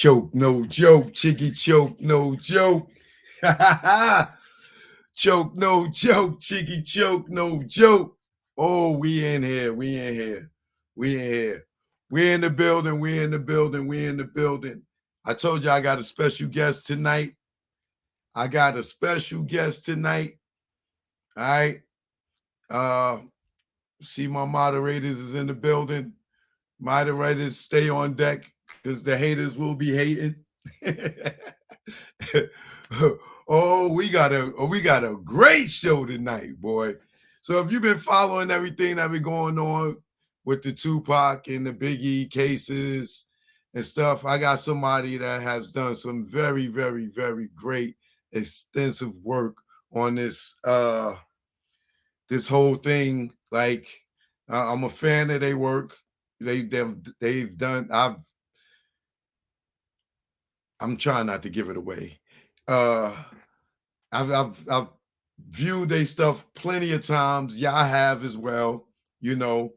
Choke, no joke. Chicky choke, no joke. Choke, no joke. Chicky choke, no joke. Oh, we in here. We in here. We in here. We in the building. We in the building. We in the building. I told you I got a special guest tonight. I got a special guest tonight. All right. See my moderators is in the building. Moderators, stay on deck because the haters will be hating. we got a great show tonight, boy. So if you've been following everything that been going on with the Tupac and the Biggie cases and stuff, I got somebody that has done some very, very, very great, extensive work on this this whole thing. Like, I'm a fan of their work. They've done. I'm trying not to give it away. I've viewed their stuff plenty of times. Y'all have as well, you know.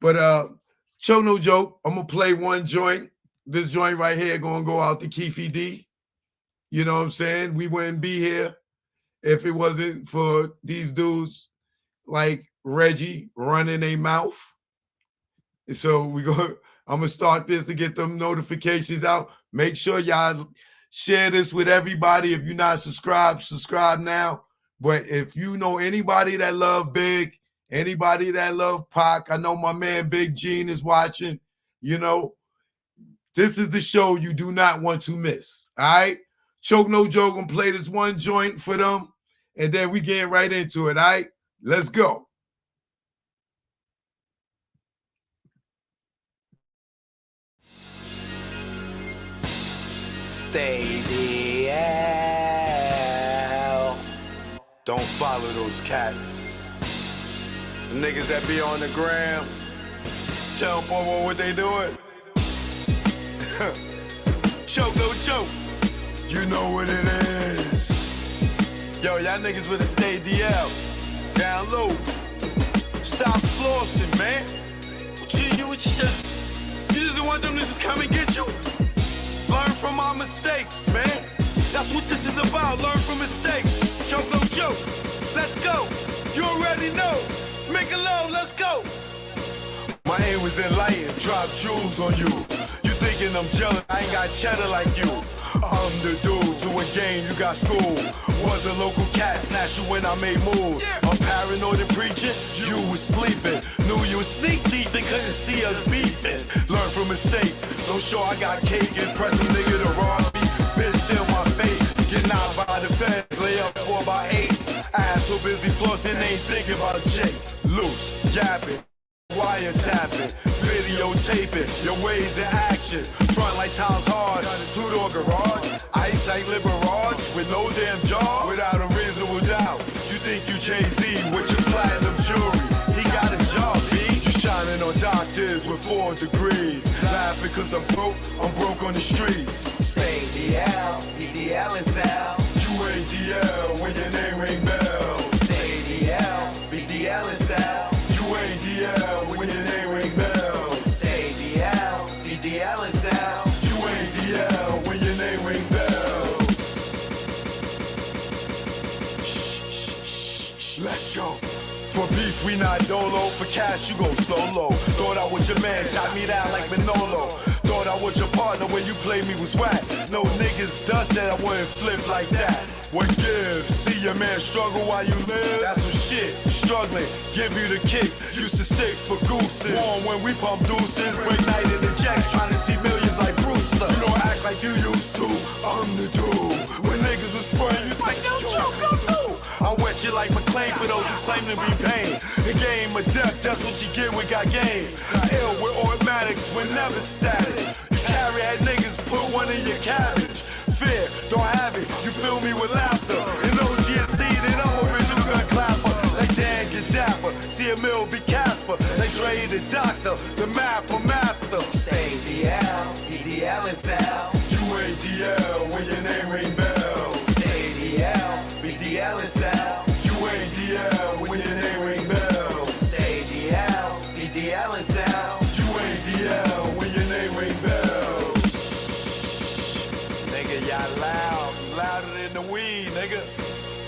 But show no joke. I'm gonna play one joint. This joint right here gonna go out to Keefe D. You know what I'm saying? We wouldn't be here if it wasn't for these dudes like Reggie running their mouth. So I'm gonna start this to get them notifications out. Make sure y'all share this with everybody. If you're not subscribed, subscribe now. But if you know anybody that love Big, anybody that love Pac, I know my man Big Gene is watching. You know, this is the show you do not want to miss. All right, Choke no joke. Gonna play this one joint for them, and then we get right into it. All right, let's go. Stay the hell. Don't follow those cats. The niggas that be on the gram. Tell them what they doing. Choke no joke. You know what it is. Yo, y'all niggas better stay DL. Down low. Stop flossing, man. You just want them to just come and get you? Learn from our mistakes, man. That's what this is about. Learn from mistakes. Choke no joke. Let's go. You already know. Make it low. Let's go. My aim was enlightened. Drop jewels on you. You thinking I'm jealous? I ain't got cheddar like you. I'm the dude to a game. You got school. Was a local cat. Snatch you when I made moves. I'm paranoid and preaching. You was sleeping. Knew you was sneak deep and couldn't see us beefing. Learn from mistake. No show I got cake and press a nigga to rob me. Bitch in my face. Get knocked by the fence. Lay up 4 by 8. Ass so busy flossing ain't thinking about Jake. Loose, yapping, wiretapping, videotaping. Your ways in action. Front like times hard. 2-door garage. Ice like Liberage. With no damn jaw. Without a reasonable doubt. You think you Jay-Z with your platinum jewelry. He got a job, B. You shining on doctors with 4 degrees. Laughing cause I'm broke on the streets. Stay DL, BDL is out. You ain't DL when your name ring bells. Stay DL, BDL is out. You ain't DL when your name ring bells. Stay DL, BDL is out. You ain't DL when your name ring bells. Shh, let's go. For beef, we not dolo. For cash, you go solo. Thought I was your man, shot me down like Manolo. Thought I was your partner when you played me was whack. No niggas dust that I wouldn't flip like that. What gives? See your man struggle while you live? That's some shit. Struggling, give you the kicks. Used to stick for gooses. Warm when we pump deuces. Break night in the jacks, trying to see millions like Brewster. You don't act like you used to. I'm the dude. When niggas was friends, you was like, yo, Joe, come through. I wet you like McLean for those who claim to be pain. The game of death, that's what you get when got game. Ill with automatics, we're never static. You carry at niggas, put one in your cabbage. Fear, don't have it, you fill me with laughter. In OGSD, then I'm original gun clapper. Like Dan get dapper, see a mill be Casper. Like Dre the doctor, the math for master. Stay DL, BDL is out. You ain't DL when your name ring bells. Stay DL, BDL is out. You ain't DL when your name ring bells. Stay DL, BDL is out. You ain't DL when your name ring bells. nigga, y'all loud. Louder than the weed, nigga.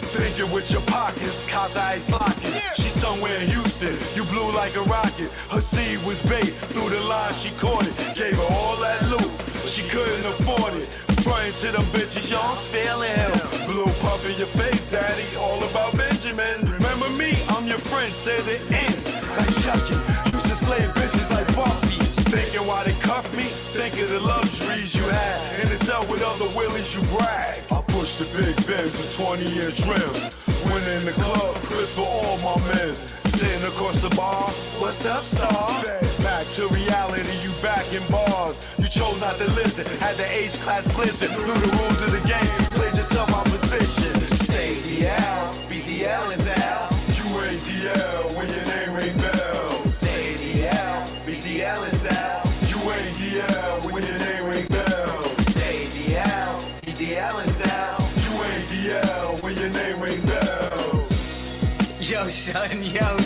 Thinking with your pockets, cop the ice locket. She somewhere in Houston, you blew like a rocket. Her seed was bait, through the line she caught it. Gave her all that loot, she couldn't afford it. Frontin' to them bitches, yo, I'm feeling hell. Blue puff in your face, daddy, all about Benjamin. Remember me, I'm your friend to the end. Like Chucky, used to slay bitches like Buffy. Thinking why they cuff me, think of the luxuries you had. In the cell with other willies, you brag. I push the big Benz with 20-inch rims. Went in the club, Chris for all my men. Sitting across the bar, what's up, star? Back to reality, you back in bars. You chose not to listen, had the H-class glisten. Knew the rules of the game, played yourself out position. Stay DL, BDL is L. You ain't DL when your name ring bells. Stay DL, BDL is L. You ain't DL when your name ring bells. Stay DL, BDL is L. You ain't DL when your name ring bells. Yo, son, yo.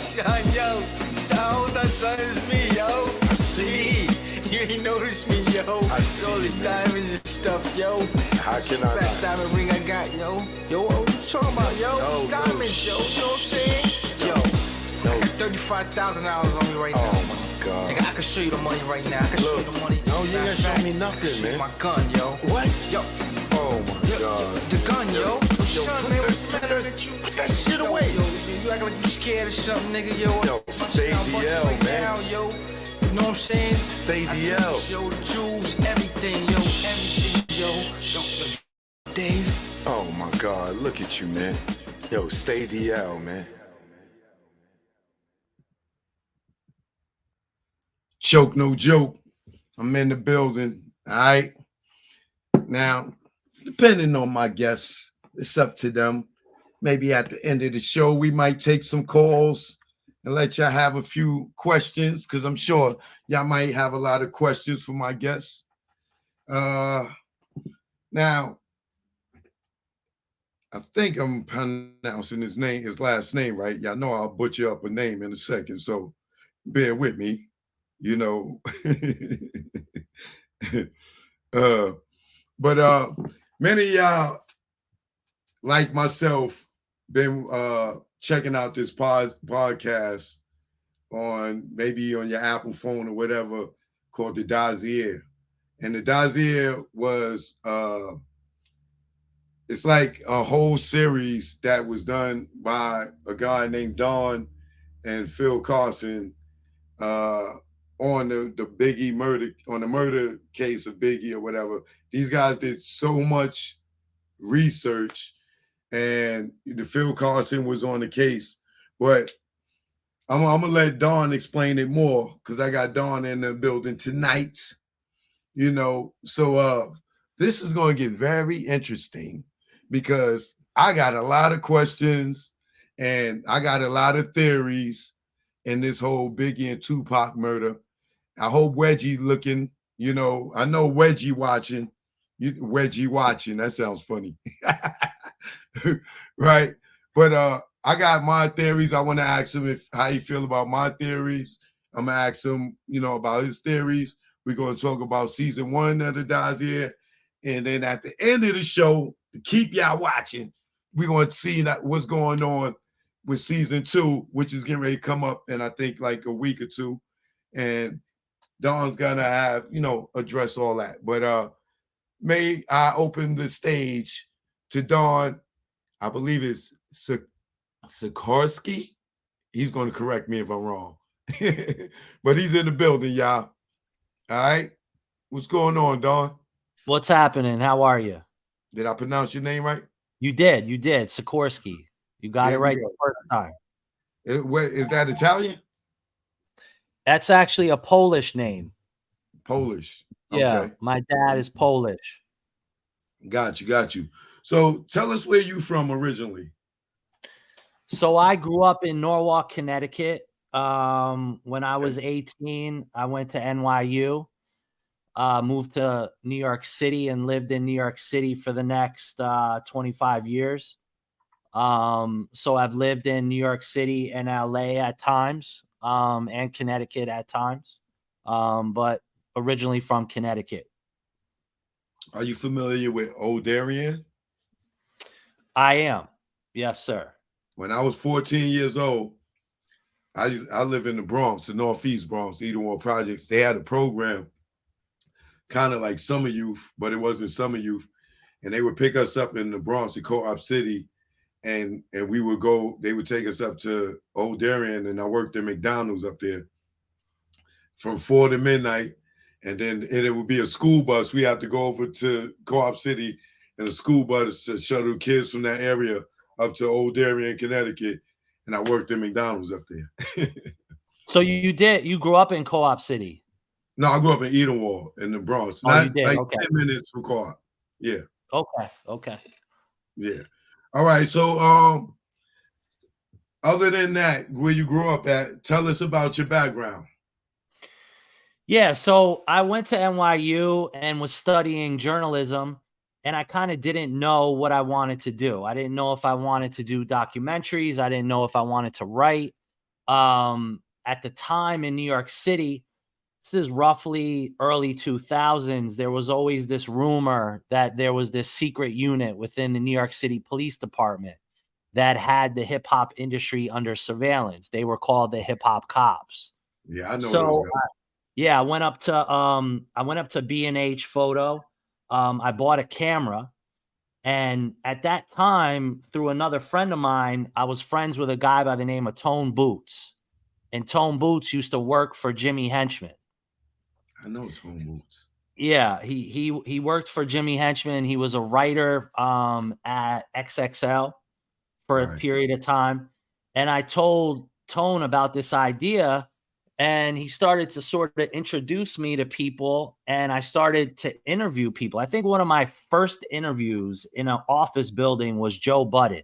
Son, that son is me, yo. I see. You ain't noticed me, yo. I see, all this man. diamonds and stuff, yo. How can I Fat not? diamond ring I got, yo. Yo, what you talking about, yo? No, Diamonds, yo. You know what I'm saying? Yo, I got $35,000 on me right now. Oh my God. Nigga, I can show you the money right now. I can show you the money. No, you ain't gonna show Matter of me fact, nothing, I can show you man. my gun, yo. What? Yo, Oh my yo, God. the gun, yo. Son, man, what's the matter put with you? that shit Yo, away. Yo, you acting like you scared or something, nigga, yo. Yo, stay DL, right man. now, yo. You know what I'm saying? Stay I DL. Yo, the jewels, everything, yo, yo. Dave. Oh my God, look at you, man. Yo, stay DL, man. Choke, no joke. I'm in the building. All right. Now, depending on my guests, it's up to them. Maybe at the end of the show, we might take some calls and let y'all have a few questions, because I'm sure y'all might have a lot of questions for my guests. Now, I think I'm pronouncing his last name right. Y'all know I'll butcher up a name in a second, so bear with me. You know, but many of y'all, like myself, been checking out this podcast on maybe on your Apple phone or whatever, called the Dossier. And the Dossier was it's like a whole series that was done by a guy named Don and Phil Carlson on the Biggie murder, on the murder case of Biggie or whatever. These guys did so much research, and the Phil Carlson was on the case. But I'm gonna let Don explain it more, because I got Don in the building tonight. You know, so this is gonna get very interesting, because I got a lot of questions and I got a lot of theories in this whole Biggie and Tupac murder. I hope Reggie looking, you know, I know Reggie watching. Reggie watching, that sounds funny. Right? But I got my theories. I want to ask him how he feel about my theories. I'm gonna ask him, you know, about his theories. We're gonna talk about season 1 of the Dossier. And then at the end of the show, to keep y'all watching, we're gonna see what's going on with season 2, which is getting ready to come up in I think like a week or two. And Don's gonna have, you know, address all that. But may I open the stage to Don. I believe it's Sirkorski. He's going to correct me if I'm wrong. But he's in the building, y'all. All right. What's going on, Don? What's happening? How are you? Did I pronounce your name right? You did. Sirkorski. You got There it we right go. the first time. Is that Italian? That's actually a Polish name. Polish. Yeah, Okay. my dad is Polish. Got you. So tell us where you from originally. So I grew up in Norwalk, Connecticut. When I was 18, I went to NYU, moved to New York City, and lived in New York City for the next 25 years. So I've lived in New York City and LA at times, and Connecticut at times, but originally from Connecticut. Are you familiar with Old Darien? I am. Yes, sir. When I was 14 years old, I live in the Bronx, the Northeast Bronx, Edenwald Projects. They had a program kind of like summer youth, but it wasn't summer youth. And they would pick us up in the Bronx, in Co-op City, and we would go. They would take us up to Old Darien, and I worked at McDonald's up there from 4 to midnight. And then it would be a school bus. We had to go over to Co-op City and a school bus to shuttle kids from that area up to Old Darien, Connecticut. And I worked at McDonald's up there. So you grew up in Co-op City? No, I grew up in Edenwald in the Bronx. Oh, Not you did? like Okay. 10 minutes from Co-op. Yeah. Okay. Yeah. All right. So other than that, where you grew up at, tell us about your background. Yeah, so I went to NYU and was studying journalism, and I kind of didn't know what I wanted to do. I didn't know if I wanted to do documentaries. I didn't know if I wanted to write. At the time in New York City, this is roughly early 2000s, there was always this rumor that there was this secret unit within the New York City Police Department that had the hip hop industry under surveillance. They were called the hip hop cops. Yeah, I know So those guys. yeah, I went up to B&H Photo. I bought a camera, and at that time, through another friend of mine, I was friends with a guy by the name of Tone Boots. And Tone Boots used to work for Jimmy Henchman. I know Tone Boots. Yeah, he worked for Jimmy Henchman. He was a writer at XXL for a period of time. And I told Tone about this idea, and he started to sort of introduce me to people, and I started to interview people. I think one of my first interviews in an office building was Joe Budden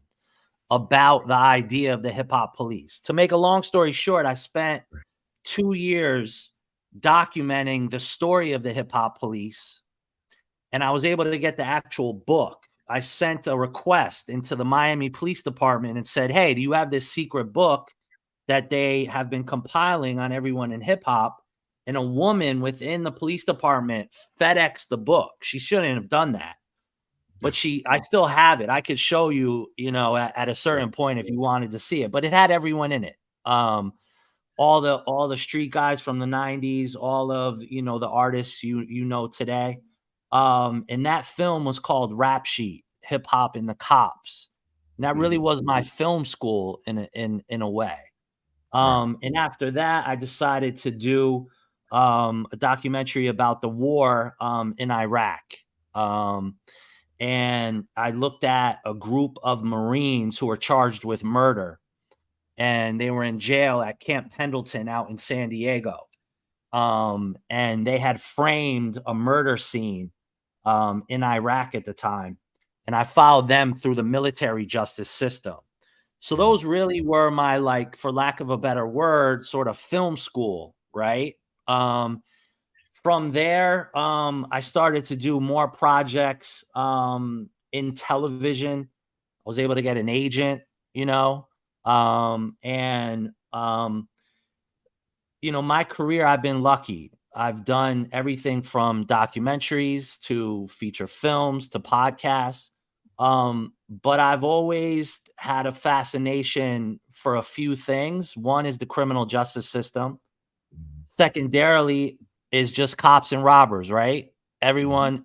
about the idea of the hip hop police. To make a long story short, I spent 2 years documenting the story of the hip hop police, and I was able to get the actual book. I sent a request into the Miami Police Department and said, hey, do you have this secret book that they have been compiling on everyone in hip hop? And a woman within the police department FedExed the book. She shouldn't have done that, but I still have it. I could show you, at a certain point if you wanted to see it, but it had everyone in it. All the street guys from the 90s, all of, the artists you know today. And that film was called Rap Sheet, Hip Hop and the Cops. And that really was my film school in a way. And after that, I decided to do a documentary about the war in Iraq. And I looked at a group of Marines who were charged with murder, and they were in jail at Camp Pendleton out in San Diego. And they had framed a murder scene in Iraq at the time. And I followed them through the military justice system. So those really were my, like, for lack of a better word, sort of film school, right? From there, I started to do more projects in television. I was able to get an agent, my career, I've been lucky. I've done everything from documentaries to feature films to podcasts. But I've always had a fascination for a few things. One is the criminal justice system. Secondarily is just cops and robbers, right? Everyone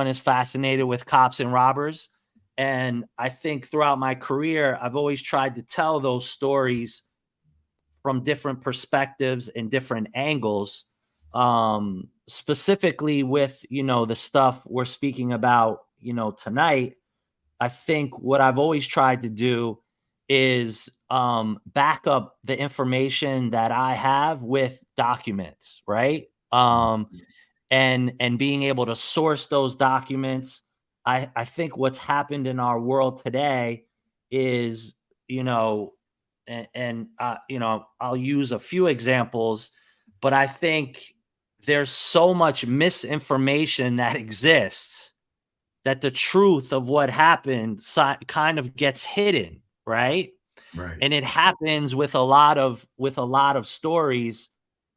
is fascinated with cops and robbers. And I think throughout my career, I've always tried to tell those stories from different perspectives and different angles, specifically with, the stuff we're speaking about, tonight. I think what I've always tried to do is back up the information that I have with documents, right? And being able to source those documents. I think what's happened in our world today is, I'll use a few examples, but I think there's so much misinformation that exists that the truth of what happened kind of gets hidden, right? Right. And it happens with a lot of stories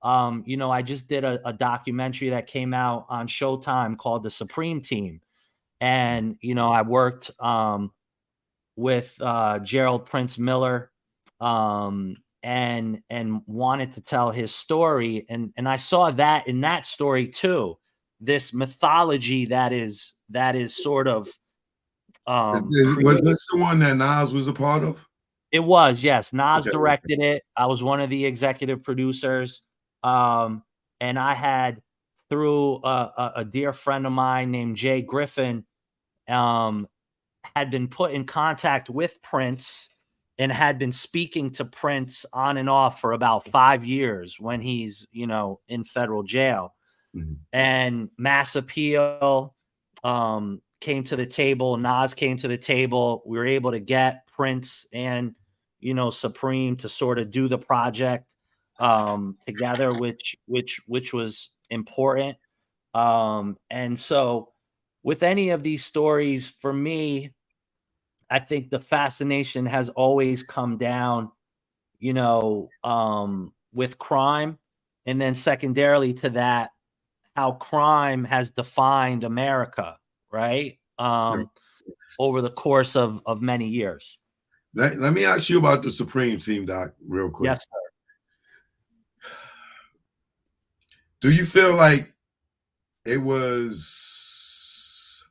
I just did a documentary that came out on Showtime called The Supreme Team. And, I worked with Gerald Prince Miller, and wanted to tell his story. And I saw that in that story too, this mythology that is sort of Was created. this the one that Nas was a part of? It was, yes. Nas Okay. directed it. I was one of the executive producers. And I had, through a dear friend of mine named Jay Griffin, had been put in contact with Prince and had been speaking to Prince on and off for about 5 years when he's, in federal jail. Mhm. And Mass Appeal came to the table. Nas came to the table. We were able to get Prince and, Supreme to sort of do the project together, which was important. And so with any of these stories, for me, I think the fascination has always come down, with crime. And then secondarily to that, how crime has defined America, right? Right. Over the course of many years. Let me ask you about the Supreme Team, Doc, real quick. Yes, sir. Do you feel like it was,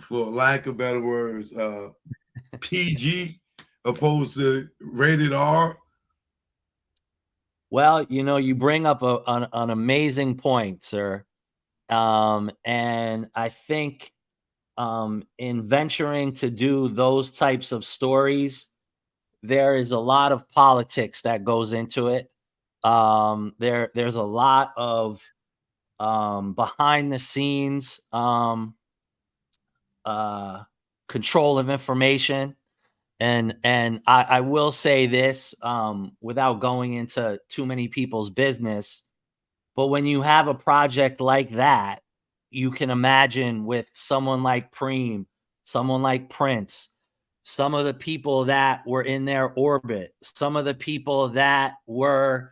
for lack of better words, PG opposed to rated R? Well, you bring up an amazing point, sir. And I think in venturing to do those types of stories, there is a lot of politics that goes into it. There's a lot of behind the scenes control of information. And I will say this, without going into too many people's business, but when you have a project like that, you can imagine with someone like Preem, someone like Prince, some of the people that were in their orbit, some of the people that were,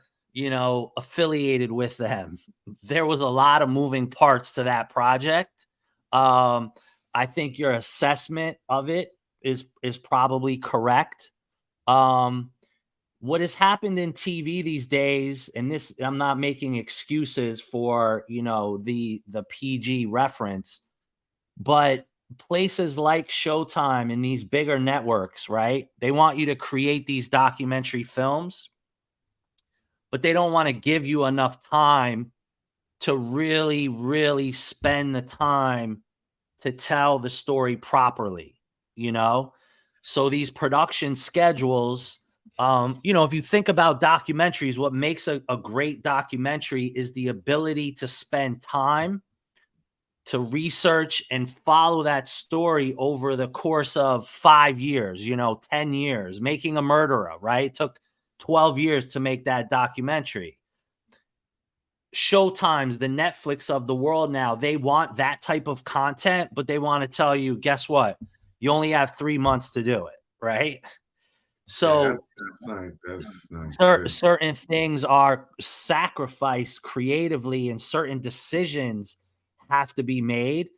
affiliated with them. There was a lot of moving parts to that project. I think your assessment of it is probably correct. What has happened in TV these days, and this, I'm not making excuses for, the PG reference, but places like Showtime and these bigger networks, right? They want you to create these documentary films, but they don't want to give you enough time to really, really spend the time to tell the story properly, So these production schedules, if you think about documentaries, what makes a great documentary is the ability to spend time to research and follow that story over the course of 5 years, 10 years. Making a Murderer, right? It took 12 years to make that documentary. Showtime's the Netflix of the world now. They want that type of content, but they want to tell you, guess what? You only have 3 months to do it, right? So that's nice. certain things are sacrificed creatively, and certain decisions have to be made.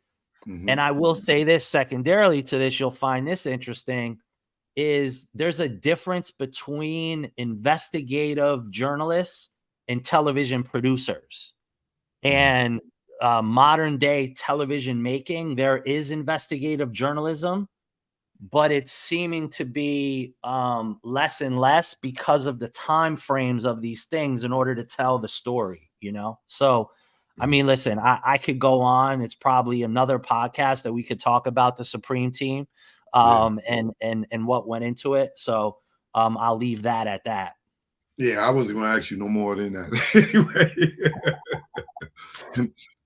Mhm. And I will say this, secondarily to this, you'll find this interesting, is there's a difference between investigative journalists and television producers. And modern day television making, there is investigative journalism, but it's seeming to be less and less because of the time frames of these things in order to tell the story, So, I mean, listen, I could go on. It's probably another podcast that we could talk about the Supreme Team and what went into it. So I'll leave that at that. Yeah, I wasn't going to ask you no more than that. Anyway,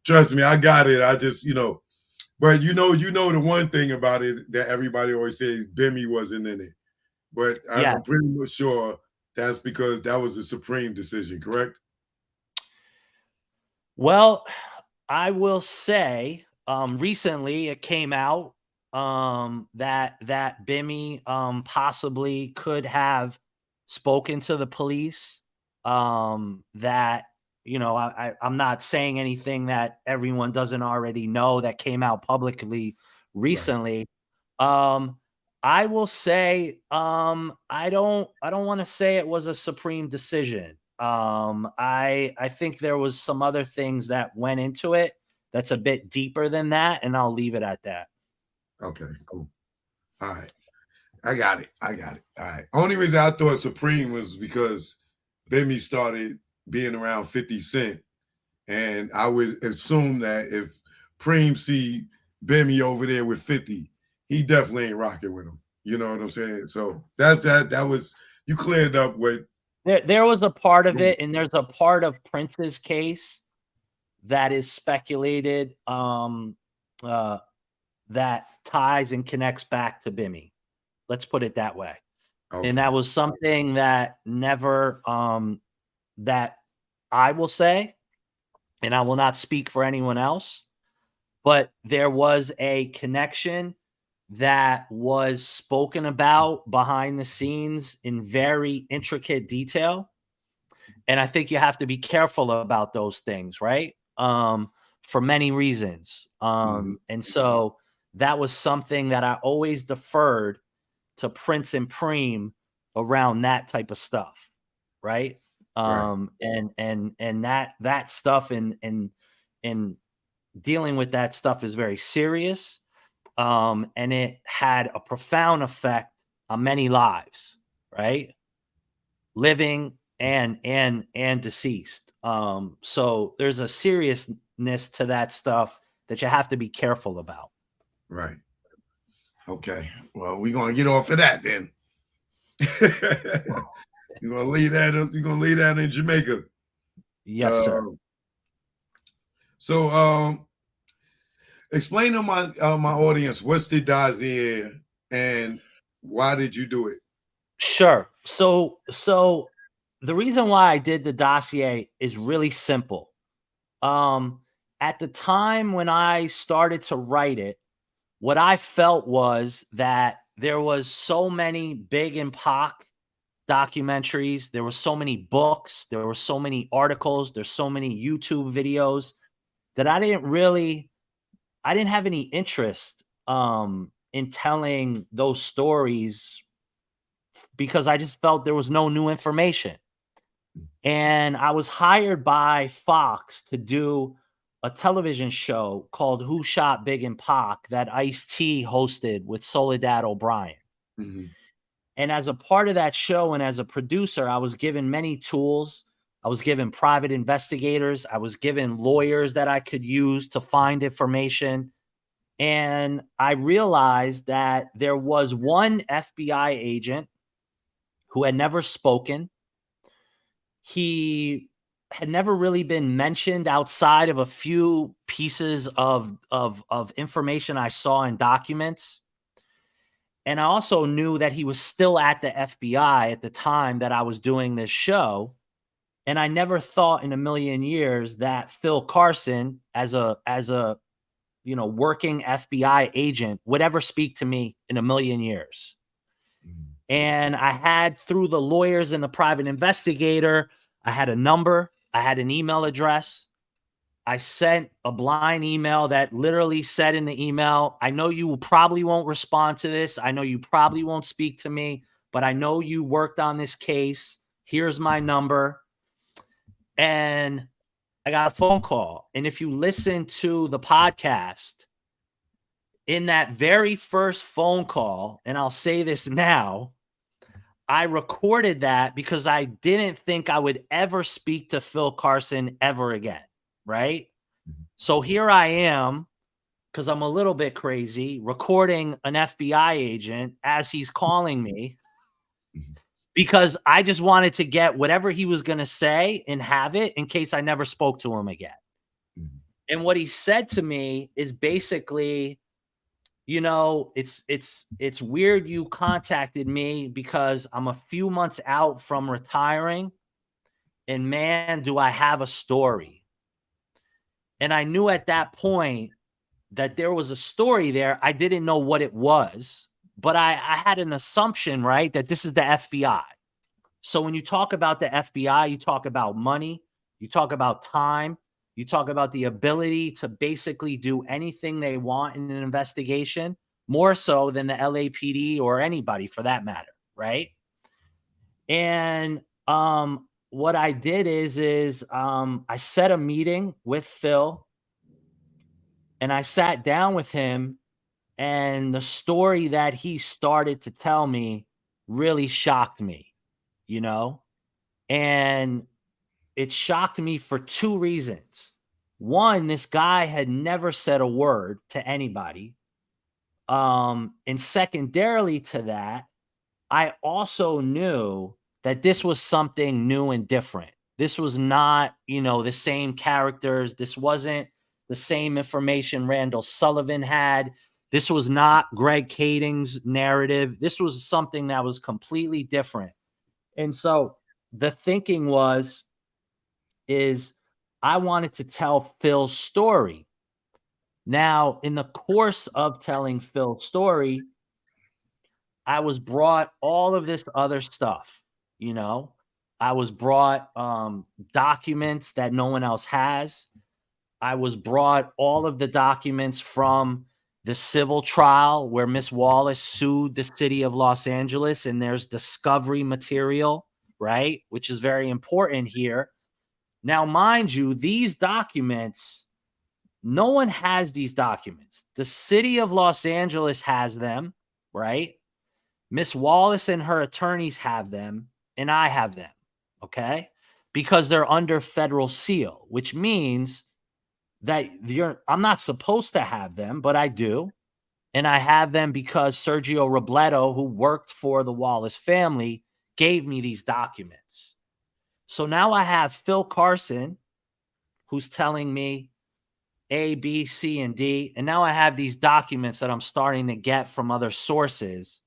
trust me, I got it. I just, but the one thing about it that everybody always says, Bimmy wasn't in it. But I'm pretty much sure that's because that was a Supreme decision, correct? Well, I will say, recently it came out that Bimmy possibly could have spoken to the police that, you know, I'm not saying anything that everyone doesn't already know that came out publicly recently. I will say, I don't want to say it was a supreme decision. I think there was some other things that went into it that's a bit deeper than that, and I'll leave it at that. Okay, cool. All right. I got it. All right. Only reason I thought Supreme was because Bimmy started being around 50 Cent. And I would assume that if Preem see Bimmy over there with 50, he definitely ain't rocking with him. You know what I'm saying? So that's that was you cleared up what there was a part of it, and there's a part of Prince's case that is speculated that ties and connects back to Bimmy. Let's put it that way. Okay. And that was something that never that I will say, and I will not speak for anyone else, but there was a connection that was spoken about behind the scenes in very intricate detail. And I think you have to be careful about those things, right? For many reasons. And so that was something that I always deferred to Prince and Preem around that type of stuff, right? Right. And that stuff and dealing with that stuff is very serious. And it had a profound effect on many lives, right? Living and deceased. So there's a seriousness to that stuff that you have to be careful about. Right. Okay. Well, we're gonna get off of that then. You're gonna leave that in Jamaica. Yes, sir. So explain to my audience what's the Dossier and why did you do it? Sure. So the reason why I did the Dossier is really simple. At the time when I started to write it, what I felt was that there was so many Big and Pac documentaries, there were so many books, there were so many articles, there's so many YouTube videos that I didn't have any interest in telling those stories because I just felt there was no new information. And I was hired by Fox to do a television show called Who Shot Big and Pac that Ice-T hosted with Soledad O'Brien. And as a part of that show and as a producer, I was given many tools. I was given private investigators. I was given lawyers that I could use to find information. And I realized that there was one FBI agent who had never spoken. He had never really been mentioned outside of a few pieces of information I saw in documents. And I also knew that he was still at the FBI at the time that I was doing this show. And I never thought in a million years that Phil Carlson, as a working FBI agent, would ever speak to me in a million years. And I had, through the lawyers and the private investigator, I had a number, I had an email address. I sent a blind email that literally said in the email, I know you probably won't respond to this. I know you probably won't speak to me, but I know you worked on this case. Here's my number. And I got a phone call. And if you listen to the podcast, in that very first phone call, and I'll say this now, I recorded that because I didn't think I would ever speak to Phil Carlson ever again, right? So here I am, because I'm a little bit crazy, recording an FBI agent as he's calling me because I just wanted to get whatever he was going to say and have it in case I never spoke to him again. And what he said to me is basically, it's weird you contacted me because I'm a few months out from retiring, and man, do I have a story. And I knew at that point that there was a story there. I didn't know what it was, but I had an assumption, right, that this is the FBI. So when you talk about the FBI, you talk about money, you talk about time, you talk about the ability to basically do anything they want in an investigation, more so than the LAPD or anybody for that matter, right? And what I did is I set a meeting with Phil and I sat down with him, and the story that he started to tell me really shocked me, you know? And it shocked me for two reasons. One, this guy had never said a word to anybody. And secondarily to that, I also knew that this was something new and different. This was not, the same characters. This wasn't the same information Randall Sullivan had. This was not Greg Kading's narrative. This was something that was completely different. And so the thinking is I wanted to tell Phil's story. Now, in the course of telling Phil's story, I was brought all of this other stuff, I was brought documents that no one else has. I was brought all of the documents from the civil trial where Miss Wallace sued the city of Los Angeles, and there's discovery material, right? Which is very important here. Now, mind you, these documents, no one has these documents. The city of Los Angeles has them, right? Miss Wallace and her attorneys have them, and I have them, okay? Because they're under federal seal, which means that I'm not supposed to have them, but I do. And I have them because Sergio Robledo, who worked for the Wallace family, gave me these documents. So now I have Phil Carlson, who's telling me A, B, C, and D. And now I have these documents that I'm starting to get from other sources.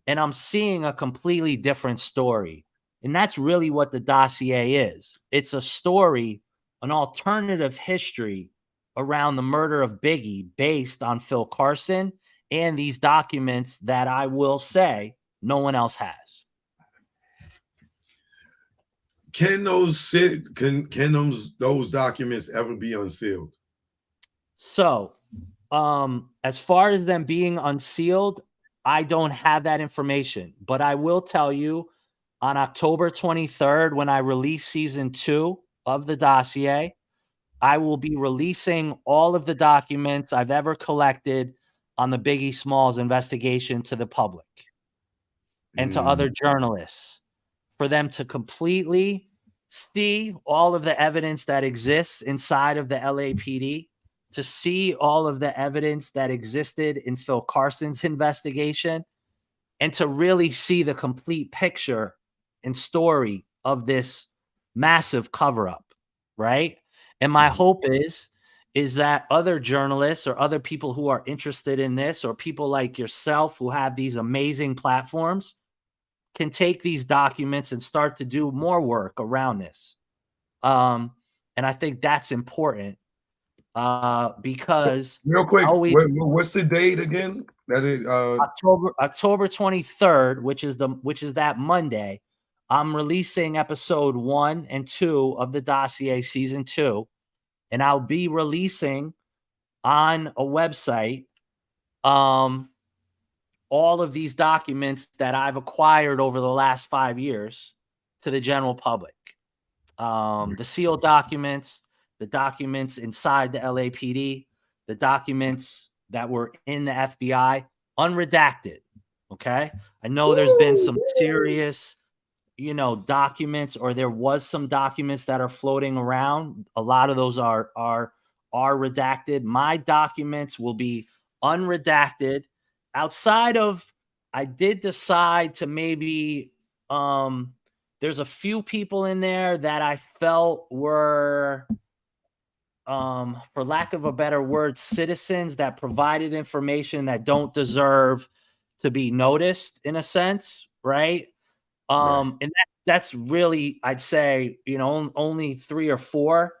And I'm seeing a completely different story. And that's really what the dossier is. It's a story, an alternative history around the murder of Biggie based on Phil Carlson and these documents that I will say no one else has. Can those documents ever be unsealed? So, as far as them being unsealed, I don't have that information, but I will tell you on October 23rd, when I release season 2 of the dossier, I will be releasing all of the documents I've ever collected on the Biggie Smalls investigation to the public and to other journalists for them to completely see all of the evidence that exists inside of the LAPD, to see all of the evidence that existed in Phil Carlson's investigation, and to really see the complete picture and story of this massive cover-up, right? And my hope is that other journalists or other people who are interested in this, or people like yourself who have these amazing platforms, can take these documents and start to do more work around this. And I think that's important because real quick, what's the date again? That it October 23rd, which is that Monday. I'm releasing episode 1 and 2 of the dossier season 2, and I'll be releasing on a website all of these documents that I've acquired over the last 5 years to the general public. The sealed documents, the documents inside the LAPD, the documents that were in the FBI, unredacted. Okay. I know there's been some serious, documents, or there was some documents that are floating around. A lot of those are redacted. My documents will be unredacted. Outside of, I did decide to maybe, there's a few people in there that I felt were, for lack of a better word, citizens that provided information that don't deserve to be noticed, in a sense, right? And that's really, I'd say, only 3 or 4.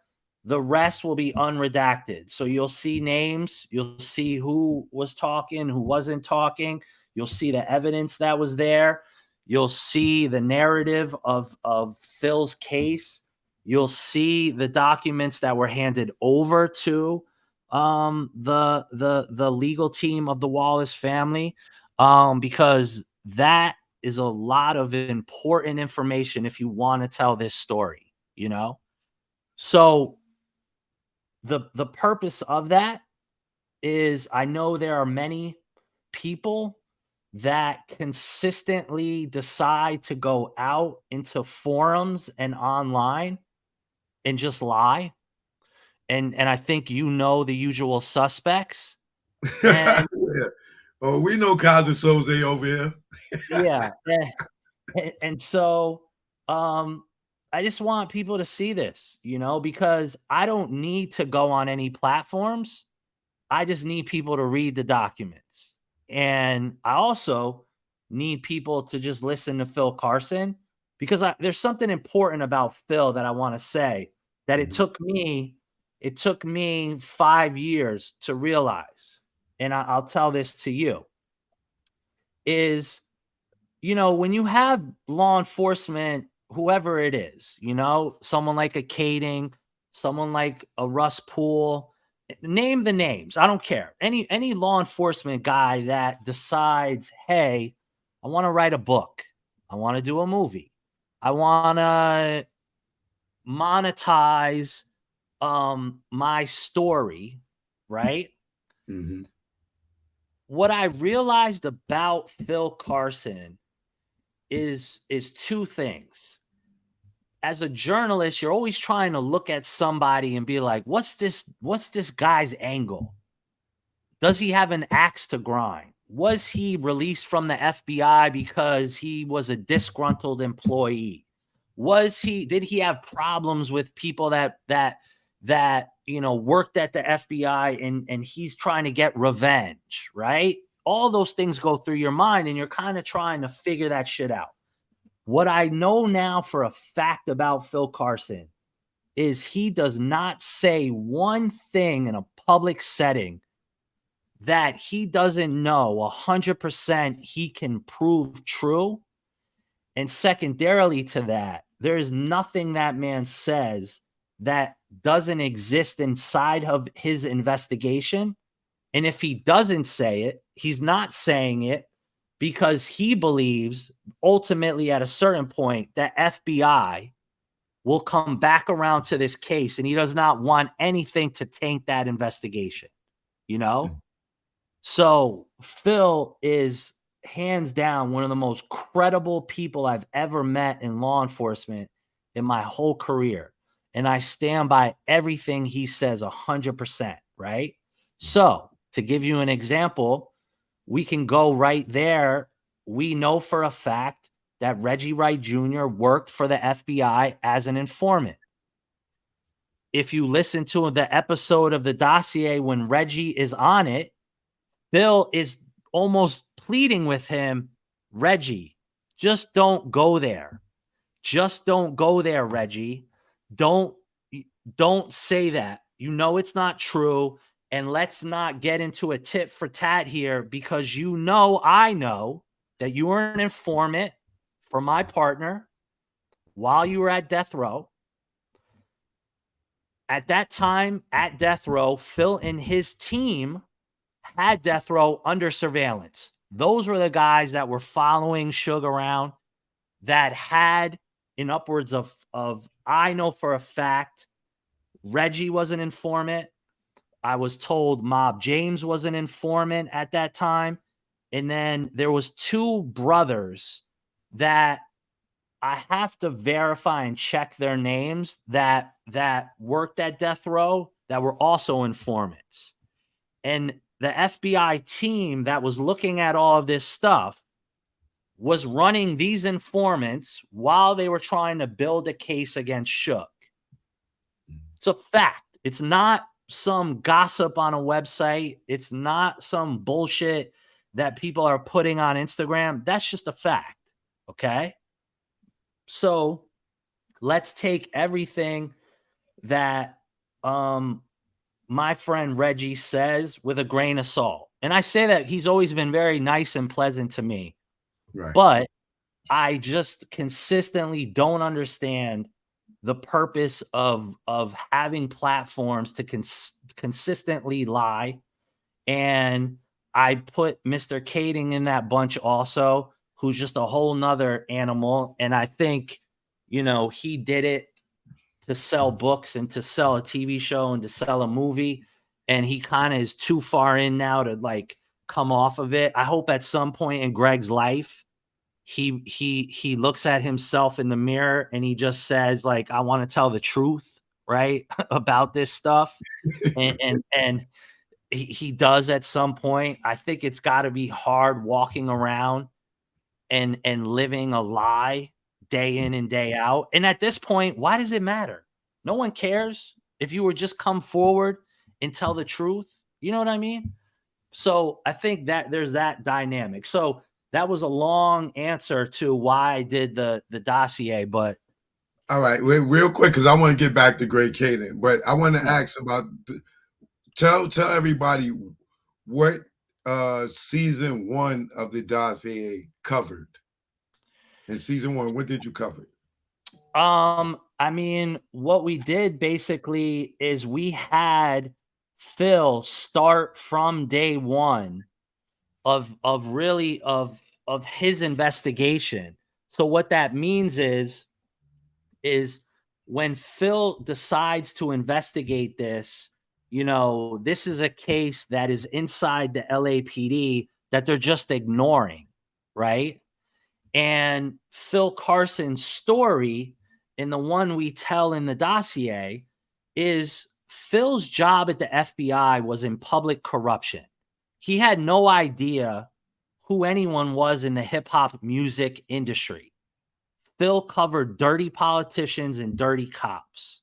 The rest will be unredacted. So you'll see names, you'll see who was talking, who wasn't talking. You'll see the evidence that was there. You'll see the narrative of Phil's case. You'll see the documents that were handed over to the legal team of the Wallace family, because that is a lot of important information if you want to tell this story, you know? So the purpose of that is, I know there are many people that consistently decide to go out into forums and online and just lie. And I think you know the usual suspects. And Yeah. Oh, we know Kaiser Soze over here. yeah. And so I just want people to see this, you know, because I don't need to go on any platforms. I just need people to read the documents. And I also need people to just listen to Phil Carlson, because there's something important about Phil that I want to say, that it took me 5 years to realize. And I'll tell this to you is, you know, when you have law enforcement, whoever it is, you know, someone like a Kading, someone like a Russ Poole, name the names. I don't care. Any law enforcement guy that decides, hey, I want to write a book. I want to do a movie. I want to monetize my story, right? Mm-hmm. What I realized about Phil Carlson is two things. As a journalist, you're always trying to look at somebody and be like, what's this guy's angle? Does he have an axe to grind? Was he released from the FBI because he was a disgruntled employee? Did he have problems with people that you know worked at the FBI, and he's trying to get revenge, right? All those things go through your mind, and you're kind of trying to figure that shit out. What I know now for a fact about Phil Carlson is he does not say one thing in a public setting that he doesn't know 100% he can prove true. And secondarily to that, there is nothing that man says that doesn't exist inside of his investigation. And if he doesn't say it, he's not saying it because he believes ultimately at a certain point that FBI will come back around to this case, and he does not want anything to taint that investigation, you know? So Phil is hands down one of the most credible people I've ever met in law enforcement in my whole career. And I stand by everything he says 100%, right? So to give you an example, we can go right there. We know for a fact that Reggie Wright Jr. worked for the FBI as an informant. If you listen to the episode of the Dossier when Reggie is on it, Bill is almost pleading with him, Reggie, just don't go there. Just don't go there, Reggie. Don't say that. You know it's not true. And let's not get into a tit for tat here, because you know I know that you were an informant for my partner while you were at death row. At that time, at death row, Phil and his team had death row under surveillance. Those were the guys that were following Suge around, that had in upwards of I know for a fact, Reggie was an informant. I was told Mob James was an informant at that time. And then there was two brothers that I have to verify and check their names that worked at death row that were also informants. And the FBI team that was looking at all of this stuff was running these informants while they were trying to build a case against Suge. It's a fact. It's not some gossip on a website. It's not some bullshit that people are putting on Instagram. That's just a fact. Okay. So let's take everything that my friend Reggie says with a grain of salt. And I say that he's always been very nice and pleasant to me. Right. But I just consistently don't understand the purpose of having platforms to consistently lie. And I put Mr. Kading in that bunch also, who's just a whole nother animal. And I think, he did it to sell books and to sell a TV show and to sell a movie. And he kind of is too far in now to like come off of it. I hope at some point in Greg's life, he looks at himself in the mirror and he just says, like, I want to tell the truth, right? About this stuff. And he does at some point. I think it's got to be hard walking around and living a lie day in and day out. And at this point, why does it matter? No one cares if you were just come forward and tell the truth. You know what I mean? So I think that there's that dynamic. So that was a long answer to why I did the dossier, but all right, wait, real quick, because I want to get back to Great Kading, but I want to ask about tell everybody what season 1 of the dossier covered. In season 1, what did you cover? I mean, what we did basically is we had Phil start from day one of his investigation. So what that means is when Phil decides to investigate this, this is a case that is inside the LAPD that they're just ignoring, right? And Phil Carson's story, and the one we tell in the dossier, is Phil's job at the FBI was in public corruption. He had no idea who anyone was in the hip hop music industry. Phil covered dirty politicians and dirty cops.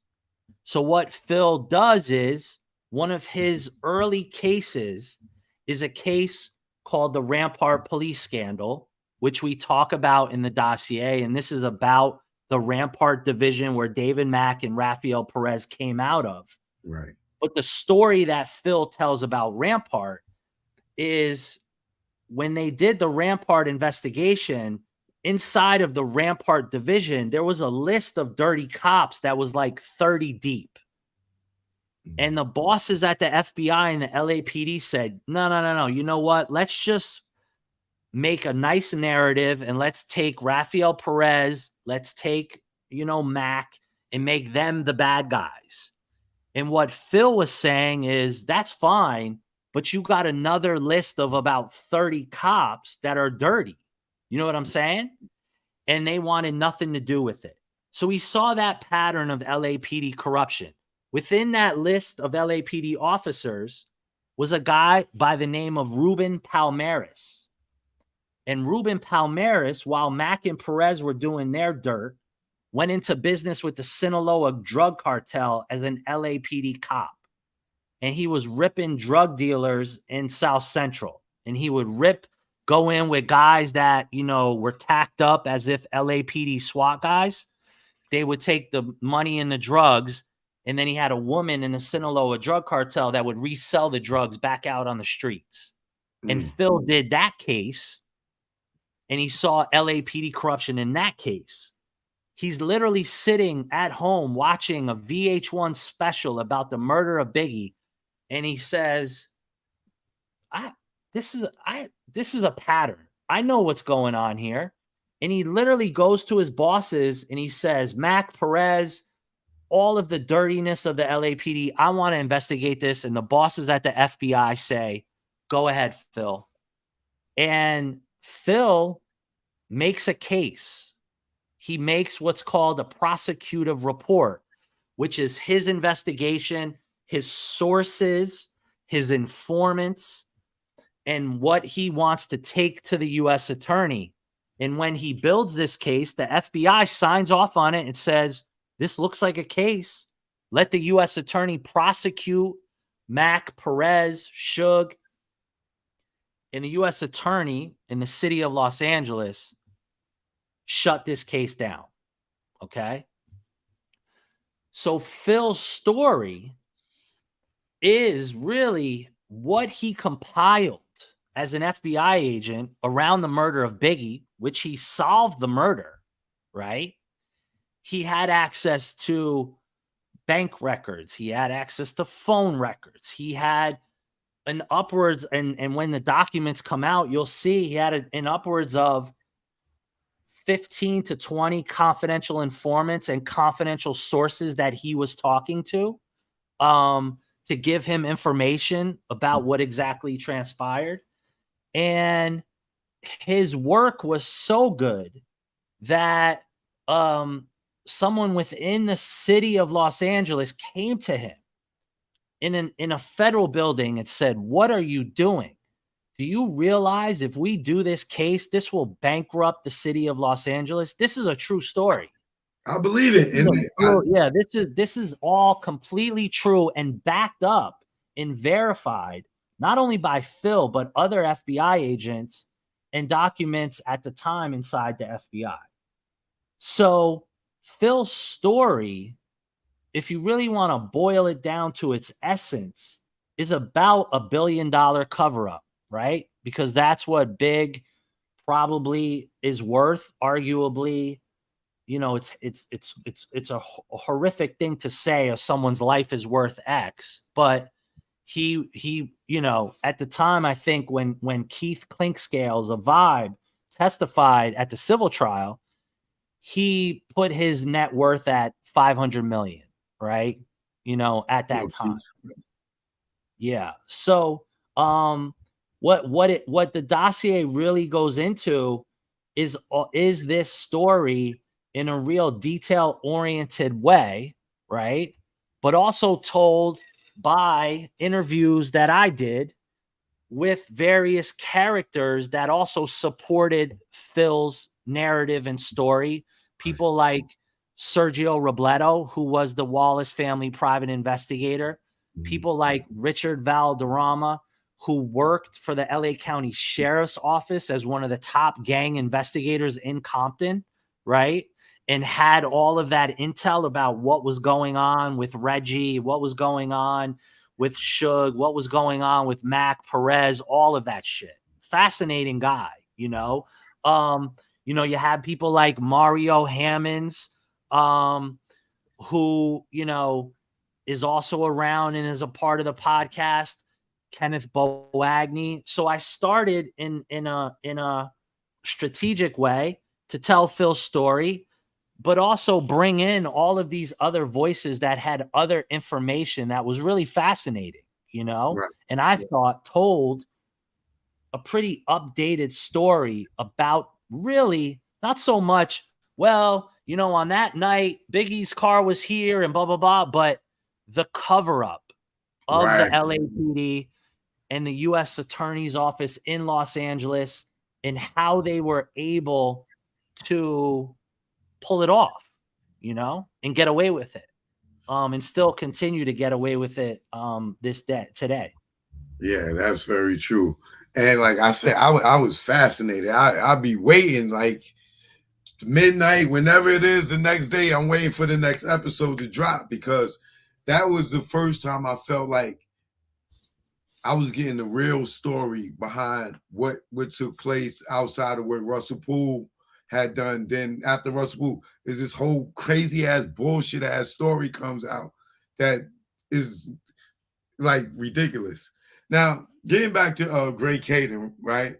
So what Phil does is, one of his early cases is a case called the Rampart Police Scandal, which we talk about in the dossier. And this is about the Rampart division where David Mack and Rafael Perez came out of. Right. But the story that Phil tells about Rampart is when they did the Rampart investigation, inside of the Rampart division, there was a list of dirty cops that was like 30 deep. And the bosses at the FBI and the LAPD said, no. You know what? Let's just make a nice narrative and let's take Rafael Perez, let's take, Mac, and make them the bad guys. And what Phil was saying is, that's fine, but you got another list of about 30 cops that are dirty. You know what I'm saying? And they wanted nothing to do with it. So we saw that pattern of LAPD corruption. Within that list of LAPD officers was a guy by the name of Ruben Palmares. And Ruben Palmares, while Mac and Perez were doing their dirt, went into business with the Sinaloa drug cartel as an LAPD cop. And he was ripping drug dealers in South Central. And he would go in with guys that, were tacked up as if LAPD SWAT guys. They would take the money and the drugs. And then he had a woman in the Sinaloa drug cartel that would resell the drugs back out on the streets. And Phil did that case. And he saw LAPD corruption in that case. He's literally sitting at home watching a VH1 special about the murder of Biggie. And he says, this is a pattern. I know what's going on here. And he literally goes to his bosses and he says, Mac, Perez, all of the dirtiness of the LAPD, I want to investigate this. And the bosses at the FBI say, go ahead, Phil. And Phil makes a case. He makes what's called a prosecutive report, which is his investigation, his sources, his informants, and what he wants to take to the U.S. attorney. And when he builds this case, the FBI signs off on it and says, this looks like a case. Let the U.S. attorney prosecute Mac, Perez, Suge. And the U.S. attorney in the city of Los Angeles shut this case down. Okay? So Phil's story is really what he compiled as an FBI agent around the murder of Biggie which he solved the murder, right? He had access to bank records. He had access to phone records. He had an upwards, and when the documents come out, you'll see he had an upwards of 15 to 20 confidential informants and confidential sources that he was talking to give him information about what exactly transpired. And his work was so good that someone within the city of Los Angeles came to him in a federal building and said, "What are you doing? Do you realize if we do this case, this will bankrupt the city of Los Angeles?" This is a true story. I believe it. Yeah, this is all completely true and backed up and verified, not only by Phil, but other FBI agents and documents at the time inside the FBI. So Phil's story, if you really want to boil it down to its essence, is about $1 billion cover-up, right? Because that's what Big probably is worth, arguably. You know, it's a horrific thing to say if someone's life is worth X, but he you know, at the time, I think when Keith Clinkscales of Vibe testified at the civil trial, he put his net worth at 500 million, right? You know, at that time. Yeah. So what the dossier really goes into is this story in a real detail-oriented way, right? But also told by interviews that I did with various characters that also supported Phil's narrative and story. People like Sergio Robledo, who was the Wallace family private investigator. People like Richard Valderrama, who worked for the LA County Sheriff's Office as one of the top gang investigators in Compton, right? And had all of that intel about what was going on with Reggie, what was going on with Suge, what was going on with Mac Perez, all of that shit. Fascinating guy, you know. You know, you have people like Mario Hammonds, who, you know, is also around and is a part of the podcast, Kenneth Boagni. So I started in a strategic way to tell Phil's story, but also bring in all of these other voices that had other information that was really fascinating, you know? Right. And I thought told a pretty updated story about really not so much, well, you know, on that night, Biggie's car was here and blah, blah, blah, but the cover-up of the LAPD and the U.S. Attorney's Office in Los Angeles and how they were able to pull it off, you know, and get away with it, and still continue to get away with it this day today. Yeah, that's very true. And like I said, I was fascinated. I'd be waiting like midnight, whenever it is the next day, I'm waiting for the next episode to drop, because that was the first time I felt like I was getting the real story behind what took place outside of what Russell Poole had done. Then after Russell Poole, is this whole crazy ass bullshit ass story comes out that is like ridiculous. Now, getting back to Greg Kading, right?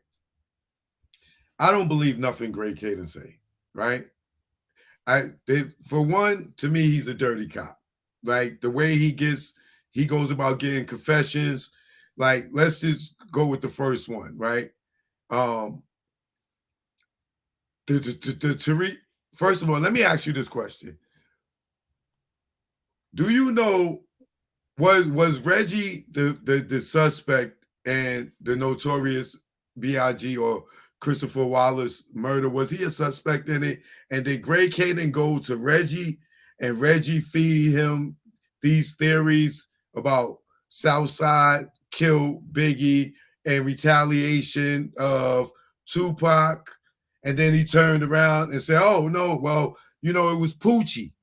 I don't believe nothing Greg Kading say, right? For one, to me, he's a dirty cop. Like the way he goes about getting confessions. Like, let's just go with the first one, right? First of all, let me ask you this question. Do you know, was Reggie the suspect in the notorious B.I.G. or Christopher Wallace murder? Was he a suspect in it? And did Greg Kading go to Reggie and Reggie feed him these theories about Southside killed Biggie and retaliation of Tupac? And then he turned around and said, oh, no, well, you know, it was Poochie.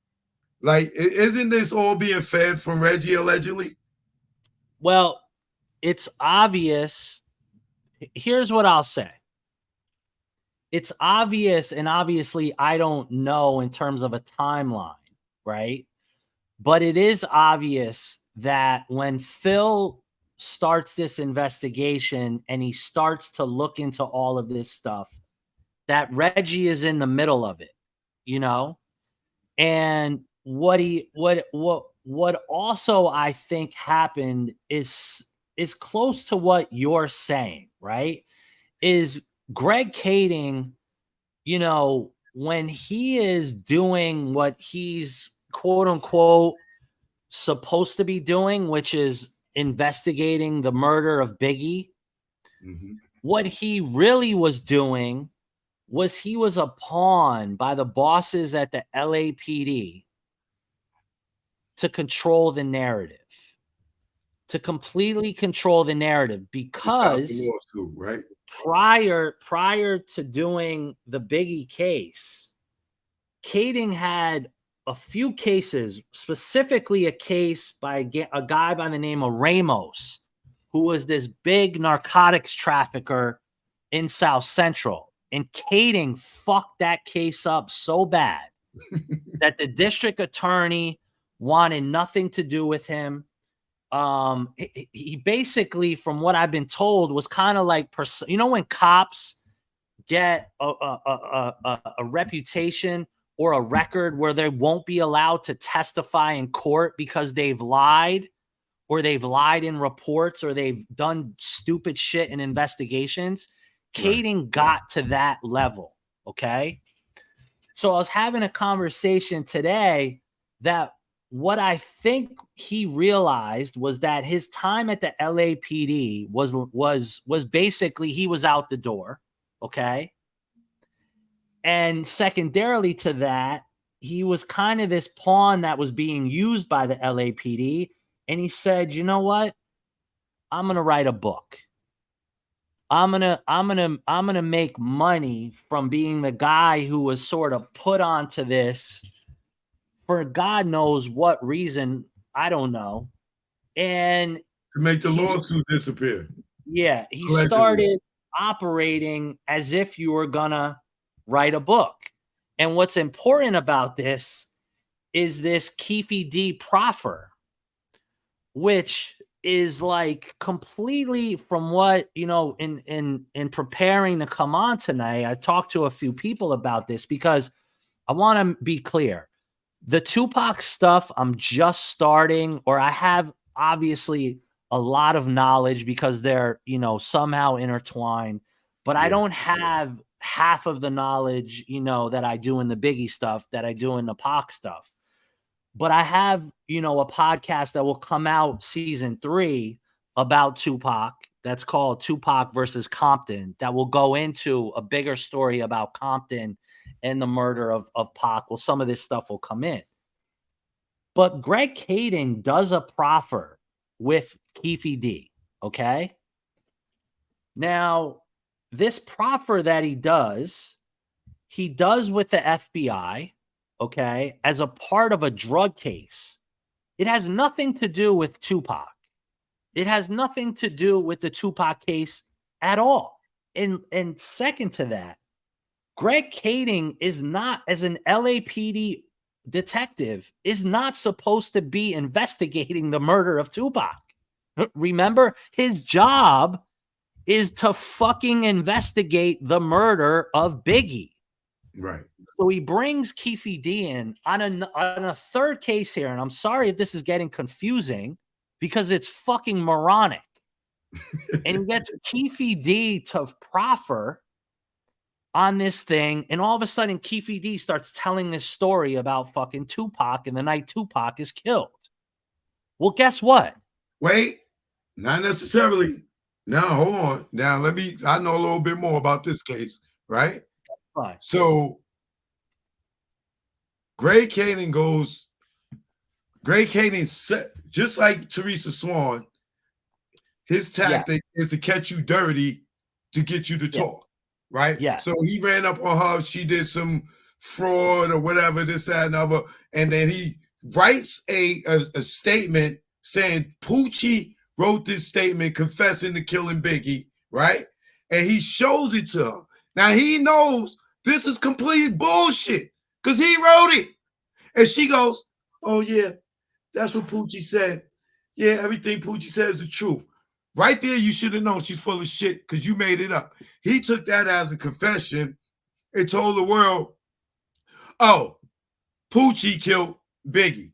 Like, isn't this all being fed from Reggie, allegedly? Well, it's obvious. Here's what I'll say. it's obvious, and obviously I don't know in terms of a timeline, right? But it is obvious that when Phil starts this investigation and he starts to look into all of this stuff, that Reggie is in the middle of it, you know? And what also I think happened is close to what you're saying, right? Is Greg Kading, you know, when he is doing what he's quote unquote supposed to be doing, which is investigating the murder of Biggie, what he really was doing was he was a pawn by the bosses at the LAPD to control the narrative, to completely control the narrative, because the lawsuit, right? prior to doing the Biggie case, Kading had a few cases, specifically a case by a guy by the name of Ramos, who was this big narcotics trafficker in South Central. And Kading fucked that case up so bad that the district attorney wanted nothing to do with him. He basically, from what I've been told, was kind of like, you know, when cops get a reputation or a record where they won't be allowed to testify in court because they've lied, or they've lied in reports, or they've done stupid shit in investigations. Kading got to that level, okay? So I was having a conversation today that what I think he realized was that his time at the LAPD was basically, he was out the door, okay? And secondarily to that, he was kind of this pawn that was being used by the LAPD. And he said, you know what? I'm going to write a book. I'm gonna make money from being the guy who was sort of put onto this for God knows what reason. I don't know. And To make the lawsuit disappear. Yeah, he started operating as if you were gonna write a book. And what's important about this is this Keefe D Proffer, which is like completely, from what, you know, in preparing to come on tonight, I talked to a few people about this because I want to be clear. The Tupac stuff, I'm just starting, or I have obviously a lot of knowledge because they're, you know, somehow intertwined, but I don't have half of the knowledge, you know, that I do in the Biggie stuff, that I do in the Pac stuff. But I have, you know, a podcast that will come out season 3 about Tupac. That's called Tupac versus Compton. That will go into a bigger story about Compton and the murder of Pac. Well, some of this stuff will come in. But Greg Kading does a proffer with Keefe D. Okay. Now, this proffer that he does with the FBI. Okay, as a part of a drug case. It has nothing to do with Tupac. It has nothing to do with the Tupac case at all. And second to that, Greg Kading is not, as an LAPD detective, is not supposed to be investigating the murder of Tupac. Remember, his job is to fucking investigate the murder of Biggie. Right. So he brings Keefe D in on a third case here. And I'm sorry if this is getting confusing because it's fucking moronic. And he gets Keefe D to proffer on this thing. And all of a sudden, Keefe D starts telling this story about fucking Tupac and the night Tupac is killed. Well, guess what? Wait, not necessarily. Now, hold on. Now, I know a little bit more about this case, right? Right. So, Greg Kading set, just like Teresa Swan, his tactic is to catch you dirty to get you to talk, right? Yeah. So he ran up on her, she did some fraud or whatever, this, that, and other, and then he writes a statement saying Poochie wrote this statement confessing to killing Biggie, right? And he shows it to her. Now he knows this is complete bullshit because he wrote it. And she goes, oh yeah, that's what Poochie said. Yeah, everything Poochie says is the truth. Right there, you should have known she's full of shit because you made it up. He took that as a confession and told the world, oh, Poochie killed Biggie.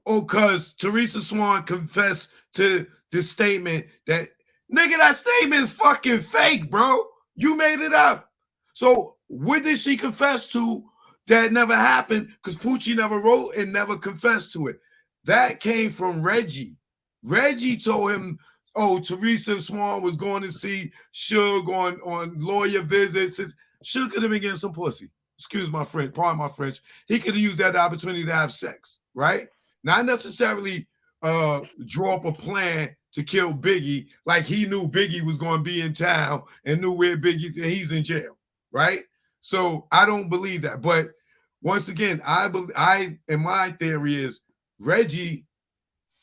Oh, because Teresa Swan confessed to the statement that, nigga, that statement is fucking fake, bro. You made it up. So what did she confess to that never happened? Because Poochie never wrote and never confessed to it. That came from Reggie. Reggie told him, oh, Teresa Swan was going to see Suge on lawyer visits. Suge could have been getting some pussy. Excuse my French, pardon my French. He could have used that opportunity to have sex, right? Not necessarily draw up a plan to kill Biggie like he knew Biggie was going to be in town and knew where Biggie's and he's in jail, right? So I don't believe that. But once again, I and my theory is Reggie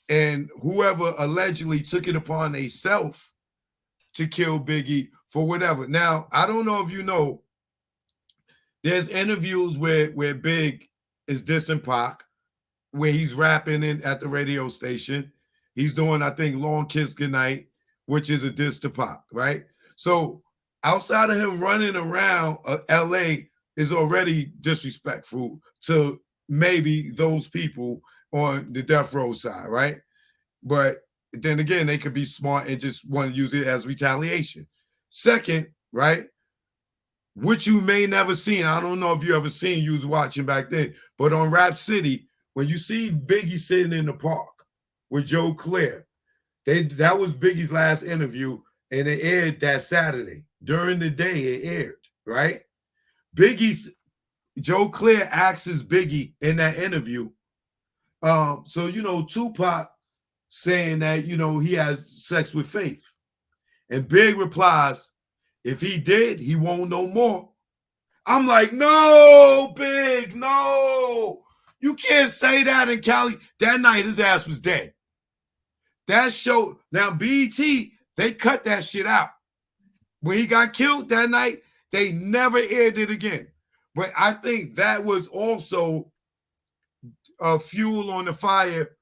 and whoever allegedly took it upon themselves to kill Biggie for whatever. Now, I don't know if you know, there's interviews where Big is dissing Pac, where he's rapping at the radio station. He's doing, I think, Long Kiss Goodnight, which is a diss to Pac, right? So outside of him running around LA is already disrespectful to maybe those people on the death row side, right? But then again, they could be smart and just want to use it as retaliation. Second, right, which you may never seen. I don't know if you ever seen, you was watching back then, but on Rap City, when you see Biggie sitting in the park with Joe Claire, that was Biggie's last interview, and it aired that Saturday. During the day, it aired, right? Joe Claire asks Biggie in that interview. So, you know, Tupac saying that, you know, he has sex with Faith. And Big replies, if he did, he won't know more. I'm like, no, Big, no. You can't say that in Cali. That night, his ass was dead. That show, now BET, they cut that shit out. When he got killed that night, they never aired it again. But I think that was also a fuel on the fire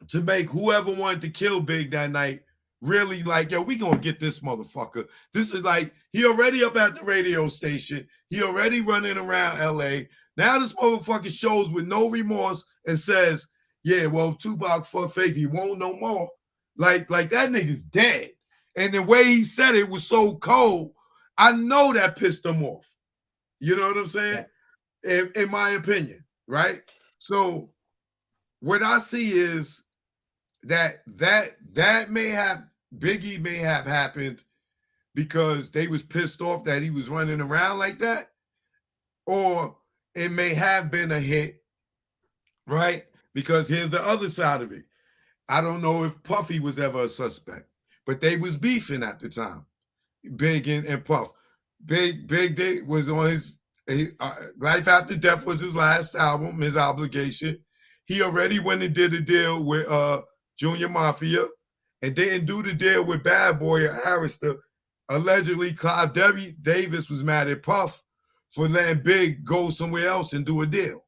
to make whoever wanted to kill Big that night really like, yo, we gonna get this motherfucker. This is like, he already up at the radio station. He already running around LA. Now this motherfucker shows with no remorse and says, yeah, well, Tupac fuck Faith, he won't no more. Like that nigga's dead. And the way he said it was so cold, I know that pissed him off. You know what I'm saying? Yeah. In my opinion, right? So what I see is that Biggie may have happened because they was pissed off that he was running around like that, or it may have been a hit, right? Because here's the other side of it. I don't know if Puffy was ever a suspect, but they was beefing at the time, Big and Puff. Big was on his Life After Death was his last album, his obligation. He already went and did a deal with Junior Mafia and didn't do the deal with Bad Boy or Arista. Allegedly, Clive Davis was mad at Puff for letting Big go somewhere else and do a deal.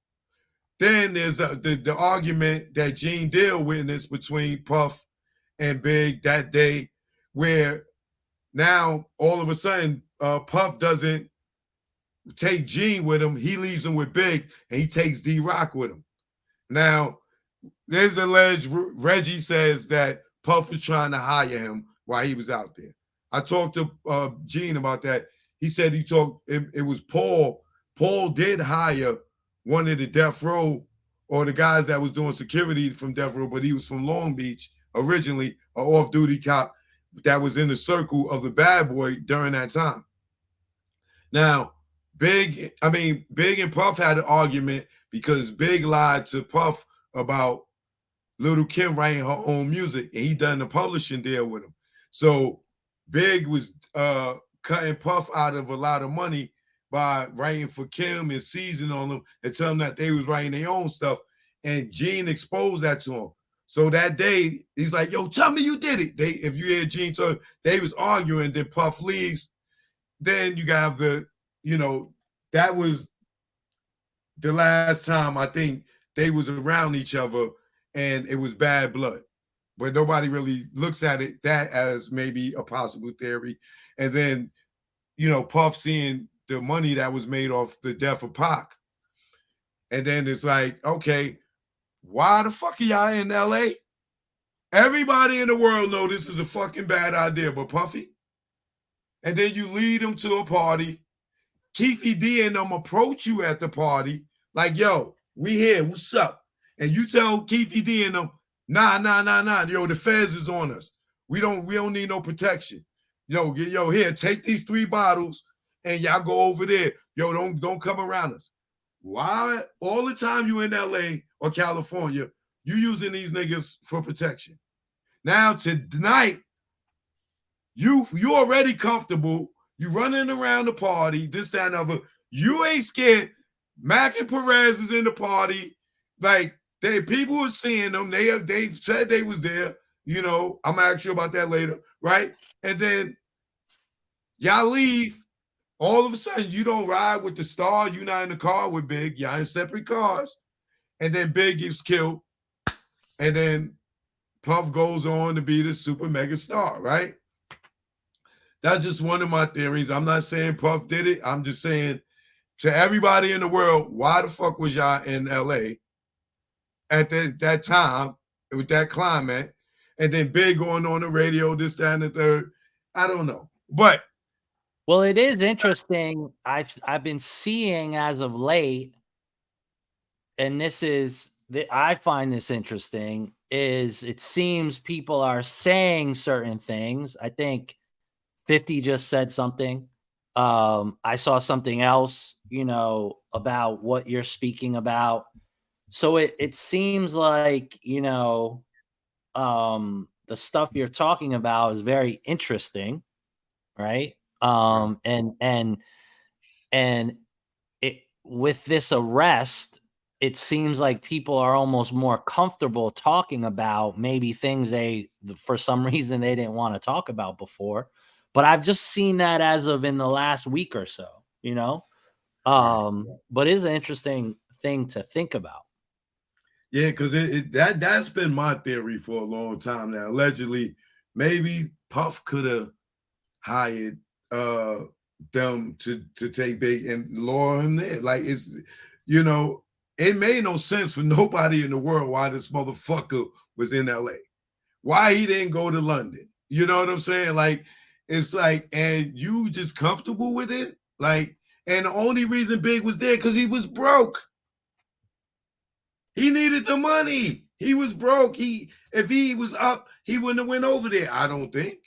Then there's the argument that Gene Deal witnessed between Puff and Big that day, where now all of a sudden Puff doesn't take Gene with him. He leaves him with Big, and he takes D-Rock with him. Now, there's alleged Reggie says that Puff was trying to hire him while he was out there. I talked to Gene about that. He said it was Paul. Paul did hire one of the Death Row or the guys that was doing security from Death Row, but he was from Long Beach originally, an off-duty cop that was in the circle of the Bad Boy during that time. Now, Big and Puff had an argument because Big lied to Puff about Little Kim writing her own music, and he done a publishing deal with him. So Big was cutting Puff out of a lot of money by writing for Kim and seizing on them and telling them that they was writing their own stuff. And Gene exposed that to him. So that day, he's like, yo, tell me you did it. If you hear Gene talk, they was arguing, then Puff leaves. then you got the, that was the last time I think they was around each other and it was bad blood. But nobody really looks at it that as maybe a possible theory. And then, Puff seeing the money that was made off the death of Pac. And then it's like, okay, why the fuck are y'all in LA? Everybody in the world know this is a fucking bad idea, but Puffy. And then you lead them to a party. Keefe D and them approach you at the party like, yo, we here, what's up? And you tell Keefe D and them, nah, yo, the feds is on us. We don't need no protection. Yo, here, take these 3 bottles and y'all go over there. Yo, don't come around us. Why all the time you in LA or California, you using these niggas for protection? Now tonight, you already comfortable. You running around the party, this, that, and other. You ain't scared. Mac and Perez is in the party. Like, people are seeing them. They said they was there. I'm gonna ask you about that later, right? And then y'all leave. All of a sudden, you don't ride with the star. You're not in the car with Big. Y'all in separate cars. And then Big gets killed. And then Puff goes on to be the super mega star, right? That's just one of my theories. I'm not saying Puff did it. I'm just saying to everybody in the world, why the fuck was y'all in LA at that time with that climate? And then Big going on the radio, this, that, and the third. I don't know. But well, it is interesting. I've been seeing as of late, and I find this interesting, is it seems people are saying certain things. I think 50 just said something. I saw something else, about what you're speaking about. So it seems like, the stuff you're talking about is very interesting, right? And it, with this arrest, it seems like people are almost more comfortable talking about maybe things for some reason they didn't want to talk about before. But I've just seen that as of in the last week or so, but it's an interesting thing to think about. Yeah, because that's been my theory for a long time now. Allegedly, maybe Puff could have hired them to take Big and lure him there. Like, it's, it made no sense for nobody in the world why this motherfucker was in LA. Why he didn't go to London. You know what I'm saying? Like, it's like, and you just comfortable with it? Like, and the only reason Big was there because he was broke. He needed the money. He was broke. If he was up, he wouldn't have went over there, I don't think.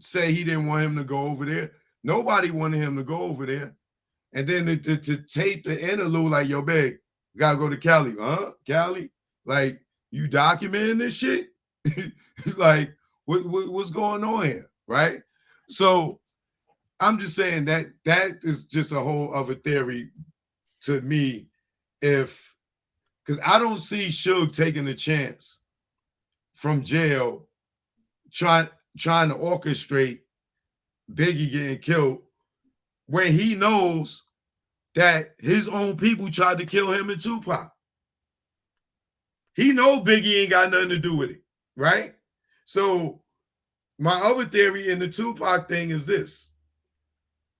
Say he didn't want him to go over there. Nobody wanted him to go over there. And then to tape the interlude, like, yo, Big, you gotta go to Cali. Huh? Cali? Like, you documenting this shit? Like, what's going on here? Right? So I'm just saying that is just a whole other theory to me. Because I don't see Suge taking a chance from jail trying to orchestrate Biggie getting killed when he knows that his own people tried to kill him and Tupac. He know Biggie ain't got nothing to do with it, right? So my other theory in the Tupac thing is this.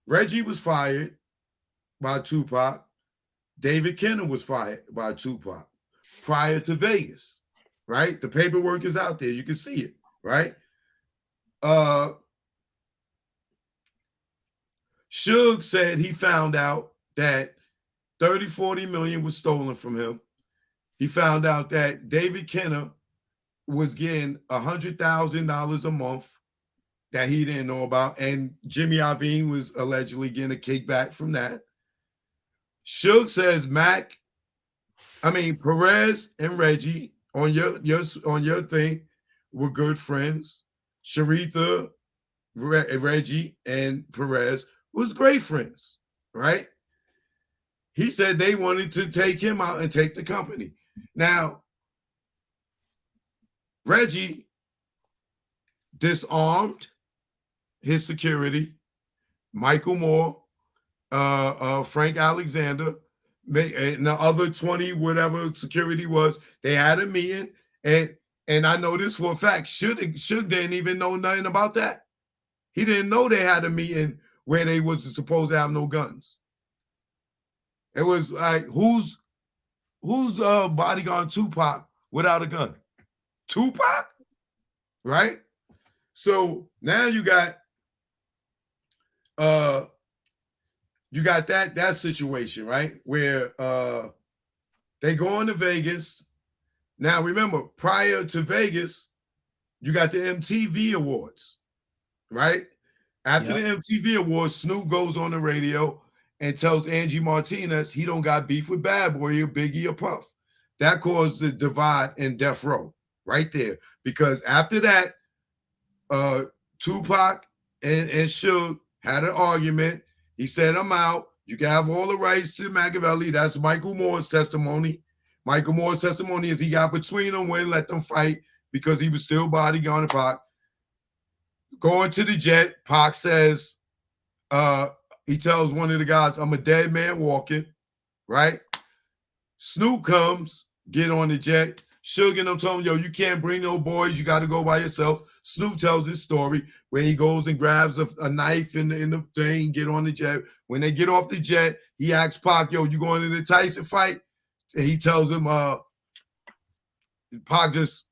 Reggie was fired by Tupac. David Kenner was fired by Tupac prior to Vegas, right? The paperwork is out there. You can see it, right? Suge said he found out that 30-40 million was stolen from him. He found out that David Kenner was getting $100,000 a month that he didn't know about, and Jimmy Iovine was allegedly getting a kickback from that. Suge says Perez and Reggie on your thing were good friends. Sharitha, Reggie, and Perez was great friends, right? He said they wanted to take him out and take the company. Now, Reggie disarmed his security, Michael Moore, Frank Alexander, and the other 20, whatever security was. They had a meeting, and I know this for a fact. Suge didn't even know nothing about that. He didn't know they had a meeting where they was supposed to have no guns. It was like, who's bodyguard Tupac without a gun? Tupac, right? So now you got that situation, right? Where they go into Vegas. Now remember, prior to Vegas, you got the MTV Awards, right? After the MTV Awards, Snoop goes on the radio and tells Angie Martinez he don't got beef with Bad Boy or Biggie or Puff. That caused the divide in Death Row right there. Because after that, Tupac and Suge had an argument. He said, I'm out. You can have all the rights to Machiavelli. That's Michael Moore's testimony. Michael Moore's testimony is he got between them, wouldn't let them fight because he was still bodyguarding Pac. Going to the jet, Pac says, he tells one of the guys, I'm a dead man walking, right? Snoop comes, get on the jet. Suge and them told him, yo, you can't bring no boys. You got to go by yourself. Snoop tells his story where he goes and grabs a knife in the thing, get on the jet. When they get off the jet, he asks Pac, yo, you going to the Tyson fight? And he tells him, Pac just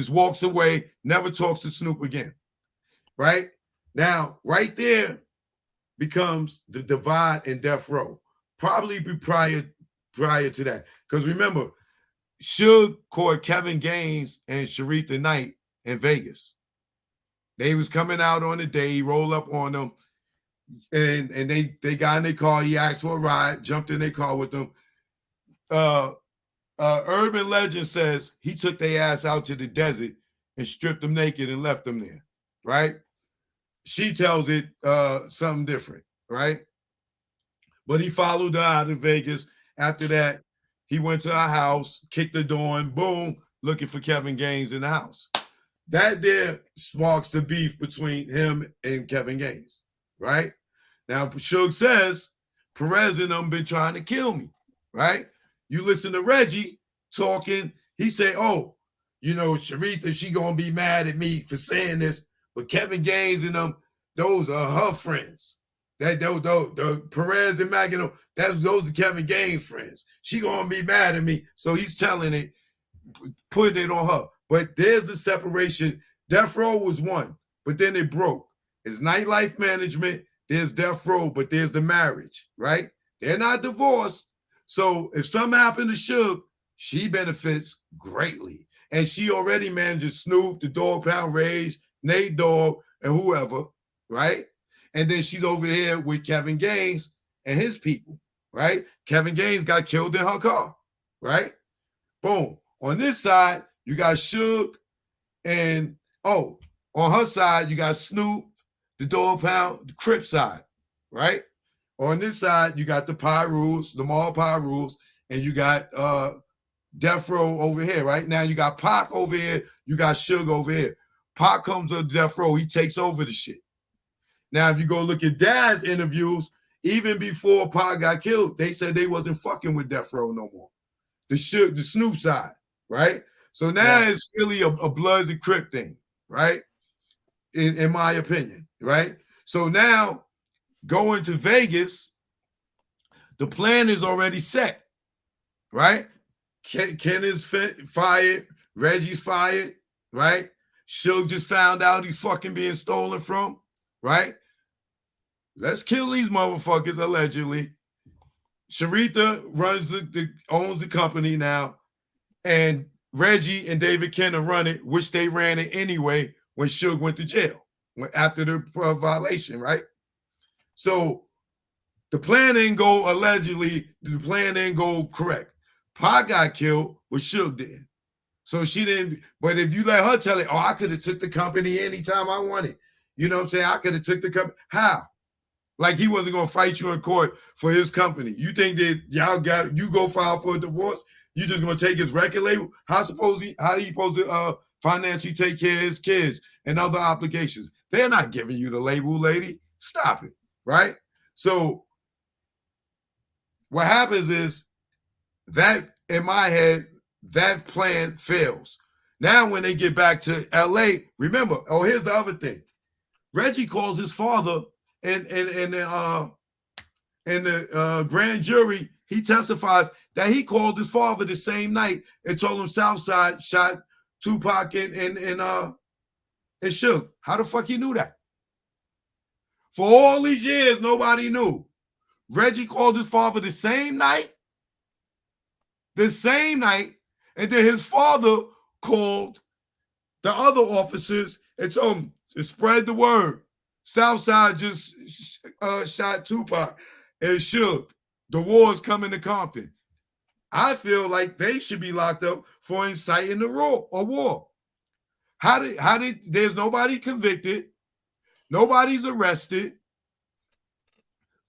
walks away, never talks to Snoop again, right? Now, right there becomes the divide in Death Row. Probably be prior to that. Because remember, Suge caught Kevin Gaines and Sharita Knight in Vegas. They was coming out on the day. He rolled up on them, and they got in their car. He asked for a ride, jumped in their car with them. Urban legend says he took their ass out to the desert and stripped them naked and left them there, right? She tells it something different, right? But he followed her out of Vegas. After that, he went to our house, kicked the door, and boom, looking for Kevin Gaines in the house. That there sparks the beef between him and Kevin Gaines, right? Now, Suge says, Perez and them been trying to kill me, right? You listen to Reggie talking, he say, oh, you know, Sharita, she gonna be mad at me for saying this, but Kevin Gaines and them, those are her friends. The Perez and Magino, those are Kevin Gaines' friends. She gonna be mad at me. So he's telling it, putting it on her. But there's the separation. Death Row was one, but then it broke. It's nightlife management, there's Death Row, but there's the marriage, right? They're not divorced. So if something happened to Suge, she benefits greatly. And she already manages Snoop, the Dog Pound Rage, Nate Dogg, and whoever, right? And then she's over here with Kevin Gaines and his people, right? Kevin Gaines got killed in her car, right? Boom. On this side, you got Suge, and on her side, you got Snoop, the Dog Pound, the Crip side, right? On this side, you got the Pyrus, the Mall Pyrus, and you got Death Row over here, right? Now you got Pac over here, you got Suge over here. Pac comes to Death Row, he takes over the shit. Now, if you go look at Dad's interviews, even before Pac got killed, they said they wasn't fucking with Death Row no more. The Snoop side, right? So now it's really a Bloods and Crip thing, right? In my opinion, right? So now going to Vegas, the plan is already set, right? Ken is fired, Reggie's fired, right? Suge just found out he's fucking being stolen from, right? Let's kill these motherfuckers, allegedly. Sharita owns the company now, and Reggie and David Kenner run it, which they ran it anyway when Suge went to jail after the violation, right? So the plan didn't go allegedly, the plan didn't go correct. Pac got killed, but Suge did. So she didn't, but if you let her tell it, I could have took the company anytime I wanted. You know what I'm saying? I could have took the company. How? Like he wasn't going to fight you in court for his company. You think that you go file for a divorce? You just going to take his record label? How are you supposed to financially take care of his kids and other obligations? They're not giving you the label, lady. Stop it. right? So what happens is that in my head, that plan fails. Now, when they get back to LA, remember, oh, here's the other thing. Reggie calls his father and the grand jury, he testifies that he called his father the same night and told him Southside shot Tupac and Suge. How the fuck he knew that? For all these years, nobody knew. Reggie called his father the same night, and then his father called the other officers and told them to spread the word. Southside just shot Tupac and Suge. The war's coming to Compton. I feel like they should be locked up for inciting a war. How did there's nobody convicted, nobody's arrested.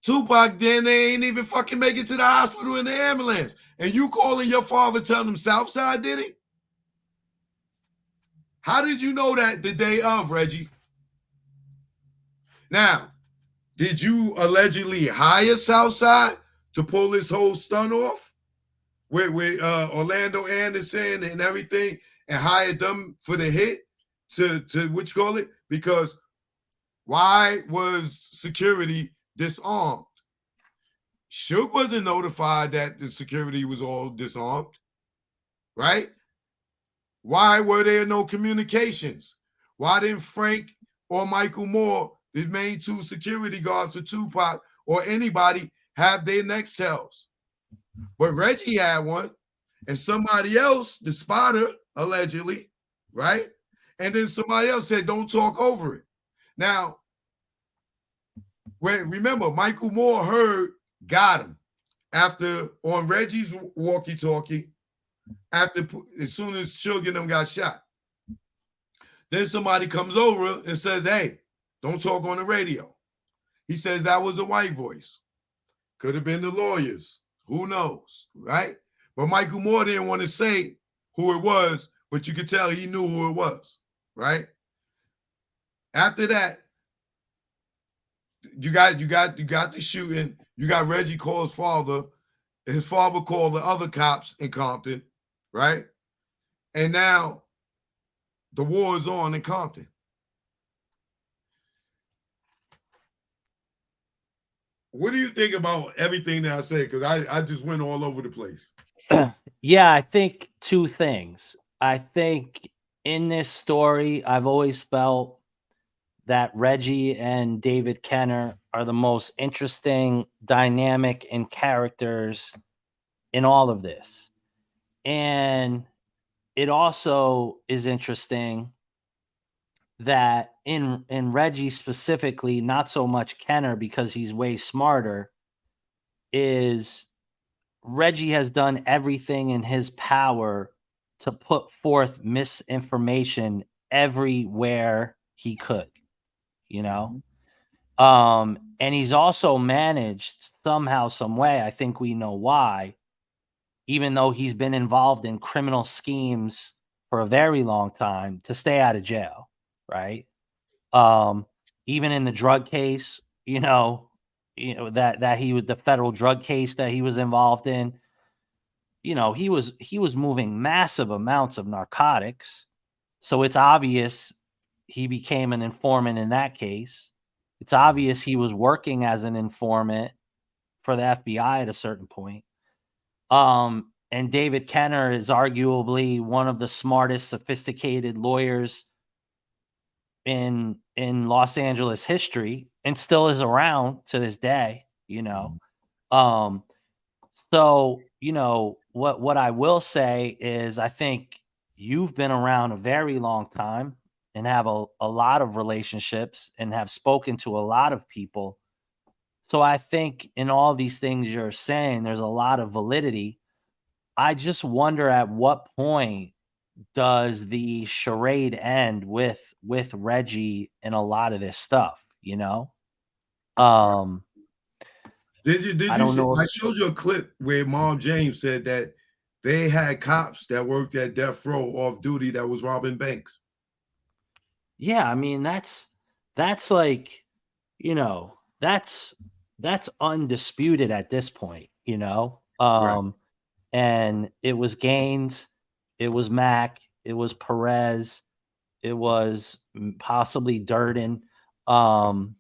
Tupac, then they ain't even fucking make it to the hospital in the ambulance. And you calling your father telling him Southside did it? How did you know that the day of, Reggie? Now, did you allegedly hire Southside to pull this whole stunt off with Orlando Anderson and everything and hired them for the hit to what you call it? Because why was security disarmed? Suge wasn't notified that the security was all disarmed, right? Why were there no communications? Why didn't Frank or Michael Moore, the main two security guards for Tupac, or anybody have their Nextels? But Reggie had one, and somebody else, the spotter, allegedly, right? And then somebody else said, don't talk over it. Now, remember, Michael Moore heard, got him after on Reggie's walkie-talkie, as soon as Suge and them got shot. Then somebody comes over and says, hey, don't talk on the radio. He says that was a white voice. Could have been the lawyers. Who knows, right? But Michael Moore didn't want to say who it was, but you could tell he knew who it was, right? After that, you got the shooting. You got Reggie call his father. His father called the other cops in Compton, right? And now the war is on in Compton. What do you think about everything that I said? Because I just went all over the place. Yeah, I think two things. I think in this story, I've always felt that Reggie and David Kenner are the most interesting, dynamic, and characters in all of this. And it also is interesting that in Reggie specifically, not so much Kenner because he's way smarter, is Reggie has done everything in his power to put forth misinformation everywhere he could, you know? And he's also managed somehow, some way, I think we know why, even though he's been involved in criminal schemes for a very long time, to stay out of jail, right? Even in the drug case, that he was the federal drug case that he was involved in, he was moving massive amounts of narcotics. So it's obvious he became an informant in that case. It's obvious he was working as an informant for the FBI at a certain point. And David Kenner is arguably one of the smartest, sophisticated lawyers in Los Angeles history, and still is around to this day, So, what I will say is I think you've been around a very long time and have a lot of relationships and have spoken to a lot of people. So I think in all these things you're saying, there's a lot of validity. I just wonder at what point does the charade end with Reggie and a lot of this stuff, Did you I don't see, know. I showed you a clip where Mom James said that they had cops that worked at death row off duty that was robbing banks. Yeah, I mean that's like, that's undisputed at this point, you know. Right. And it was Gaines, it was Mac, it was Perez, it was possibly Durden. Um,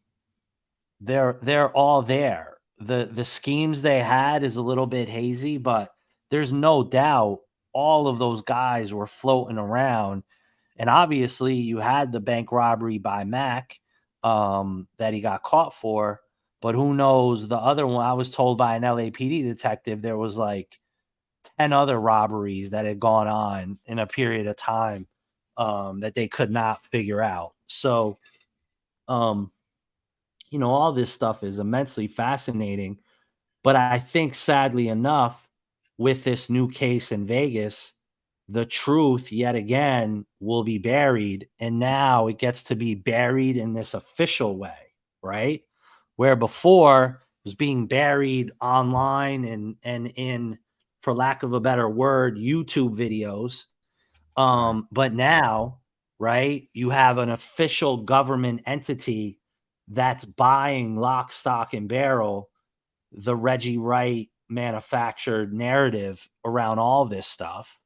they're all there. The schemes they had is a little bit hazy, but there's no doubt all of those guys were floating around. And obviously, you had the bank robbery by Mac that he got caught for. But who knows? The other one, I was told by an LAPD detective, there was like 10 other robberies that had gone on in a period of time that they could not figure out. So, um, all this stuff is immensely fascinating. But I think, sadly enough, with this new case in Vegas, the truth yet again will be buried. And now it gets to be buried in this official way, right? Where before it was being buried online and in, for lack of a better word, YouTube videos. Right. But now, right, you have an official government entity that's buying lock, stock, and barrel the Reggie Wright manufactured narrative around all this stuff.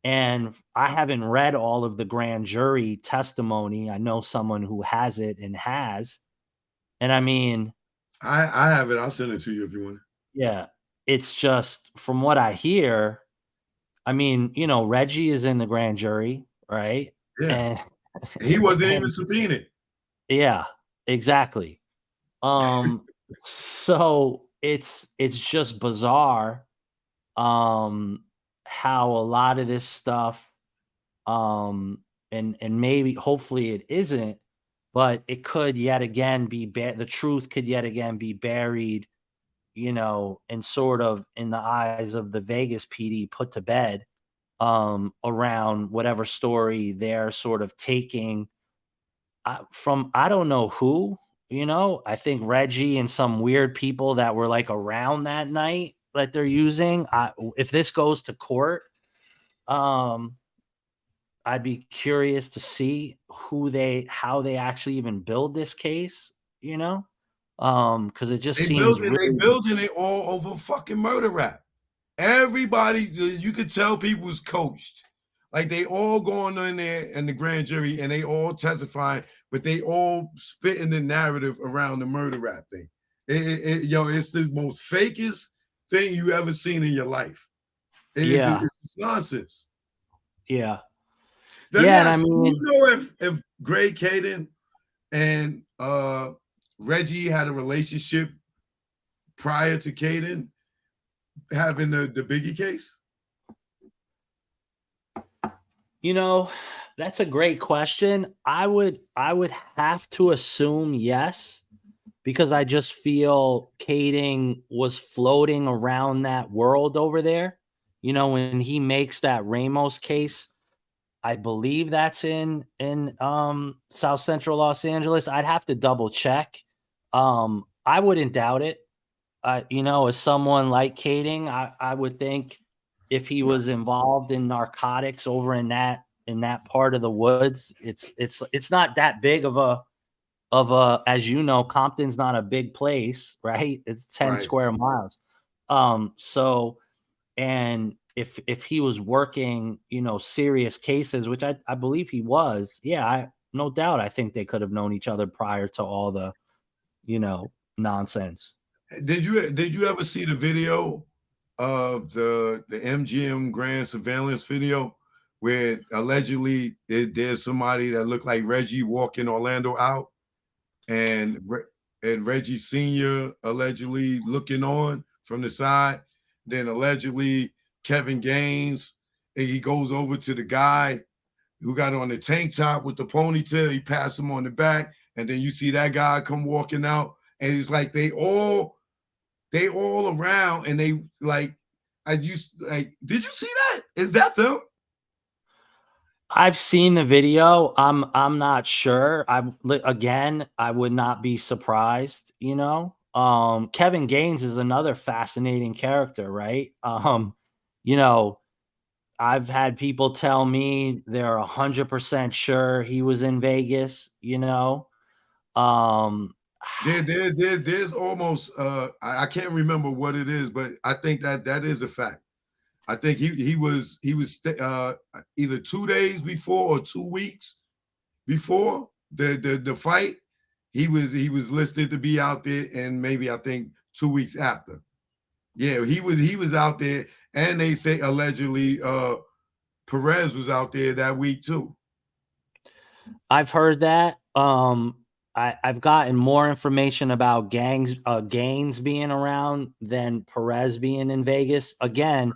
And I haven't read all of the grand jury testimony. I know someone who has it and has. And I mean, I have it. I'll send it to you if you want. yeah, it's just from what I hear. I mean, Reggie is in the grand jury, right? Yeah. And, He wasn't even and subpoenaed. yeah, exactly. So it's just bizarre how a lot of this stuff and maybe hopefully it isn't, but it could yet again be the truth could yet again be buried, and sort of in the eyes of the Vegas PD put to bed around whatever story they're sort of taking from I don't know who, I think Reggie and some weird people that were like around that night that they're using. If this goes to court, um, I'd be curious to see how they actually even build this case, because it just seems They really, building it all over fucking murder rap. Everybody, you could tell people was coached. Like they all going in there in the grand jury and they all testifying, but they all spitting the narrative around the murder rap thing. It's the most fakest thing you ever seen in your life. yeah, It's nonsense. yeah, Let me yeah, and I ask you, mean, if Greg Kading and Reggie had a relationship prior to Kading having the Biggie case? that's a great question. I would have to assume yes, because I just feel Kading was floating around that world over there. When he makes that Ramos case, I believe that's in South Central Los Angeles. I'd have to double check. I wouldn't doubt it. As someone like Kading, I would think if he was involved in narcotics over in that part of the woods, it's not that big of a, as Compton's not a big place, right? It's 10 Right. square miles. So and if he was working, serious cases, which I believe he was, yeah, no doubt I think they could have known each other prior to all the, nonsense. Did you ever see the video of the MGM Grand surveillance video where allegedly there's somebody that looked like Reggie walking Orlando out and and Reggie Sr. allegedly looking on from the side, then allegedly Kevin Gaines, and he goes over to the guy who got on the tank top with the ponytail, he passed him on the back, and then you see that guy come walking out, and it's like they all around, and they like I used like, did you see that? Is that them? I've seen the video. I'm not sure. Again, I would not be surprised, Kevin Gaines is another fascinating character, right? You know, I've had people tell me they're 100% sure he was in Vegas, um There's almost I can't remember what it is, but I think that is a fact. I think he was either 2 days before or 2 weeks before the fight. He was listed to be out there, and maybe I think 2 weeks after. Yeah, he was out there, and they say allegedly Perez was out there that week too. I've heard that. I've gotten more information about Gaines being around than Perez being in Vegas. Again,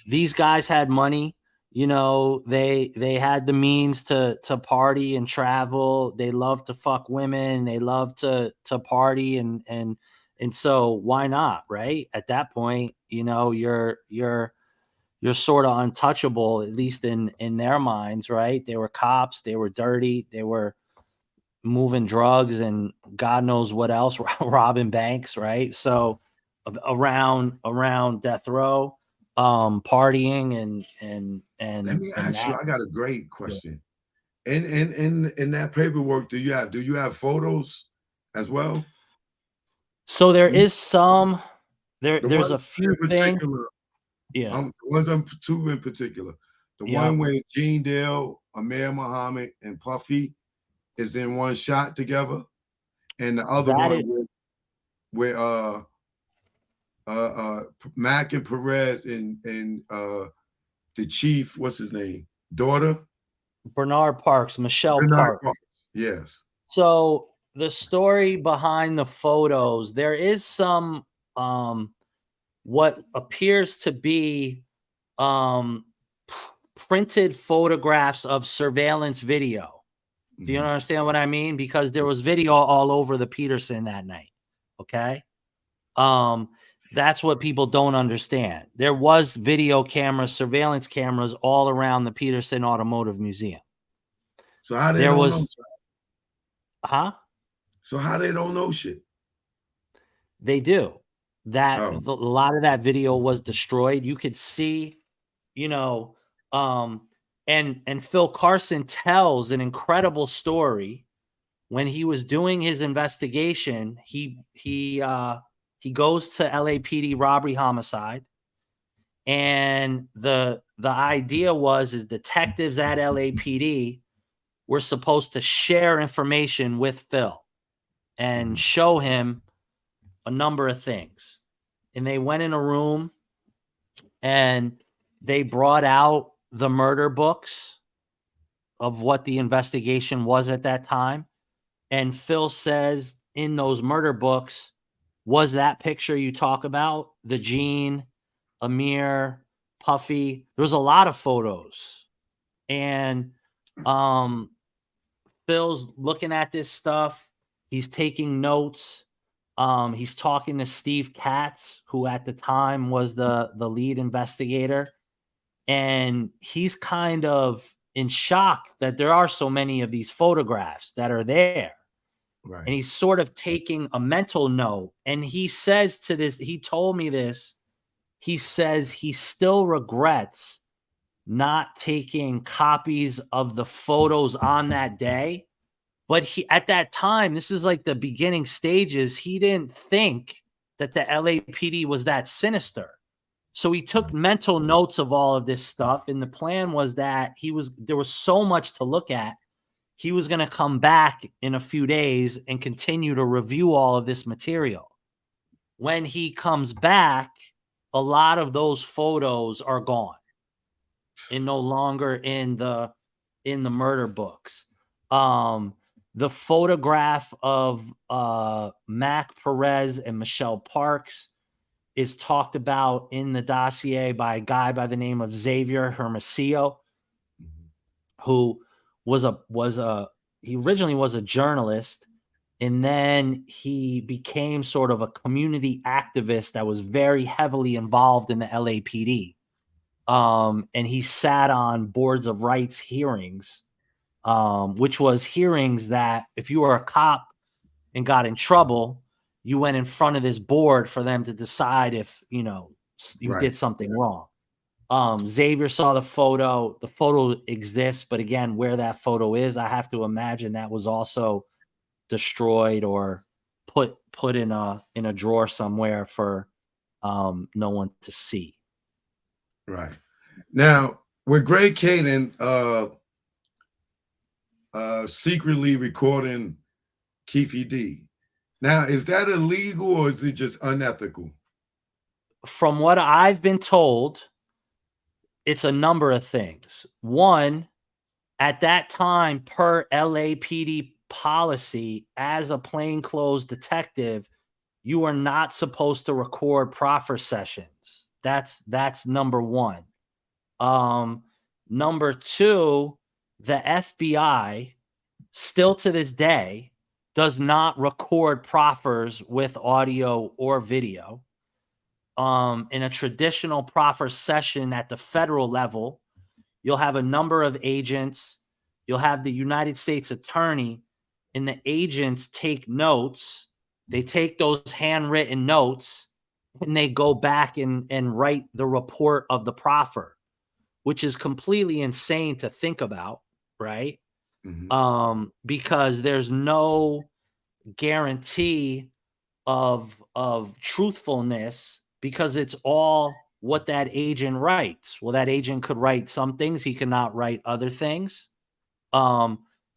these guys had money. You know, they had the means to party and travel. They love to fuck women. They love to party and so why not, right? At that point, you know, you're sort of untouchable, at least in their minds, right? They were cops. They were dirty. They were moving drugs and God knows what else, robbing banks, right? So around death row, partying Let me and ask you. that. I got a great question. In that paperwork, do you have photos as well? So there is some The there's a ones few in things. particular, Yeah. the ones I'm two in particular. The Yeah. one where Gene Dale, Amir Muhammad, and Puffy is in one shot together, and the other That one is where Mac and Perez and the chief, what's his name? Daughter? Bernard Parks, Michelle Bernard Parks. Parks. Yes. So the story behind the photos, there is some what appears to be um printed photographs of surveillance video. Do you Mhm. understand what I mean? Because there was video all over the Peterson that night. Okay. Um, that's what people don't understand. There was video cameras, surveillance cameras all around the Peterson Automotive Museum. So how they There don't know? was, huh? So how they don't know shit? They do. That Oh, a lot of that video was destroyed. You could see, you know, um, and Phil Carlson tells an incredible story when he was doing his investigation. He goes to LAPD robbery homicide, and the idea was is detectives at LAPD were supposed to share information with Phil and mhm, show him a number of things. And they went in a room and they brought out the murder books of what the investigation was at that time. And Phil says in those murder books, was that picture you talk about, the Gene, Amir, Puffy? There's a lot of photos. And um, Phil's looking at this stuff. He's taking notes. He's talking to Steve Katz, who at the time was the lead investigator, and he's kind of in shock that there are so many of these photographs that are there. And right. he's sort of taking a mental note. And he says to this, he told me this. He says he still regrets not taking copies of the photos on that day. But he at that time, this is like the beginning stages. He didn't think that the LAPD was that sinister. So he took mental notes of all of this stuff. And the plan was that there was so much to look at. He was going to come back in a few days and continue to review all of this material. When he comes back, a lot of those photos are gone and no longer in the murder books. The photograph of Mac Perez and Michelle Parks is talked about in the dossier by a guy by the name of Xavier Hermosillo, Mhm. who he originally was a journalist, and then he became sort of a community activist that was very heavily involved in the LAPD. And he sat on boards of rights hearings, which was hearings that if you were a cop and got in trouble, you went in front of this board for them to decide if you Right. did something wrong. Xavier saw the photo. The photo exists, but again, where that photo is, I have to imagine that was also destroyed or put in a drawer somewhere for no one to see. Right. Now, with Greg Kading secretly recording Keefe D. Now, is that illegal or is it just unethical? From what I've been told, it's a number of things. One, at that time, per LAPD policy, as a plainclothes detective, you are not supposed to record proffer sessions. That's number one. Number two, the FBI still to this day does not record proffers with audio or video. In a traditional proffer session at the federal level, you'll have a number of agents. You'll have the United States attorney, and the agents take notes. They take those handwritten notes and they go back and write the report of the proffer, which is completely insane to think about, right? Mm-hmm. Because there's no guarantee of truthfulness, because it's all what that agent writes. Well, that agent could write some things, he cannot write other things.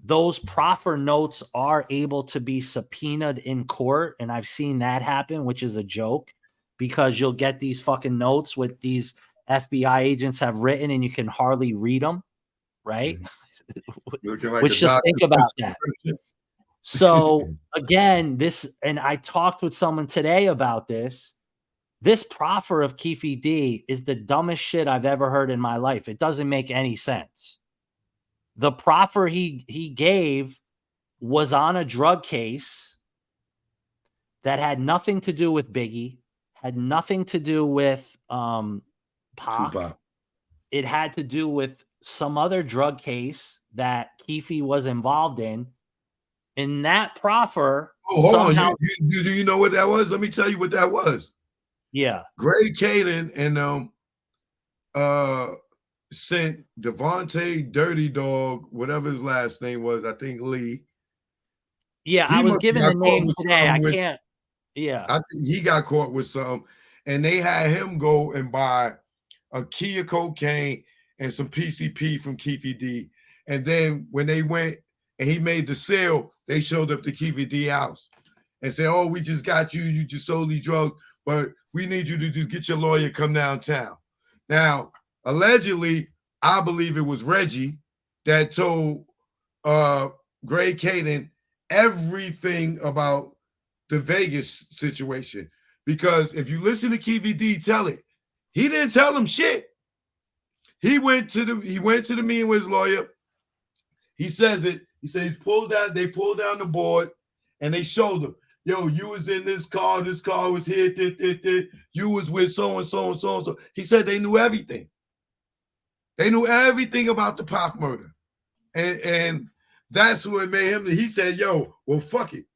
Those proffer notes are able to be subpoenaed in court, and I've seen that happen, which is a joke, because you'll get these fucking notes with these FBI agents have written and you can hardly read them, right? Mm-hmm. Like which, just think about that. So again, and I talked with someone today about this. This proffer of Keefe D is the dumbest shit I've ever heard in my life. It doesn't make any sense. The proffer he gave was on a drug case that had nothing to do with Biggie, had nothing to do with Pac. Tupac. It had to do with some other drug case that Keefe was involved in. In that proffer, hold on. Do you know what that was? Let me tell you what that was. Yeah. Greg Kading and sent Devontae Dirty Dog, whatever his last name was, I think Lee. Yeah, I was given the name today. I can't. Yeah. I think he got caught with some, and they had him go and buy a key of cocaine and some PCP from Keefe D. And then when they went and he made the sale, they showed up to Keefe D house and said, "Oh, we just got you. You just sold these drugs, but we need you to just get your lawyer, come downtown." Now, allegedly, I believe it was Reggie that told Greg Kading everything about the Vegas situation. Because if you listen to Keefe D tell it, he didn't tell him shit. He went to the meeting with his lawyer. He says it. He says they pulled down the board and they showed him, "Yo, you was in this car was here, you was with so and so and so and so." He said they knew everything. They knew everything about the Pac murder. And that's what made him. He said, "Yo, well, fuck it.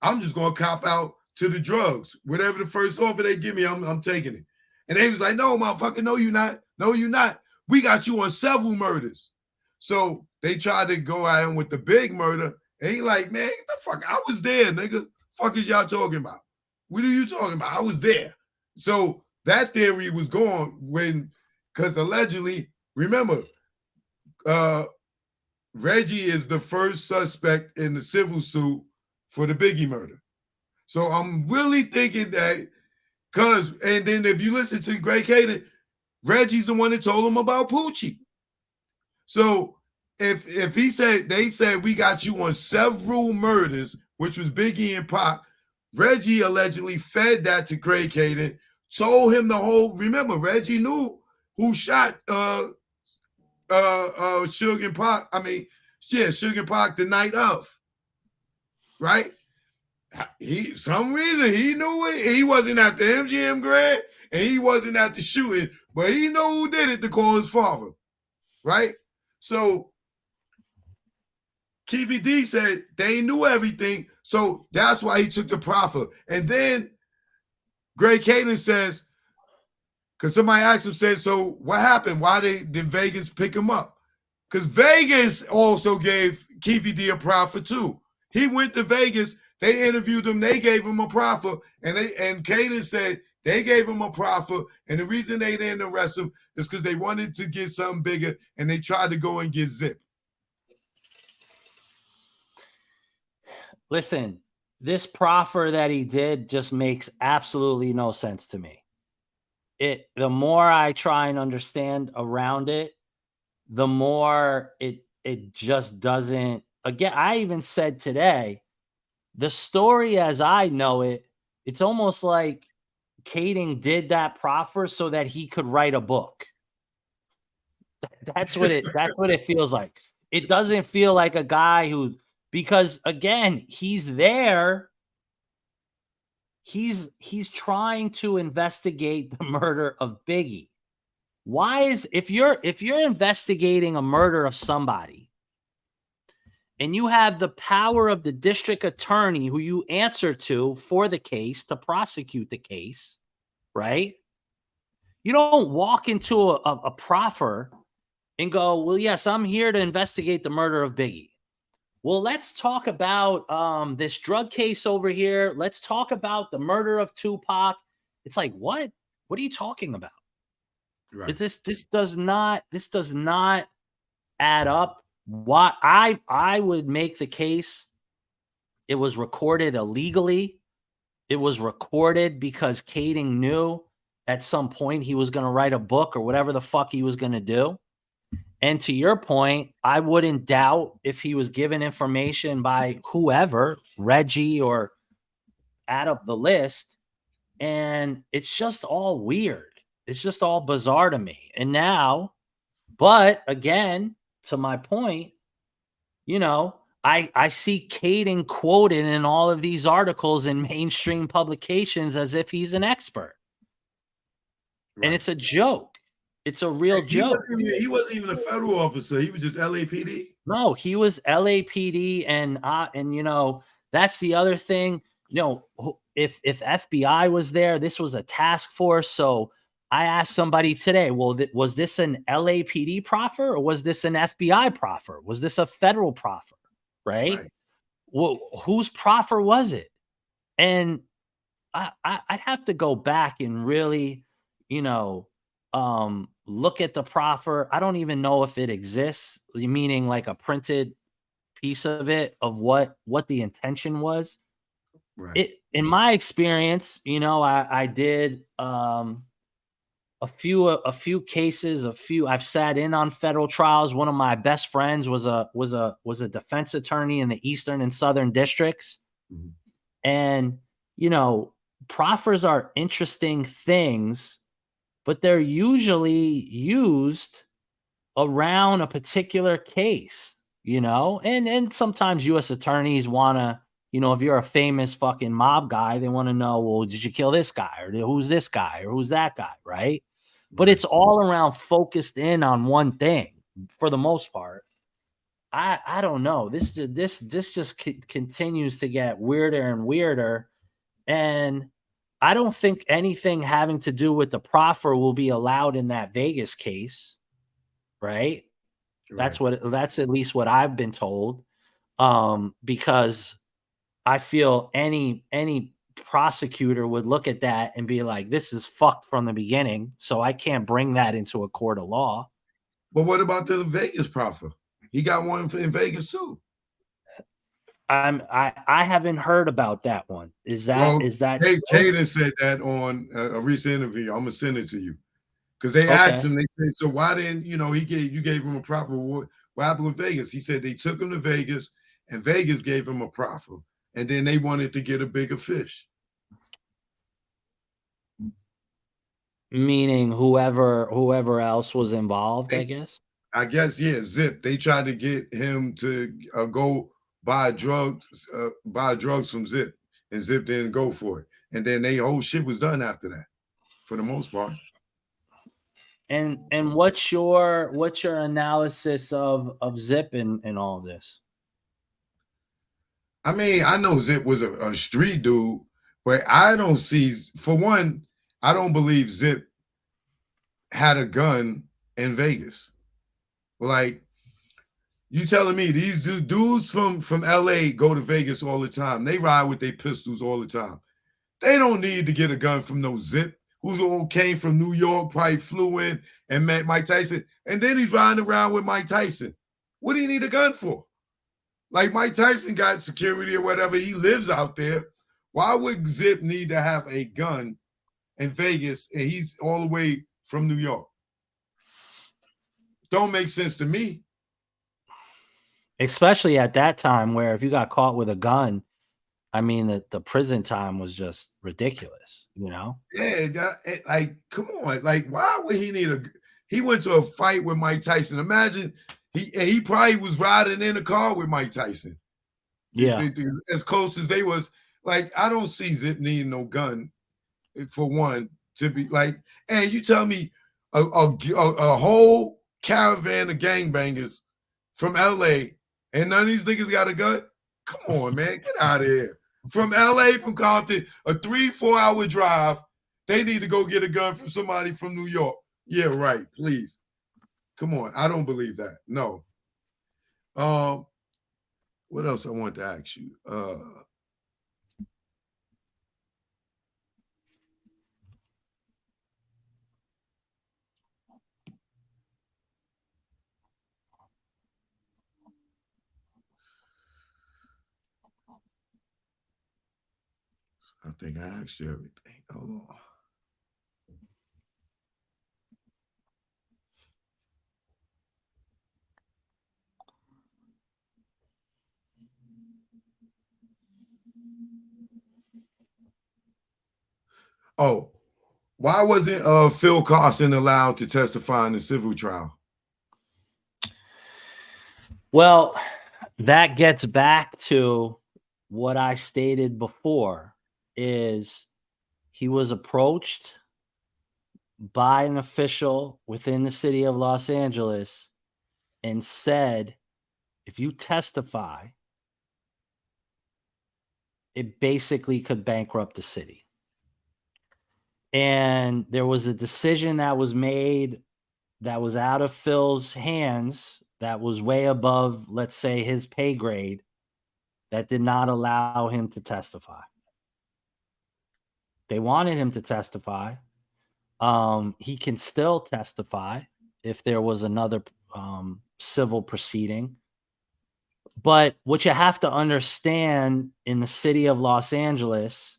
I'm just gonna cop out to the drugs. Whatever the first offer they give me, I'm taking it." And they was like, "No, motherfucker, no, you not. No, you not. We got you on several murders." So they tried to go at him with the big murder. And he like, "Man, get the fuck, I was there, nigga. Fuck is y'all talking about? What are you talking about? I was there." So that theory was gone because allegedly, remember, Reggie is the first suspect in the civil suit for the Biggie murder. So I'm really thinking that and then if you listen to Greg Kading, Reggie's the one that told him about Poochie. So if they said we got you on several murders, which was Biggie and Pac, Reggie allegedly fed that to Greg Kading, told him the whole. Remember, Reggie knew who shot Suge and Pac. Suge and Pac the night of, right? Some reason he knew it. He wasn't at the MGM Grand and he wasn't at the shooting, but he knew who did it to call his father, right? So Keefe D said they knew everything, so that's why he took the proffer. And then Greg Kading says, because somebody asked him, said, "So what happened? Why did Vegas pick him up?" Because Vegas also gave Keefe D a proffer too. He went to Vegas They interviewed him. They gave him a proffer, and Kading said they gave him a proffer, and the reason they didn't arrest him is because they wanted to get something bigger, and they tried to go and get Zip. Listen, this proffer that he did just makes absolutely no sense to me. The more I try and understand around it, the more it just doesn't. Again, I even said today, the story as I know it, it's almost like Kading did that proffer so that he could write a book. That's what it feels like. It doesn't feel like a guy who, because again, he's there. He's trying to investigate the murder of Biggie. Why is if you're investigating a murder of somebody and you have the power of the district attorney who you answer to for the case to prosecute the case, right? You don't walk into a proffer and go, well, yes, I'm here to investigate the murder of Biggie. Well, let's talk about this drug case over here. Let's talk about the murder of Tupac. It's like, what? What are you talking about? Right. This does not add up. Why I would make the case it was recorded illegally. It was recorded because Kading knew at some point he was going to write a book or whatever the fuck he was going to do. And to your point, I wouldn't doubt if he was given information by whoever, Reggie or add up the list. And it's just all weird. It's just all bizarre to me. And now, but again, to my point, you know, I see Kading quoted in all of these articles in mainstream publications as if he's an expert. Right. And it's a joke. It's a real joke. He wasn't even a federal officer. He was just LAPD. No, he was LAPD. And you know, that's the other thing. You know, if FBI was there, this was a task force. So I asked somebody today, well, was this an LAPD proffer or was this an FBI proffer? Was this a federal proffer? Right? Well, whose proffer was it? And I'd have to go back and really, you know, look at the proffer. I don't even know if it exists, meaning like a printed piece of it of what the intention was. Right. It, in my experience, you know, I did a few cases, I've sat in on federal trials. One of my best friends was a defense attorney in the Eastern and Southern districts. Mm-hmm. And, you know, proffers are interesting things, but they're usually used around a particular case, you know, and sometimes U.S. attorneys want to, you know, if you're a famous fucking mob guy, they want to know, well, did you kill this guy or who's this guy or who's that guy, right? But it's all around focused in on one thing for the most part. I don't know. This just continues to get weirder and weirder. And I don't think anything having to do with the proffer will be allowed in that Vegas case. Right? That's at least what I've been told. Because I feel any prosecutor would look at that and be like, this is fucked from the beginning, so I can't bring that into a court of law. But what about the Vegas proffer? He got one in Vegas too. I haven't heard about that one. Is that Kading said that on a recent interview? I'm gonna send it to you because they asked him. They said, so why didn't you gave him a proffer? What happened with Vegas? He said they took him to Vegas and Vegas gave him a proffer, and then they wanted to get a bigger fish. Meaning whoever else was involved, I guess. Yeah. Zip. They tried to get him to go buy drugs from Zip, and Zip didn't go for it. And then their whole shit was done after that, for the most part. And what's your analysis of Zip and all of this? I mean, I know Zip was a street dude, but I don't see, for one, I don't believe Zip had a gun in Vegas. Like, You telling me these dudes from LA go to Vegas all the time? They ride with their pistols all the time. They don't need to get a gun from no Zip, who's all came from New York, probably flew in and met Mike Tyson, and then he's riding around with Mike Tyson. What do you need a gun for? Like Mike Tyson got security or whatever. He lives out there. Why would Zip need to have a gun in Vegas and he's all the way from New York? Don't make sense to me. Especially at that time where if you got caught with a gun, I mean, the prison time was just ridiculous, you know? Yeah, like, come on. Like, why would he need a he went to a fight with Mike Tyson. Imagine he probably was riding in a car with Mike Tyson. Yeah. As close as they was. Like, I don't see Zip needing no gun for one to be like, and you tell me a whole caravan of gangbangers from LA and none of these niggas got a gun? Come on, man. Get out of here. From LA, from Compton, a 3-4 hour drive. They need to go get a gun from somebody from New York. Yeah, right. Please. Come on. I don't believe that. No. What else I want to ask you? I think I asked you everything. Hold on. Oh, why wasn't Phil Carlson allowed to testify in the civil trial? Well, that gets back to what I stated before is he was approached by an official within the city of Los Angeles and said, if you testify, it basically could bankrupt the city. And there was a decision that was made that was out of Phil's hands, that was way above, let's say, his pay grade, that did not allow him to testify. They wanted him to testify. He can still testify if there was another civil proceeding. But what you have to understand in the city of Los Angeles,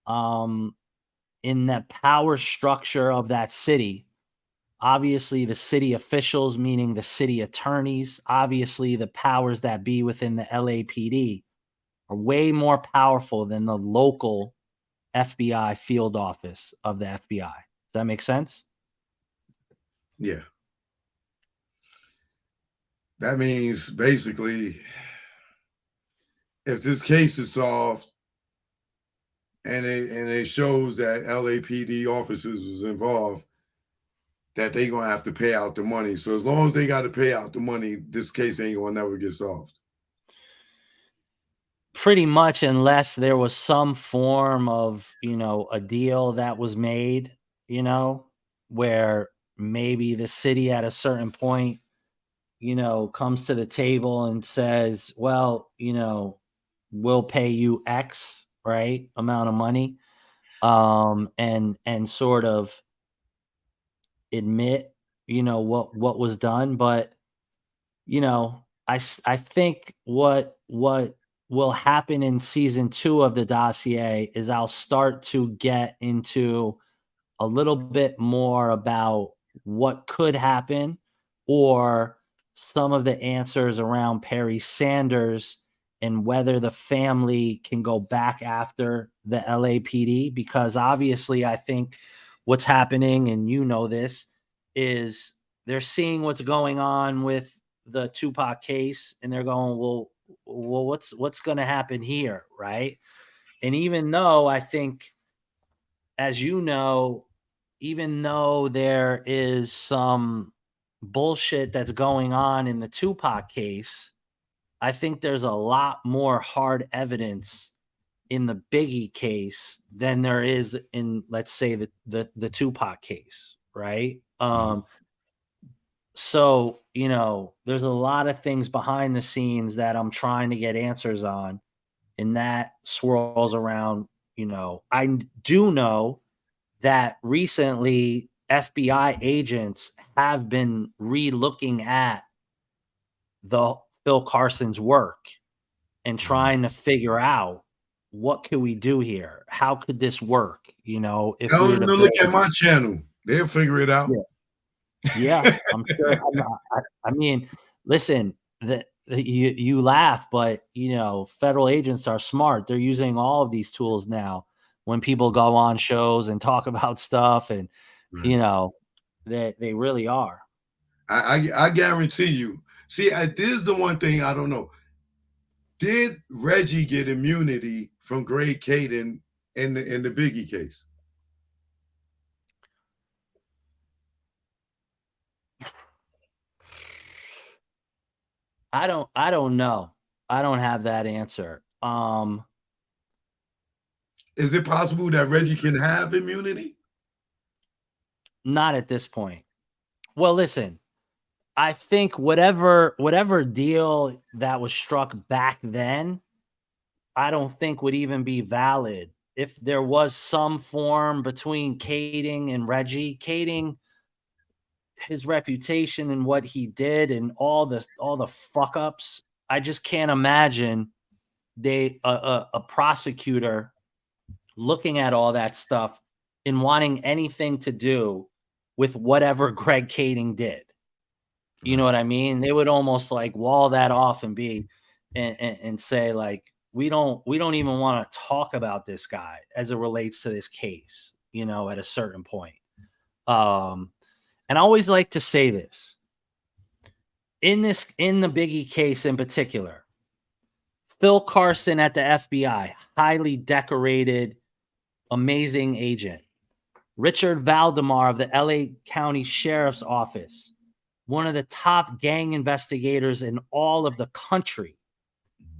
in the power structure of that city, obviously the city officials, meaning the city attorneys, obviously the powers that be within the LAPD are way more powerful than the local FBI field office of the FBI. Does that make sense? Yeah. That means basically if this case is solved and it shows that LAPD officers was involved, that they gonna have to pay out the money. So as long as they got to pay out the money, this case ain't gonna never get solved. Pretty much, unless there was some form of, a deal that was made, where maybe the city at a certain point, comes to the table and says, well, we'll pay you X, right, amount of money, and sort of admit, what was done. But, I think what will happen in season 2 of the Dossier is I'll start to get into a little bit more about what could happen or some of the answers around Perry Sanders and whether the family can go back after the LAPD, because obviously I think what's happening, and this, is they're seeing what's going on with the Tupac case and they're going, well, what's going to happen here, right? And even though I think, as even though there is some bullshit that's going on in the Tupac case, I think there's a lot more hard evidence in the Biggie case than there is in, let's say, the Tupac case, right? So, you know, there's a lot of things behind the scenes that I'm trying to get answers on, and that swirls around, you know. Do know that recently FBI agents have been re-looking at the Phil Carson's work and trying to figure out what could we do here? How could this work? You know, if Tell we were them to to look build, at my channel. They'll figure it out. yeah, yeah, I'm sure. I mean, listen, you laugh, but you know, federal agents are smart. They're using all of these tools now. When people go on shows and talk about stuff, and Right. you know, they really are. I guarantee you. See, this is the one thing I don't know. Did Reggie get immunity from Greg Kading in the Biggie case? I don't know. I don't have that answer. Is it possible that Reggie can have immunity? Not at this point. Well, listen, I think whatever deal that was struck back then, I don't think would even be valid if there was some form between Kading and Reggie. Kading, his reputation and what he did and all the fuck ups. I just can't imagine a prosecutor looking at all that stuff and wanting anything to do with whatever Greg Kading did. You know Right. what I mean? They would almost like wall that off and be and say like we don't even want to talk about this guy as it relates to this case, you know, at a certain point. Um and I always like to say this. In the Biggie case in particular, Phil Carson at the FBI, highly decorated, amazing agent. Richard Valdemar of the LA County Sheriff's Office, one of the top gang investigators in all of the country.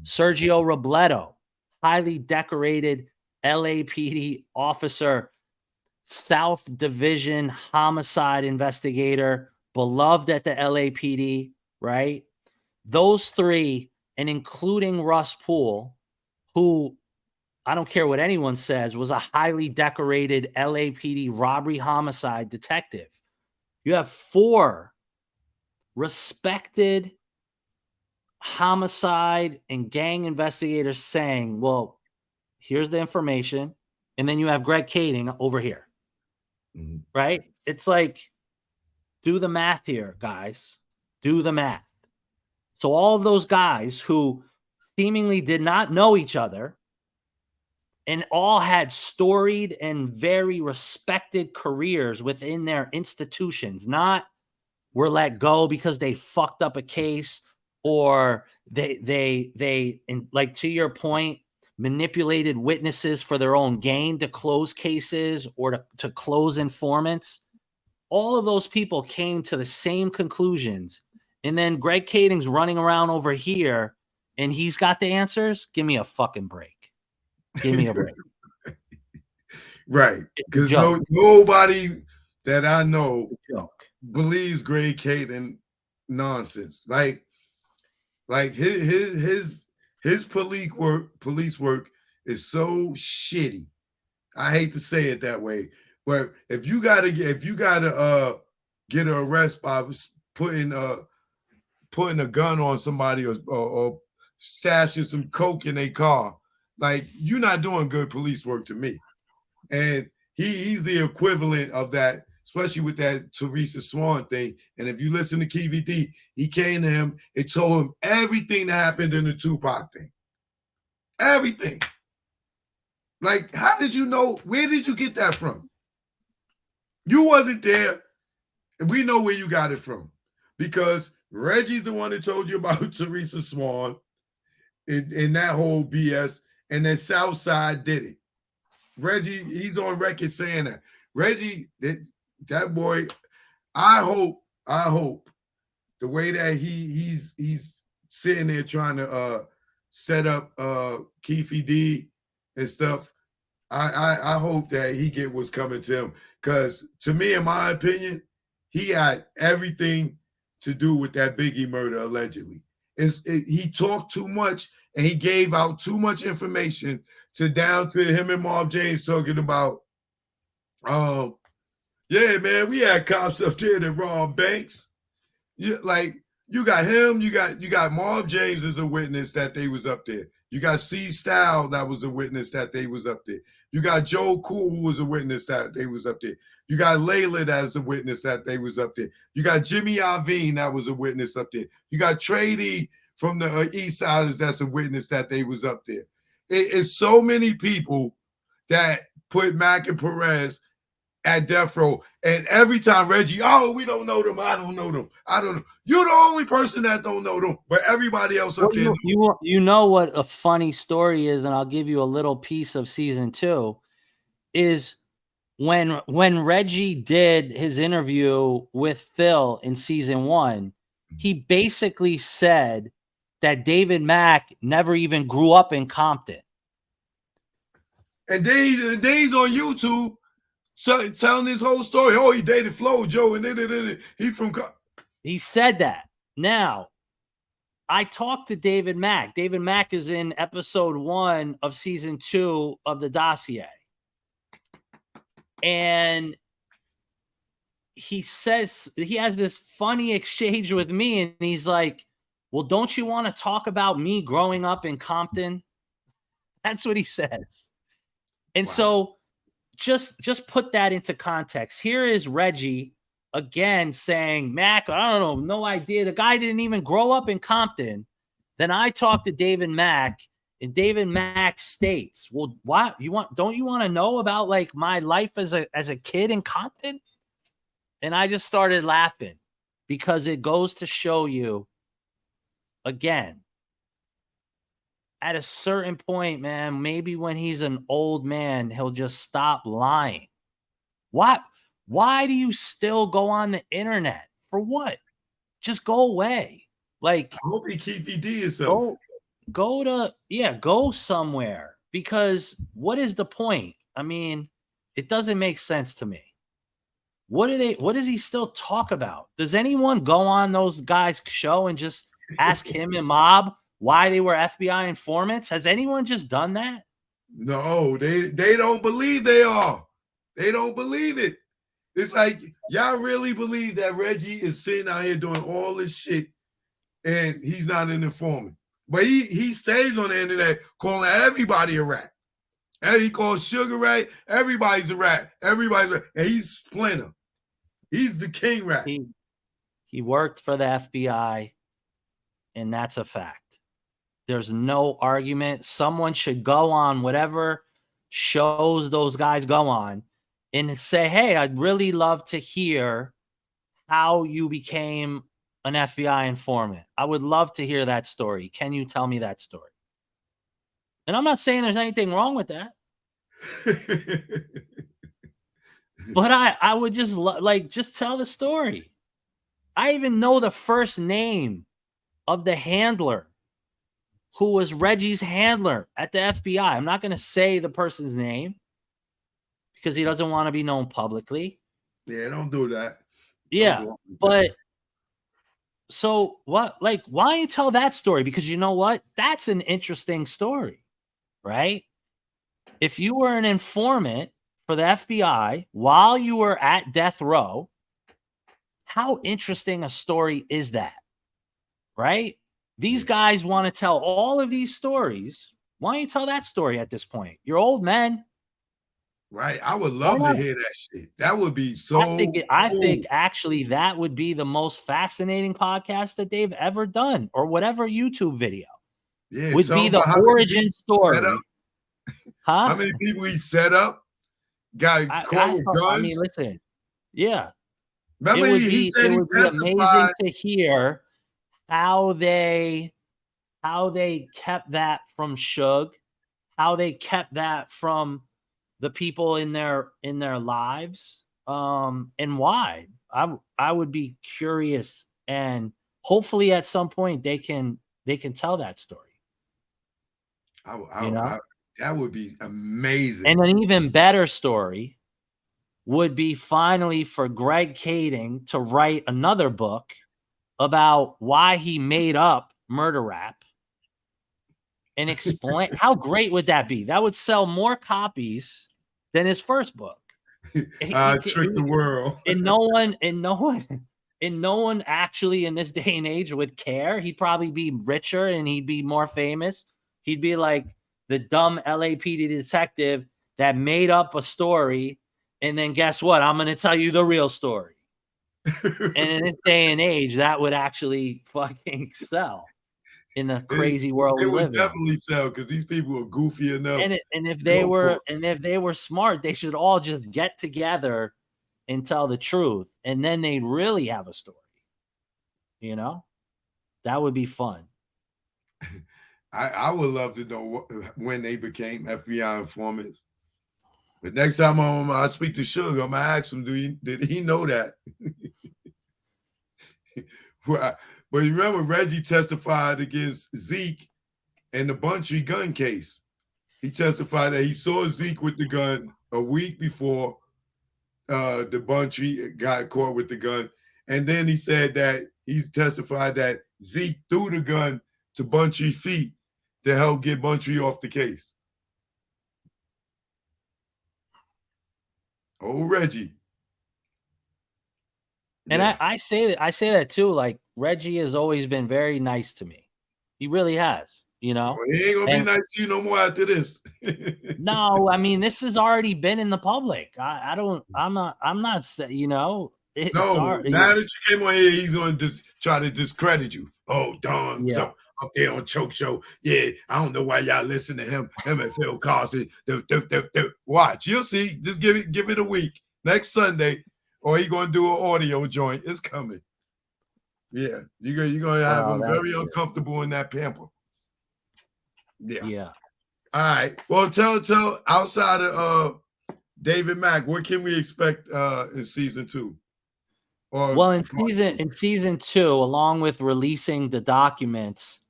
Sergio Robledo, highly decorated LAPD officer, South Division homicide investigator, beloved at the LAPD, right? Those three, and including Russ Poole, who I don't care what anyone says, was a highly decorated LAPD robbery homicide detective. You have four respected homicide and gang investigators saying, well, here's the information. And then you have Greg Kading over here, Mhm. right? It's like, do the math here, guys. Do the math. So all of those guys who seemingly did not know each other and all had storied and very respected careers within their institutions, not were let go because they fucked up a case or and like to your point, manipulated witnesses for their own gain to close cases or to close informants. All of those people came to the same conclusions. And then Greg Kading's running around over here and he's got the answers. Give me a fucking break. Give me a break. Right. It's a Because joke. nobody that I know It's a joke. believes Greg Kading nonsense. Like his police work is so shitty. I hate to say it that way, but if you gotta get an arrest by putting a gun on somebody or stashing some coke in a car, like you're not doing good police work to me. And he's the equivalent of that, especially with that Teresa Swan thing. And if you listen to Keefe D, he came to him and told him everything that happened in the Tupac thing. Everything. Like, how did you know? Where did you get that from? You wasn't there. And we know where you got it from. Because Reggie's the one that told you about Teresa Swan in that whole BS. And then Southside did it. Reggie, he's on record saying that. Reggie, that boy, I hope the way that he's sitting there trying to set up Keefe D and stuff. I hope that he get what's coming to him. Because to me, in my opinion, he had everything to do with that Biggie murder allegedly. He talked too much and he gave out too much information to down to him and Marv James talking about, yeah, man, we had cops up there that robbed banks. You got him, you got Marv James as a witness that they was up there. You got C Style that was a witness that they was up there. You got Joe Cool who was a witness that they was up there. You got Layla as a witness that they was up there. You got Jimmy Iovine that was a witness up there. You got Trady from the East Siders that's a witness that they was up there. It's so many people that put Mac and Perez at death row. And every time Reggie, we don't know them. I don't know them. I don't know. You're the only person that don't know them, but everybody else up there. You know what a funny story is, and I'll give you a little piece of season 2, is when Reggie did his interview with Phil in season 1, he basically said that David Mack never even grew up in Compton. And then he's on YouTube telling his whole story. Oh, he dated Flo Joe, and he from. He said that. Now, I talked to David Mack. David Mack is in episode 1 of season 2 of the Dossier. And he says he has this funny exchange with me, and he's like, well, don't you want to talk about me growing up in Compton? That's what he says. And so just put that into context. Here is Reggie again saying, Mac, I don't know, no idea. The guy didn't even grow up in Compton. Then I talked to David Mack, and David Mack states, well, what don't you want to know about like my life as a kid in Compton? And I just started laughing because it goes to show you again, at a certain point, man, maybe when he's an old man, he'll just stop lying. Why do you still go on the internet? For what? Just go away. Like, I hope he Keefe D is so. Go somewhere, because what is the point? I mean, it doesn't make sense to me. What does he still talk about? Does anyone go on those guys' show and just ask him and Mob why they were FBI informants? Has anyone just done that? No, they don't believe they are. They don't believe it. It's like, y'all really believe that Reggie is sitting out here doing all this shit and he's not an informant. But he stays on the internet calling everybody a rat. And he calls Sugar Ray, everybody's a rat. Everybody's a rat. And he's Splinter. He's the king rat. He worked for the FBI, and that's a fact. There's no argument. Someone should go on whatever shows those guys go on and say, hey, I'd really love to hear how you became an FBI informant. I would love to hear that story. Can you tell me that story? And I'm not saying there's anything wrong with that. But I would just just tell the story. I even know the first name of the handler who was Reggie's handler at the FBI. I'm not going to say the person's name because he doesn't want to be known publicly. Yeah, don't do that. Yeah, but so what? Like, why don't you tell that story? Because you know what? That's an interesting story, right? If you were an informant for the FBI while you were at death row, how interesting a story is that, right? These guys want to tell all of these stories. Why don't you tell that story at this point? You're old men. Right. I would love to hear that shit. That would be so I think actually that would be the most fascinating podcast that they've ever done, or whatever YouTube video. Yeah, would be the origin story. Huh? How many people he set up? Got caught with guns? I mean, listen. Yeah. Remember he said he testified. Amazing to hear how they kept that from Suge, how they kept that from the people in their lives, and why. I would be curious, and hopefully at some point they can tell that story. That would be amazing. And an even better story would be finally for Greg Kading to write another book about why he made up murder rap and explain how great would that be? That would sell more copies than his first book. Trick the world. and no one actually in this day and age would care. He'd probably be richer and he'd be more famous. He'd be like the dumb LAPD detective that made up a story, and then guess what? I'm going to tell you the real story. And in this day and age, that would actually fucking sell in the crazy world we live in. It would definitely sell because these people are goofy enough. And if they were smart, they should all just get together and tell the truth, and then they really have a story. You know, that would be fun. I would love to know when they became FBI informants. But next time I speak to Sugar, I'm gonna ask him, did he know that? But you remember Reggie testified against Zeke in the Bunchy gun case. He testified that he saw Zeke with the gun a week before the Bunchy got caught with the gun. And then he said that he testified that Zeke threw the gun to Bunchy's feet to help get Bunchy off the case. Oh, Reggie. And yeah. I say that too. Like, Reggie has always been very nice to me. He really has, you know. Well, he ain't gonna be nice to you no more after this. No, I mean, this has already been in the public. I'm not, you know. Now that you came on here, he's gonna just try to discredit you. Oh, Don, so up there on Choke Show. Yeah, I don't know why y'all listen to him and Phil Carlson. Watch, you'll see. Just give it a week. Next Sunday, or he gonna do an audio joint. It's coming. Yeah, you're gonna have him very uncomfortable in that pamper. Yeah. Yeah. All right. Well, tell outside of David Mack, what can we expect in season 2? In season 2, along with releasing the documents,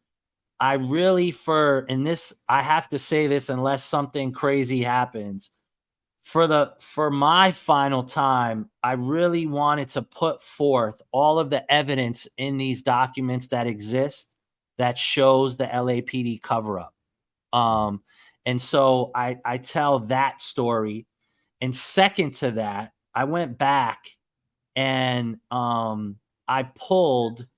I really I have to say this unless something crazy happens. For my final time, I really wanted to put forth all of the evidence in these documents that exist that shows the LAPD cover-up. And so I tell that story. And second to that, I went back and I pulled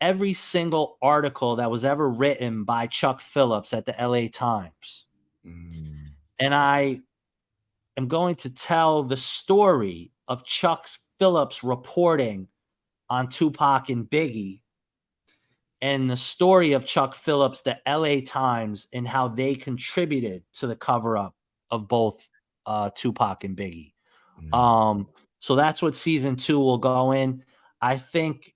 every single article that was ever written by Chuck Phillips at the LA Times. And I am going to tell the story of Chuck Phillips reporting on Tupac and Biggie, and the story of Chuck Phillips, the LA Times, and how they contributed to the cover-up of both Tupac and Biggie. So that's what season 2 will go in. I think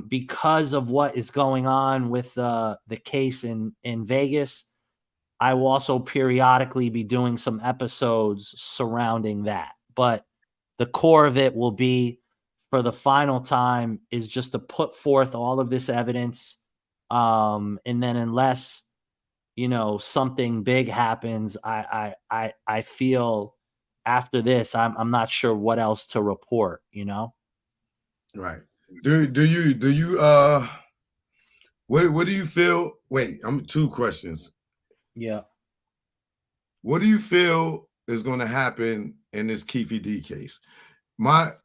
because of what is going on with the case in Vegas, I will also periodically be doing some episodes surrounding that. But the core of it will be, for the final time, is just to put forth all of this evidence. And then unless, you know, something big happens, I feel after this, I'm not sure what else to report, you know? Right. Do you what do you feel? Wait, I'm 2 questions. Yeah. What do you feel is going to happen in this Keefe D case? Hey,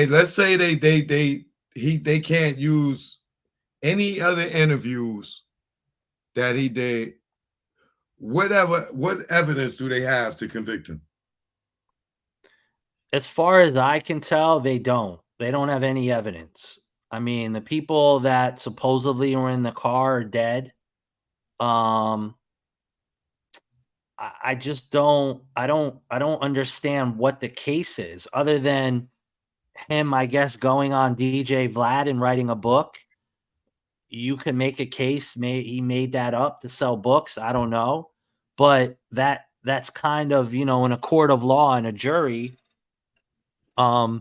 let's say they can't use any other interviews that he did. What evidence do they have to convict him? As far as I can tell, they don't have any evidence. I mean, the people that supposedly were in the car are dead. I just don't understand what the case is, other than him, I guess, going on DJ Vlad and writing a book. You can make a case. He made that up to sell books. I don't know. But that's kind of, you know, in a court of law and a jury. I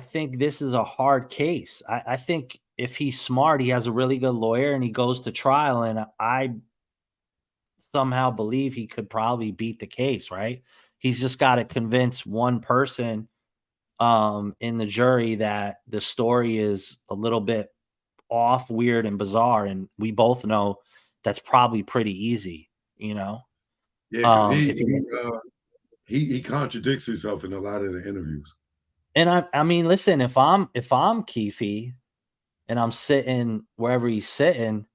think this is a hard case. I think if he's smart, he has a really good lawyer and he goes to trial, and I somehow believe he could probably beat the case, right? He's just got to convince one person in the jury that the story is a little bit off, weird, and bizarre, and we both know that's probably pretty easy, you know. Yeah, because If you he contradicts himself in a lot of the interviews. and I mean, listen, if I'm Keefe and I'm sitting wherever he's sitting,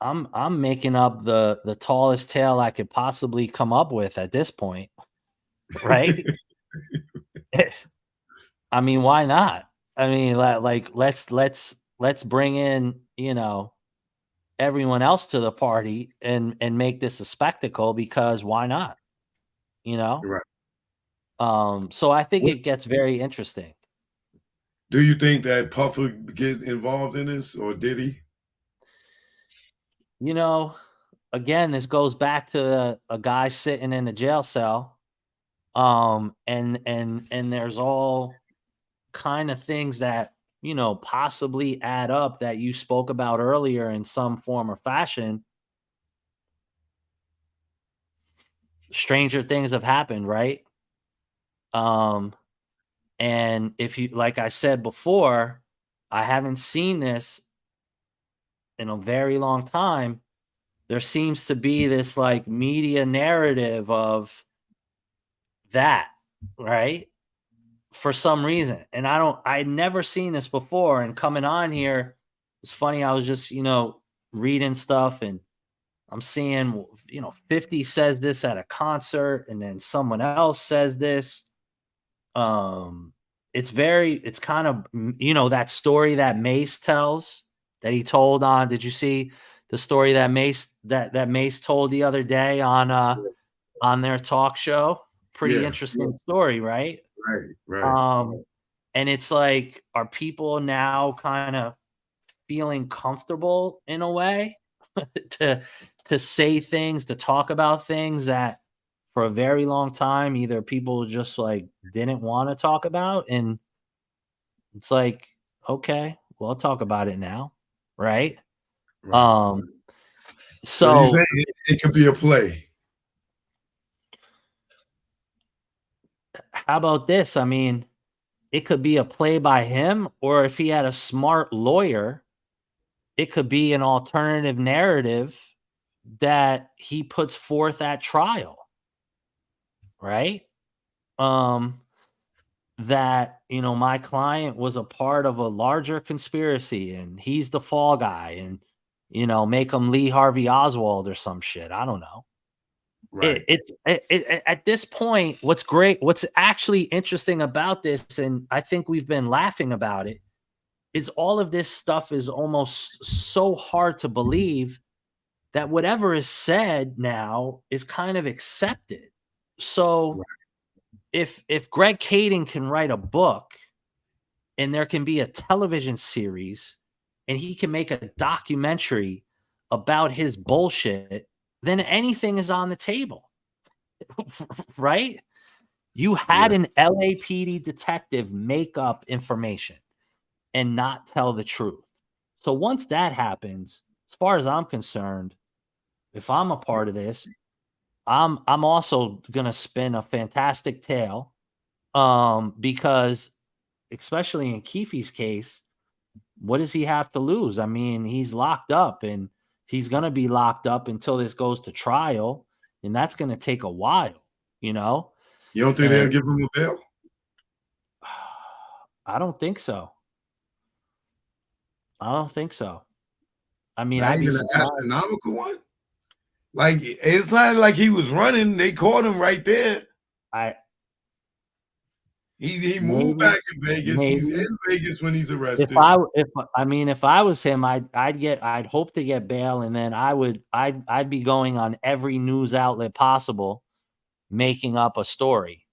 I'm making up the tallest tale I could possibly come up with at this point, right? I mean, why not? I mean, like let's bring in, you know, everyone else to the party and make this a spectacle because why not? You know? Right. So I think What it gets very interesting. do you think that Puffer get involved in this, or did he? You know, again, this goes back to a guy sitting in a jail cell. And there's all kind of things that, you know, possibly add up that you spoke about earlier in some form or fashion. Stranger things have happened, right? Um, and if you, like I said before, I haven't seen this in a very long time. There seems to be this like media narrative of that, right? For some reason. And I'd never seen this before. And coming on here, it's funny. I was just, you know, reading stuff and I'm seeing, you know, 50 says this at a concert and then someone else says this. It's kind of, you know, that story that Mace tells that he told on. Did you see the story that Mace told the other day on their talk show? Pretty Yeah, interesting story, right? right, right, Um, and it's like, are people now kind of feeling comfortable in a way to to say things, to talk about things that for a very long time either people just like didn't want to talk about, and it's like, okay, well, I'll talk about it now, right? right. Um, So you think so it could be a play? how about this? I mean, it could be a play by him, or if he had a smart lawyer, it could be an alternative narrative that he puts forth at trial, right? Um, that, you know, my client was a part of a larger conspiracy and he's the fall guy, and, you know, make him Lee Harvey Oswald or some shit. I don't know. Right, At this point, what's actually interesting about this, and I think we've been laughing about it, is all of this stuff is almost so hard to believe that whatever is said now is kind of accepted. So right. if Greg Kading can write a book and there can be a television series and he can make a documentary about his bullshit, then anything is on the table. Right? You had Yeah, an LAPD detective make up information and not tell the truth. So once that happens, as far as I'm concerned, if I'm a part of this, I'm also gonna spin a fantastic tale. Because especially in Keefe's case, what does he have to lose? I mean, he's locked up and he's gonna be locked up until this goes to trial, and that's gonna take a while, you know? you don't think they'll And give him a bail? I don't think so. I don't think so. I mean, Not I'd be even an surprised. astronomical one. Like it's not like he was running; they caught him right there. I He moved maybe back to Vegas. He's maybe in Vegas when he's if arrested. I if I mean if I was him, I'd hope to get bail, and then I'd be going on every news outlet possible making up a story,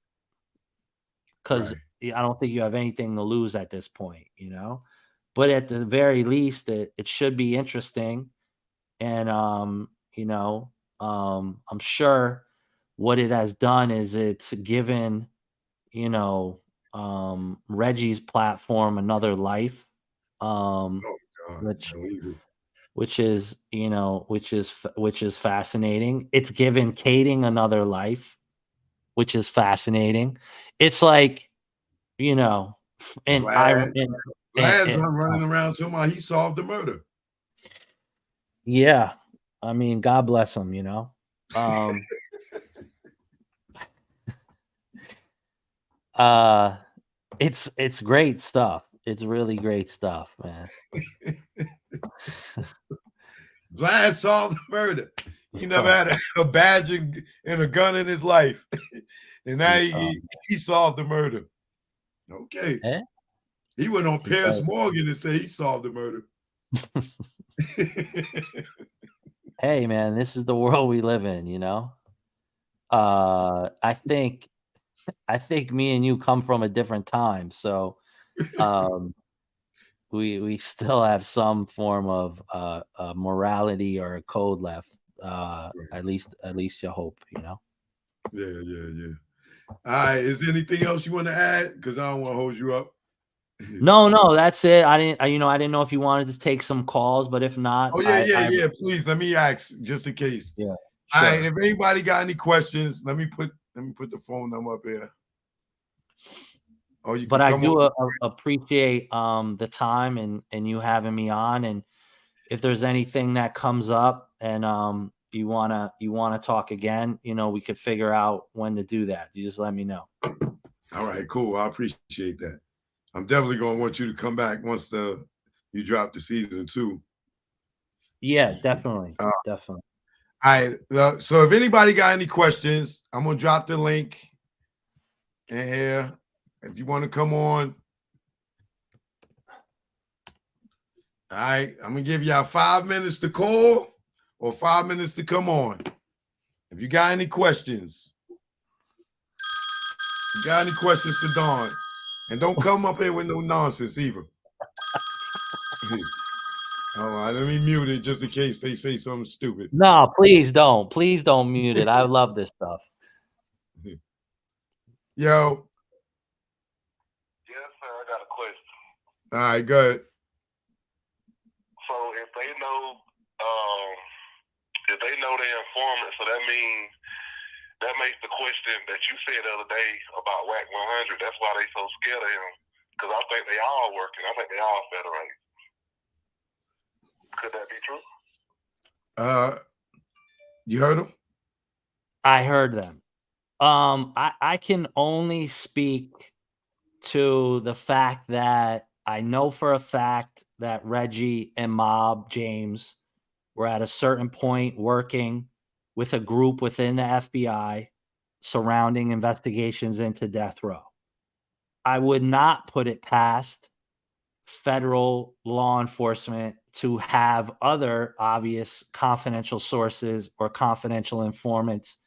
because Right. I don't think you have anything to lose at this point, you know. But at the very least, it should be interesting, and you know, I'm sure what it has done is it's given, you know, Reggie's platform another life, um, Oh God, which no, is, you know, which is fascinating. It's given Kading another life, which is fascinating. It's like you know, and Glad, Glad's and running around talking about he solved the murder. yeah, I mean, God bless him, you know. Um, uh, it's great stuff. It's really great stuff, man. Vlad solved the murder. He never Yo, had a badge and a gun in his life. And now he solved the murder. Okay. eh? He went on He Piers does. Morgan and said he solved the murder. Hey, man, this is the world we live in, you know. I think me and you come from a different time, so um, we still have some form of morality or a code left. At least you hope, you know. Yeah. All right. Is there anything else you want to add? Because I don't want to hold you up. No, that's it. I didn't know if you wanted to take some calls, but if not, Oh, yeah. Please let me ask just in case. yeah, All right. sure. If anybody got any questions, let me put the phone number up here. Oh, you But can I come do on. appreciate the time and you having me on. And if there's anything that comes up and you wanna talk again, you know, we could figure out when to do that. You just let me know. All right, cool. I appreciate that. I'm definitely gonna want you to come back once you drop the season 2. Yeah, definitely, All definitely. right. So if anybody got any questions, I'm gonna drop the link in here. If you want to come on, all right. I'm gonna give y'all 5 minutes to call or 5 minutes to come on. If you got any questions, to Dawn, and don't come up here with no nonsense either. All right, let me mute it just in case they say something stupid. No, please don't. Please don't mute it. I love this stuff. Yo, Yes, sir. I got a question. all right, good. So if they know they're informants, so that makes the question that you said the other day about WAC 100. That's why they so scared of him. Because I think they all working. I think they all federated. Could that be true? You heard him? I heard them. I can only speak to the fact that I know for a fact that Reggie and Mob James were at a certain point working with a group within the FBI surrounding investigations into death row. I would not put it past federal law enforcement to have other obvious confidential sources or confidential informants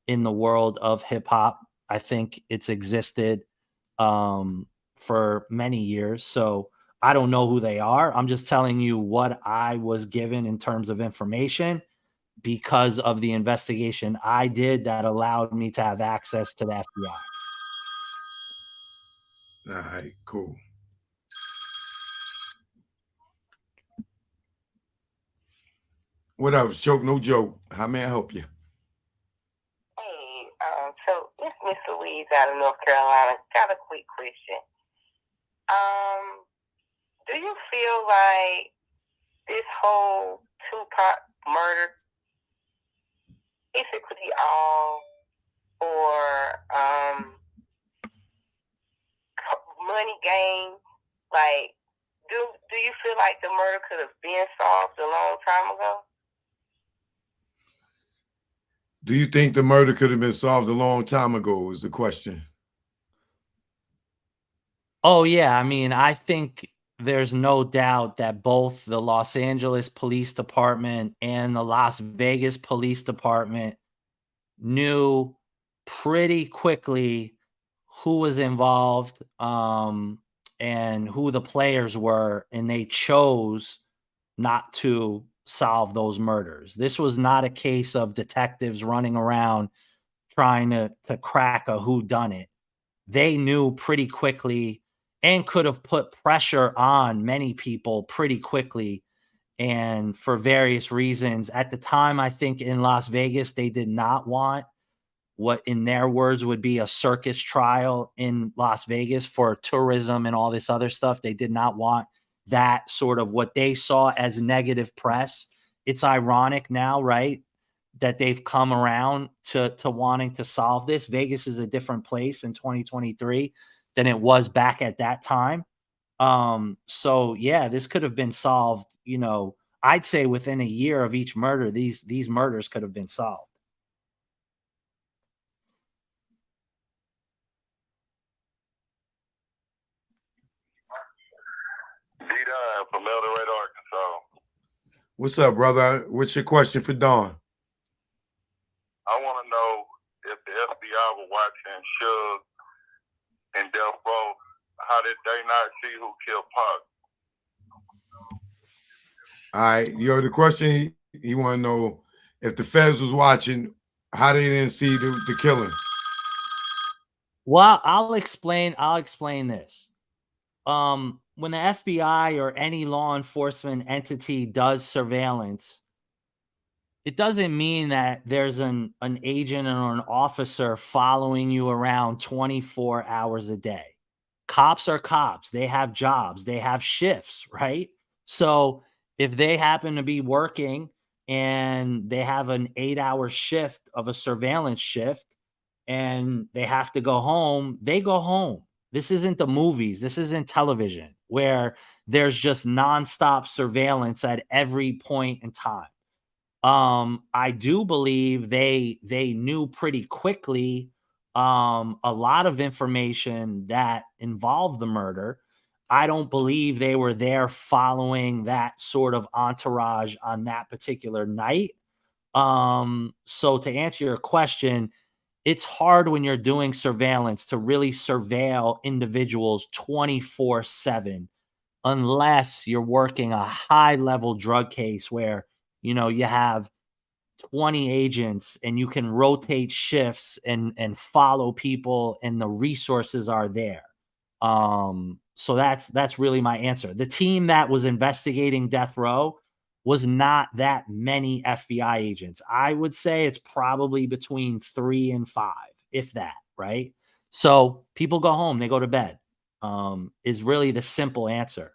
in the world of hip hop. I think it's existed for many years. So I don't know who they are. I'm just telling you what I was given in terms of information because of the investigation I did that allowed me to have access to the FBI. All right, cool. What else? Joke, no joke. How may I help you? Hey, so it's Miss Louise out of North Carolina. Got a quick question. Do you feel like this whole Tupac murder basically all for money gain? Like, do you feel like the murder could have been solved a long time ago? Do you think the murder could have been solved a long time ago? Is the question. Oh, yeah. I mean, I think there's no doubt that both the Los Angeles Police Department and the Las Vegas Police Department knew pretty quickly who was involved and who the players were, and they chose not to solve those murders. This was not a case of detectives running around trying to crack a whodunit. They knew pretty quickly and could have put pressure on many people pretty quickly. And for various reasons, at the time, I think in Las Vegas, they did not want what in their words would be a circus trial in Las Vegas for tourism and all this other stuff. They did not want that sort of what they saw as negative press. It's ironic now, right, that they've come around to wanting to solve this. Vegas is a different place in 2023 than it was back at that time. So yeah, this could have been solved, you know, I'd say within a year of each murder, these murders could have been solved. D-Dime from El Dorado, Arkansas. What's up, brother? What's your question for Dawn? I want to know if the FBI were watching Suge and Death Row, how did they not see who killed Pac? All right, yo, the question he want to know if the feds was watching, how they didn't see the killing. Well, I'll explain this. When the FBI or any law enforcement entity does surveillance, it doesn't mean that there's an agent or an officer following you around 24 hours a day. Cops are cops. They have jobs. They have shifts, right? So if they happen to be working and they have an 8-hour shift of a surveillance shift and they have to go home, they go home. This isn't the movies. This isn't television where there's just nonstop surveillance at every point in time. I do believe they knew pretty quickly a lot of information that involved the murder. I don't believe they were there following that sort of entourage on that particular night. So to answer your question, it's hard when you're doing surveillance to really surveil individuals 24/7 unless you're working a high level drug case where, you know, you have 20 agents and you can rotate shifts and follow people and the resources are there. So that's really my answer. The team that was investigating death row was not that many FBI agents. I would say it's probably between 3 and 5, if that, right? So people go home, they go to bed. Is really the simple answer.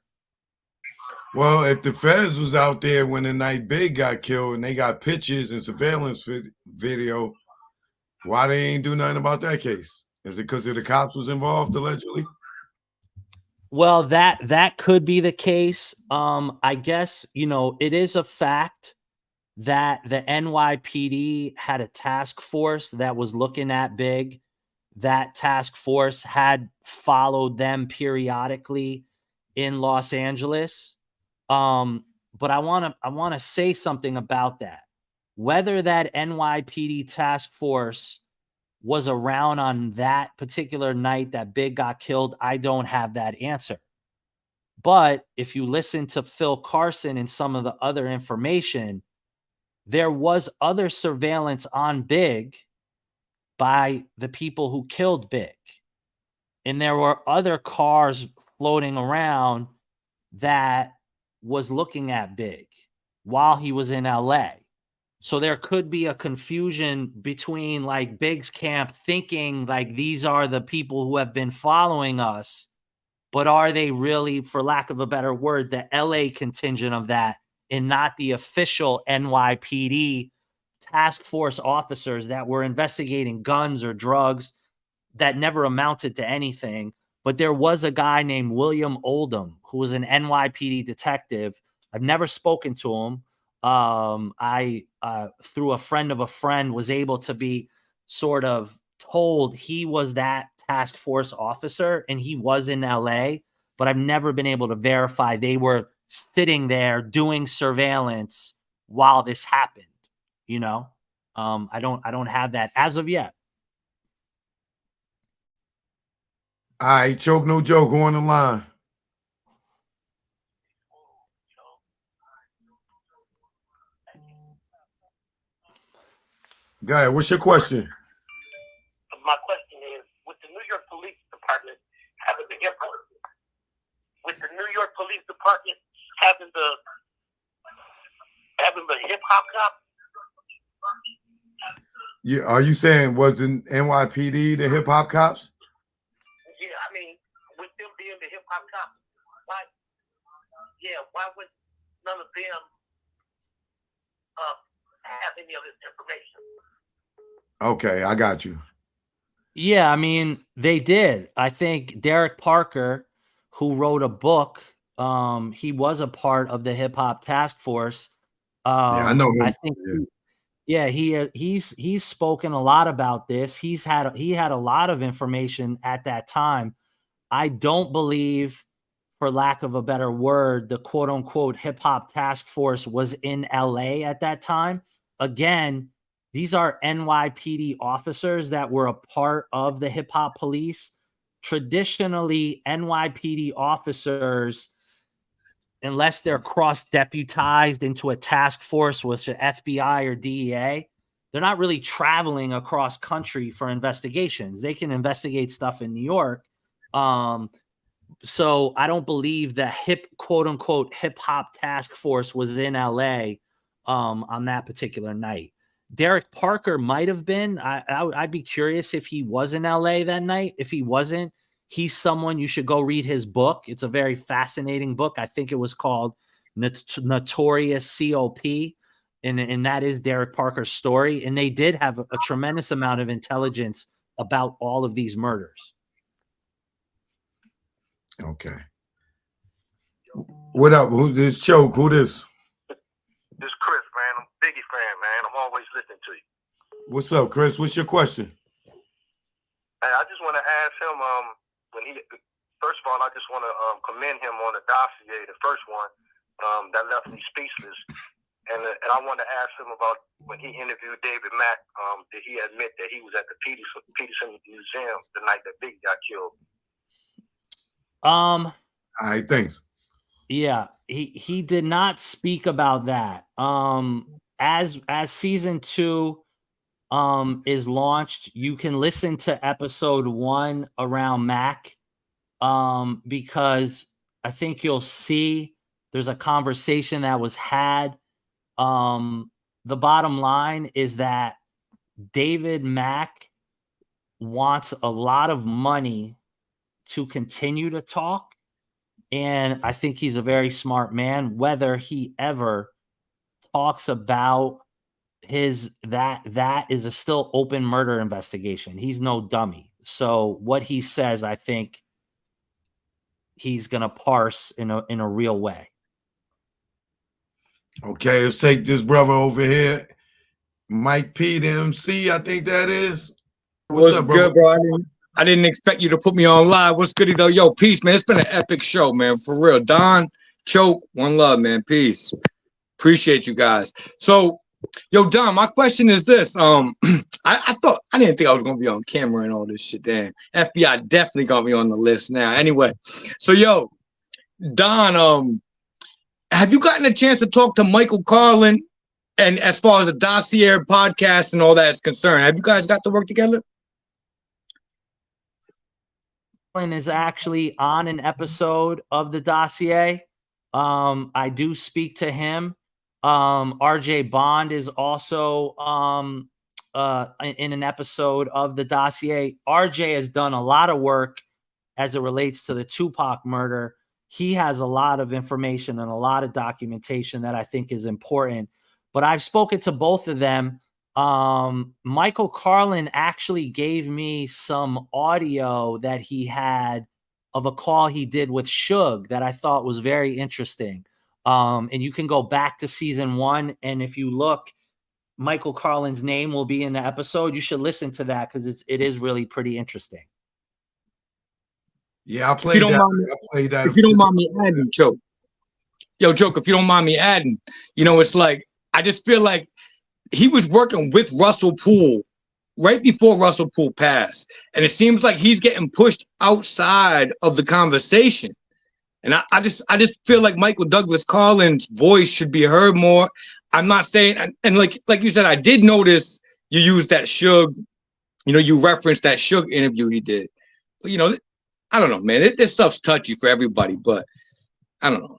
Well, if the feds was out there when the night Big got killed and they got pictures and surveillance video, why they ain't do nothing about that case? Is it because the cops was involved allegedly? Well, that could be the case. I guess, you know, it is a fact that the NYPD had a task force that was looking at Big. That task force had followed them periodically in Los Angeles. But I want to say something about that. Whether that NYPD task force was around on that particular night that Big got killed, I don't have that answer. But if you listen to Phil Carlson and some of the other information, there was other surveillance on Big by the people who killed Big. And there were other cars floating around that was looking at Big while he was in LA. So there could be a confusion between like Big's camp thinking like these are the people who have been following us, but are they really, for lack of a better word, the LA contingent of that and not the official NYPD task force officers that were investigating guns or drugs that never amounted to anything? But there was a guy named William Oldham who was an NYPD detective. I've never spoken to him. I through a friend of a friend was able to be sort of told he was that task force officer and he was in LA, but I've never been able to verify they were sitting there doing surveillance while this happened. You know, I don't have that as of yet. All right, choke no joke, go on the line. Go ahead, what's your question? My question is, with the New York Police Department having the hip hop cop, Yeah, are you saying wasn't NYPD the hip hop cops? Yeah, I mean, with them being the hip hop cops, why? Yeah, why would none of them have any of this information? Okay, I got you. Yeah, I mean, they did. I think Derek Parker, who wrote a book, he was a part of the hip hop task force. Yeah, I know I him. think Yeah. yeah, he's spoken a lot about this. He had a lot of information at that time. I don't believe, for lack of a better word, the quote unquote hip hop task force was in LA at that time. Again, these are NYPD officers that were a part of the hip hop police. Traditionally, NYPD officers, unless they're cross deputized into a task force with the FBI or DEA, they're not really traveling across country for investigations. They can investigate stuff in New York. So I don't believe the quote unquote hip hop task force was in LA on that particular night. Derek Parker might have been. I'd be curious if he was in LA that night. If he wasn't, he's someone you should go read his book. It's a very fascinating book. I think it was called Notorious COP. And that is Derek Parker's story. And they did have a tremendous amount of intelligence about all of these murders. Okay. What up? Who this choke? Who this? This Chris, man. I'm a Biggie fan, man. I'm always listening to you. What's up, Chris? What's your question? Hey, I just want to ask him, when he, first of all, I just want to commend him on the dossier, the first one, that left me speechless. And I want to ask him about when he interviewed David Mack, did he admit that he was at the Peterson Museum the night that Biggie got killed? All right, thanks. Yeah, he did not speak about that. As season 2 is launched, you can listen to episode 1 around Mac, because I think you'll see there's a conversation that was had. The bottom line is that David Mack wants a lot of money to continue to talk. And I think he's a very smart man. Whether he ever talks about that is a still open murder investigation. He's no dummy. So what he says, I think he's gonna parse in a real way. Okay, let's take this brother over here. Mike P, the MC, I think that is. What's up, brother? good, bro? I didn't expect you to put me on live. What's goody though? Yo, peace, man. It's been an epic show, man. For real. Don, Choke, one love, man. Peace. Appreciate you guys. So, yo, Don, my question is this. I didn't think I was gonna be on camera and all this shit. Damn. FBI definitely got me on the list now. Anyway, so yo, Don, have you gotten a chance to talk to Michael Carlin? And as far as the Dossier podcast and all that is concerned, have you guys got to work together? Is actually on an episode of the Dossier. I do speak to him. RJ Bond is also in an episode of the Dossier. RJ has done a lot of work as it relates to the Tupac murder. He has a lot of information and a lot of documentation that I think is important. But I've spoken to both of them. Michael Carlin actually gave me some audio that he had of a call he did with Suge that I thought was very interesting. And you can go back to season 1, and if you look, Michael Carlin's name will be in the episode. You should listen to that because it is really pretty interesting. Yeah, I played that. If you don't mind me adding, Choke. Yo, Choke, if you don't mind me adding, it's like, I just feel like he was working with Russell Poole right before Russell Poole passed. And it seems like he's getting pushed outside of the conversation. And I just feel like Michael Douglas Carlin's voice should be heard more. I'm not saying, and like you said, I did notice you used that Suge, you referenced that Suge interview he did. But, I don't know, man. This stuff's touchy for everybody, but I don't know.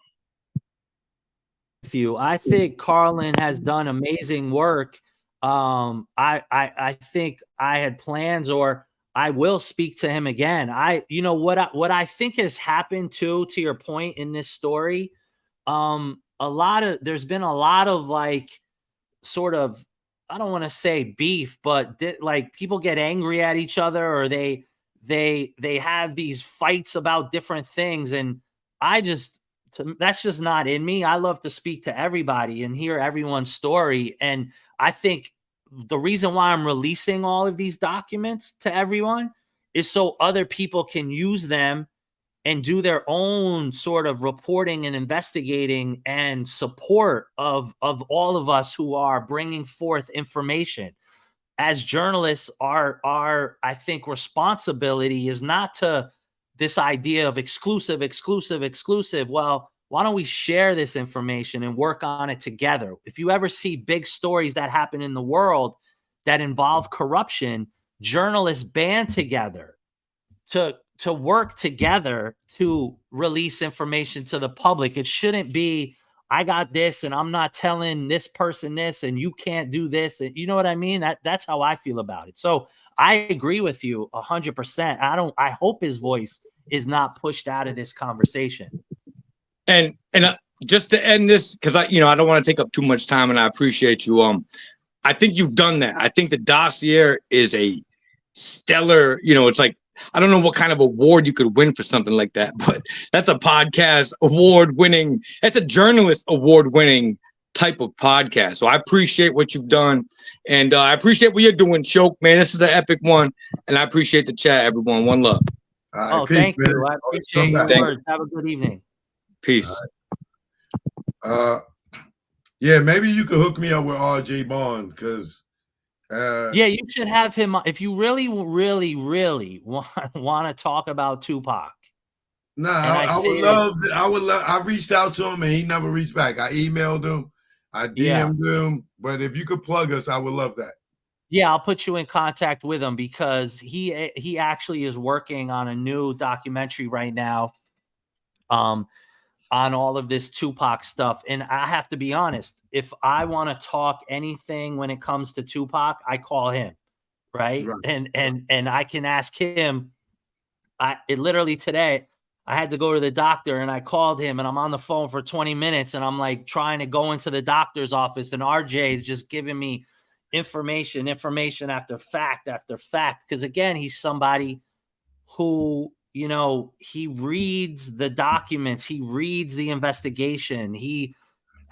I think Carlin has done amazing work. I think I had plans, or I will speak to him again. What I think has happened too, to your point in this story, there's been a lot of like sort of, I don't want to say beef, but like people get angry at each other, or they have these fights about different things, and that's just not in me. I love to speak to everybody and hear everyone's story, and I think the reason why I'm releasing all of these documents to everyone is so other people can use them and do their own sort of reporting and investigating and support of all of us who are bringing forth information. As journalists, our I think responsibility is not to this idea of exclusive. Well, why don't we share this information and work on it together? If you ever see big stories that happen in the world that involve corruption, journalists band together to work together to release information to the public. It shouldn't be, I got this and I'm not telling this person this and you can't do this. You know what I mean? That's how I feel about it. So I agree with you 100%. I hope his voice is not pushed out of this conversation. And just to end this, because I don't want to take up too much time, and I appreciate you. I think you've done that. I think the Dossier is a stellar, it's like, I don't know what kind of award you could win for something like that, but that's a podcast award-winning, that's a journalist award-winning type of podcast. So I appreciate what you've done, and I appreciate what you're doing, Choke, man. This is an epic one, and I appreciate the chat, everyone. One love. Right, peace, thank you. I appreciate your words. Have a good evening. Peace. Yeah, maybe you could hook me up with RJ Bond, because yeah, you should have him if you really want to talk about Tupac. Nah, I would love. I reached out to him and he never reached back. I emailed him, I DM'd him, but if you could plug us, I would love that. Yeah, I'll put you in contact with him, because he actually is working on a new documentary right now, on all of this Tupac stuff. And I have to be honest, if I want to talk anything when it comes to Tupac, I call him, right? And I can ask him. Literally today, I had to go to the doctor, and I called him, and I'm on the phone for 20 minutes, and I'm like trying to go into the doctor's office, and RJ is just giving me information after fact after fact. Because again, he's somebody who, he reads the documents, he reads the investigation, he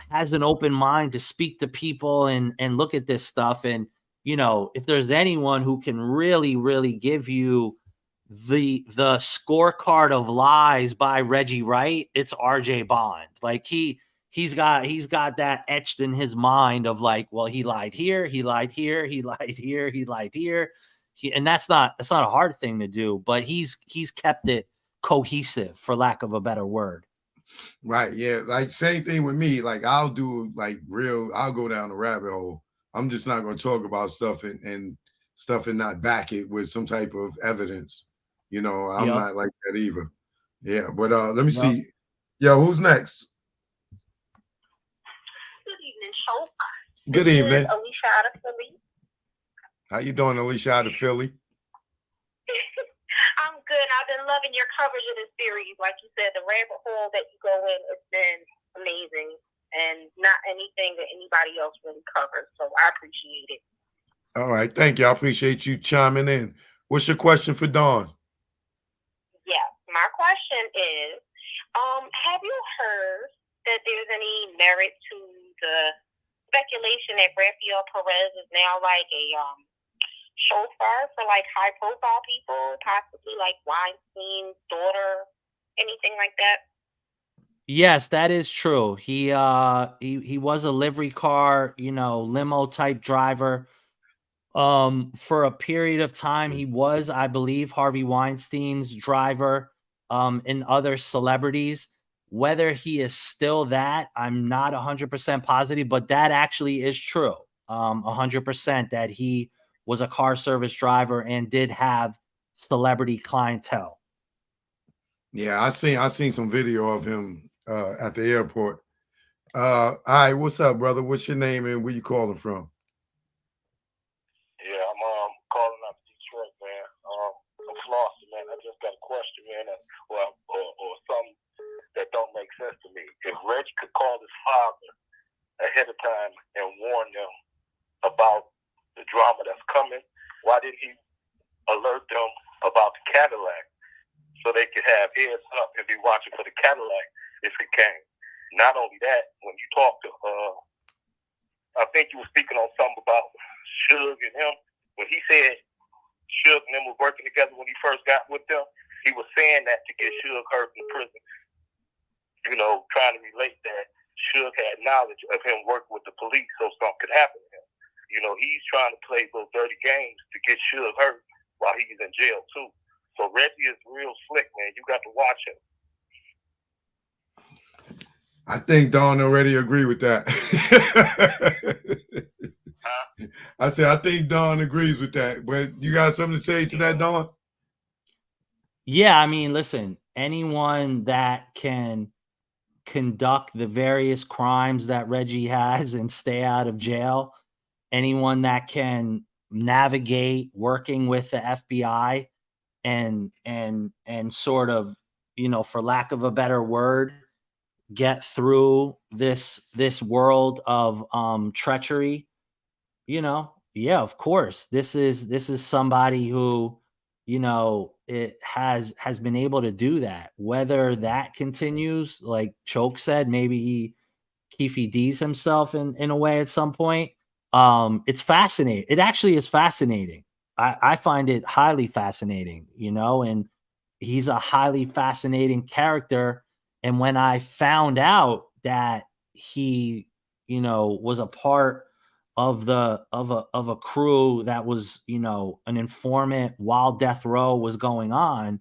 has an open mind to speak to people and look at this stuff. And, if there's anyone who can really give you the scorecard of lies by Reggie Wright, it's RJ Bond. Like he's got that etched in his mind of like, well, he lied here, he lied here, he lied here, he lied here. And that's not a hard thing to do, but he's kept it cohesive, for lack of a better word. Right. Yeah. Like same thing with me. Like I'll go down the rabbit hole. I'm just not going to talk about stuff and not back it with some type of evidence. I'm not like that either. Yeah. But let me see. Yo, who's next? Good evening, Choke. Good evening. Alicia out of Philly. How you doing, Alicia out of Philly? I'm good. I've been loving your coverage of this series. Like you said, the rabbit hole that you go in has been amazing, and not anything that anybody else really covers. So I appreciate it. All right. Thank you. I appreciate you chiming in. What's your question for Dawn? Yeah. My question is, have you heard that there's any merit to the speculation that Rafael Perez is now like a chauffeur for like high profile people, possibly like Weinstein's daughter, anything like that? Yes, that is true. He was a livery car, limo type driver. For a period of time, he was, I believe, Harvey Weinstein's driver, and other celebrities. Whether he is still that, I'm not 100% positive, but that actually is true. 100% that he was a car service driver and did have celebrity clientele. Yeah, I seen some video of him at the airport. All right, what's up, brother? What's your name and where you calling from? I'm calling up Detroit, man. I'm Flossie, man. I just got a question, man, or something that don't make sense to me. If Reggie could call his father ahead of time and warn them about the drama that's coming, why didn't he alert them about the Cadillac so they could have heads up and be watching for the Cadillac if it came? Not only that, when you talk to, I think you were speaking on something about Suge and him. When he said Suge and them were working together when he first got with them, he was saying that to get Suge hurt in prison. You know, trying to relate that Suge had knowledge of him working with the police so something could happen to him. You know, he's trying to play those dirty games to get Suge hurt while he's in jail, too. So Reggie is real slick, man. You got to watch him. I think Don already agreed with that. I said, I think Don agrees with that. But you got something to say to that, Don? Yeah, I mean, listen, anyone that can conduct the various crimes that Reggie has and stay out of jail, anyone that can navigate working with the FBI and sort of, you know, for lack of a better word, get through this world of treachery, you know, yeah, of course, this is somebody who, you know, it has been able to do that. Whether that continues, like Choke said, maybe he Keefe D's himself in a way at some point. It's fascinating. It actually is fascinating. I find it highly fascinating, you know, and he's a highly fascinating character. And when I found out that he, you know, was a part of a crew that was, you know, an informant while death row was going on,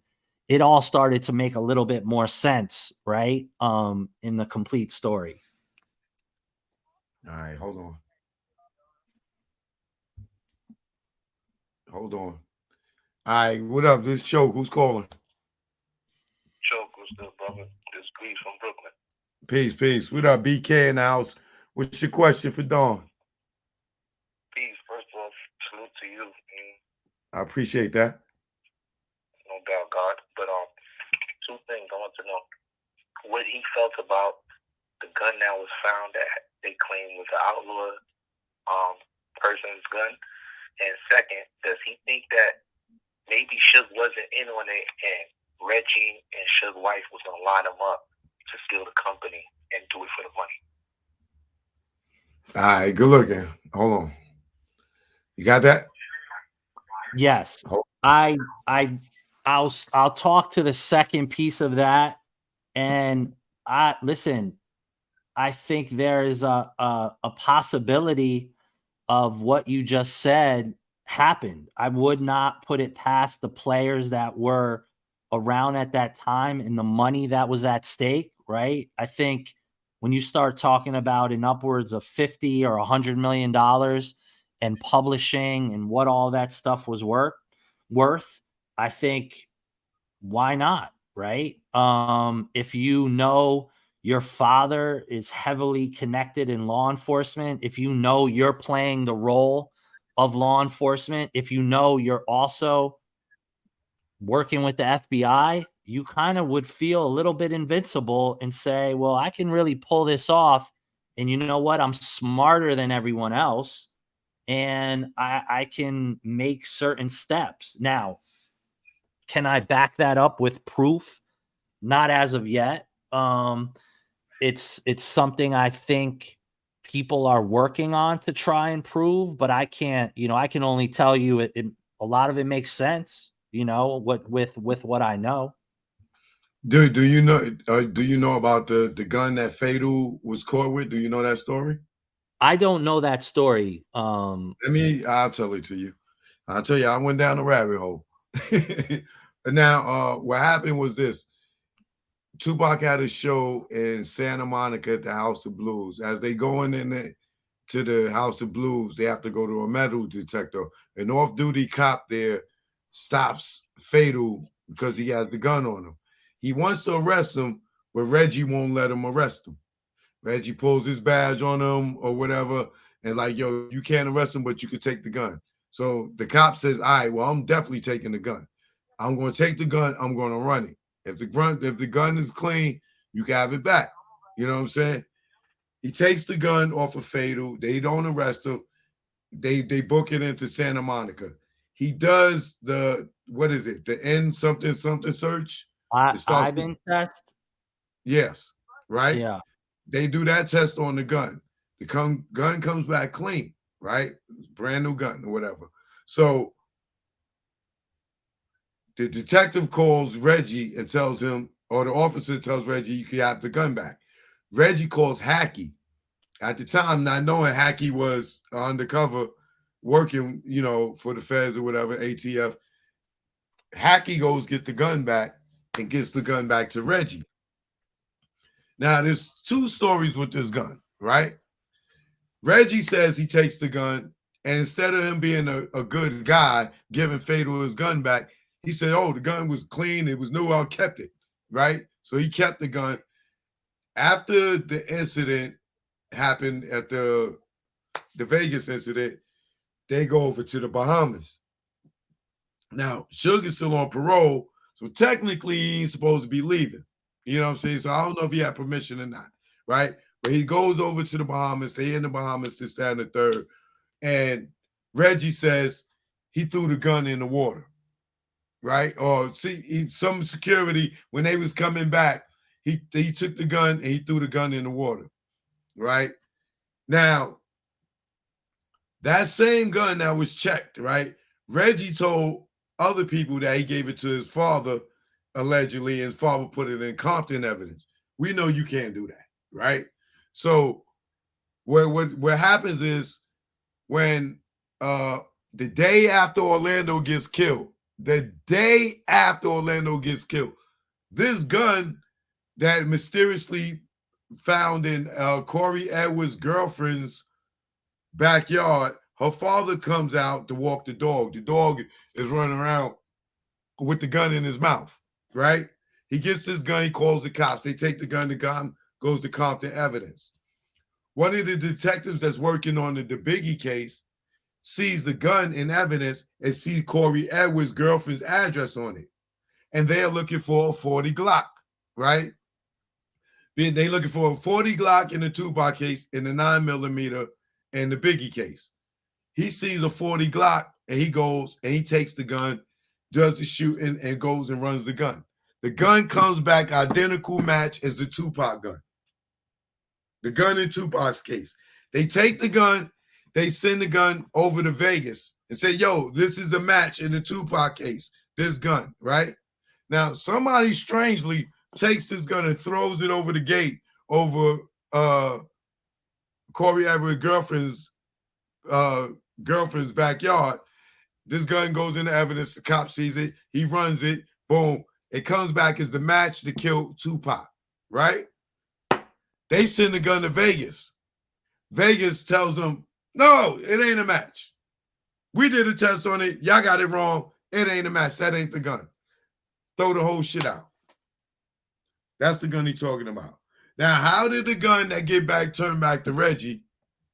it all started to make a little bit more sense, right? In the complete story. All right, hold on. Hold on. All right, what up? This Choke. Who's calling? Choke, what's up, brother? This is Grease from Brooklyn. Peace, peace. What up, BK in the house? What's your question for Don? Peace. First of all, salute to you. I appreciate that. No doubt, God. But two things I want to know: what he felt about the gun that was found that they claim was an outlaw person's gun, and second, does he think that maybe Suge wasn't in on it and Reggie and Suge's wife was gonna line him up to steal the company and do it for the money? All right, good looking. Hold on. You got that? Yes. Oh. I'll talk to the second piece of that. And listen, I think there is a possibility of what you just said happened. I would not put it past the players that were around at that time and the money that was at stake, right? I think when you start talking about in upwards of 50 or $100 million and publishing and what all that stuff was worth, I think why not, right? If you know your father is heavily connected in law enforcement, if you know you're playing the role of law enforcement, if you know you're also working with the FBI, you kind of would feel a little bit invincible and say, well, I can really pull this off. And you know what? I'm smarter than everyone else. And I can make certain steps. Now, can I back that up with proof? Not as of yet. It's something I think people are working on to try and prove, but I can't, you know, I can only tell you a lot of it makes sense, you know, with what I know. Do you know about the gun that Fatal was caught with? Do you know that story? I don't know that story. I'll tell it to you. I'll tell you, I went down the rabbit hole. Now, what happened was this. Tupac had a show in Santa Monica at the House of Blues. As they going in to the House of Blues, they have to go to a metal detector. An off-duty cop there stops Fatal because he has the gun on him. He wants to arrest him, but Reggie won't let him arrest him. Reggie pulls his badge on him or whatever, and like, yo, you can't arrest him, but you can take the gun. So the cop says, all right, well, I'm definitely taking the gun. I'm going to take the gun. I'm going to run it. If the gun is clean, you can have it back. You know what I'm saying? He takes the gun off of Fatal. They don't arrest him. They book it into Santa Monica. He does the, what is it? The N something search. Ivan test. Yes, right? Yeah. They do that test on the gun. The gun comes back clean, right? Brand new gun or whatever. So the detective calls Reggie and tells him, or the officer tells Reggie, you can have the gun back. Reggie calls Hackey. At the time, not knowing Hackey was undercover working, you know, for the feds or whatever, ATF. Hackey goes get the gun back and gets the gun back to Reggie. Now, there's two stories with this gun, right? Reggie says he takes the gun, and instead of him being a good guy, giving Fatal his gun back, he said, oh, the gun was clean. It was new. I kept it, right? So he kept the gun. After the incident happened at the Vegas incident, they go over to the Bahamas. Now, Sugar's still on parole, so technically he ain't supposed to be leaving. You know what I'm saying? So I don't know if he had permission or not, right? But he goes over to the Bahamas. They in the Bahamas, this, that, and the third. And Reggie says he threw the gun in the water, right? Or see, some security, when they was coming back, he took the gun and he threw the gun in the water, right? Now, that same gun that was checked, right? Reggie told other people that he gave it to his father, allegedly, and his father put it in Compton evidence. We know you can't do that, right? So what happens is when the day after Orlando gets killed, this gun that mysteriously found in Corey Edwards' girlfriend's backyard, her father comes out to walk the dog. The dog is running around with the gun in his mouth, right? He gets this gun, he calls the cops. They take the gun goes to Compton evidence. One of the detectives that's working on the Biggie case sees the gun in evidence and sees Corey Edwards' girlfriend's address on it. And they're looking for a 40 Glock, right? They looking for a 40 Glock in the Tupac case, in the 9mm, and the Biggie case. He sees a 40 Glock and he goes and he takes the gun, does the shooting, and goes and runs the gun. The gun comes back identical match as the Tupac gun. The gun in Tupac's case. They take the gun, they send the gun over to Vegas and say, yo, this is the match in the Tupac case, this gun, right? Now, somebody strangely takes this gun and throws it over the gate over Corey Edwards' girlfriend's backyard. This gun goes into evidence. The cop sees it. He runs it. Boom. It comes back as the match to kill Tupac, right? They send the gun to Vegas. Vegas tells them, no, it ain't a match. We did a test on it. Y'all got it wrong. It ain't a match. That ain't the gun. Throw the whole shit out. That's the gun he's talking about. Now, how did the gun that turn back to Reggie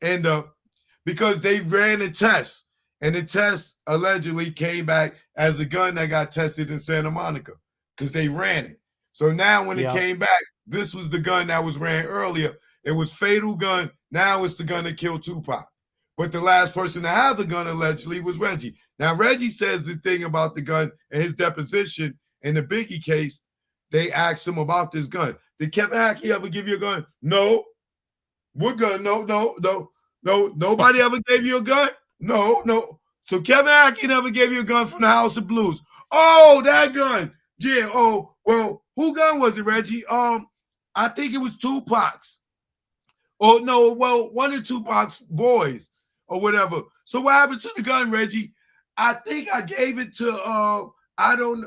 end up? Because they ran a test, and the test allegedly came back as the gun that got tested in Santa Monica because they ran it. So now when it came back, this was the gun that was ran earlier. It was Fatal gun. Now it's the gun that killed Tupac. But the last person to have the gun allegedly was Reggie. Now, Reggie says the thing about the gun in his deposition in the Biggie case. They asked him about this gun. Did Kevin Hackey ever give you a gun? No. What gun? No. Nobody ever gave you a gun? No. So Kevin Hackey never gave you a gun from the House of Blues. Oh, that gun. Yeah. Oh, well, who gun was it, Reggie? I think it was Tupac's. Oh, no, well, one of Tupac's boys or whatever. So what happened to the gun, Reggie? I think I gave it to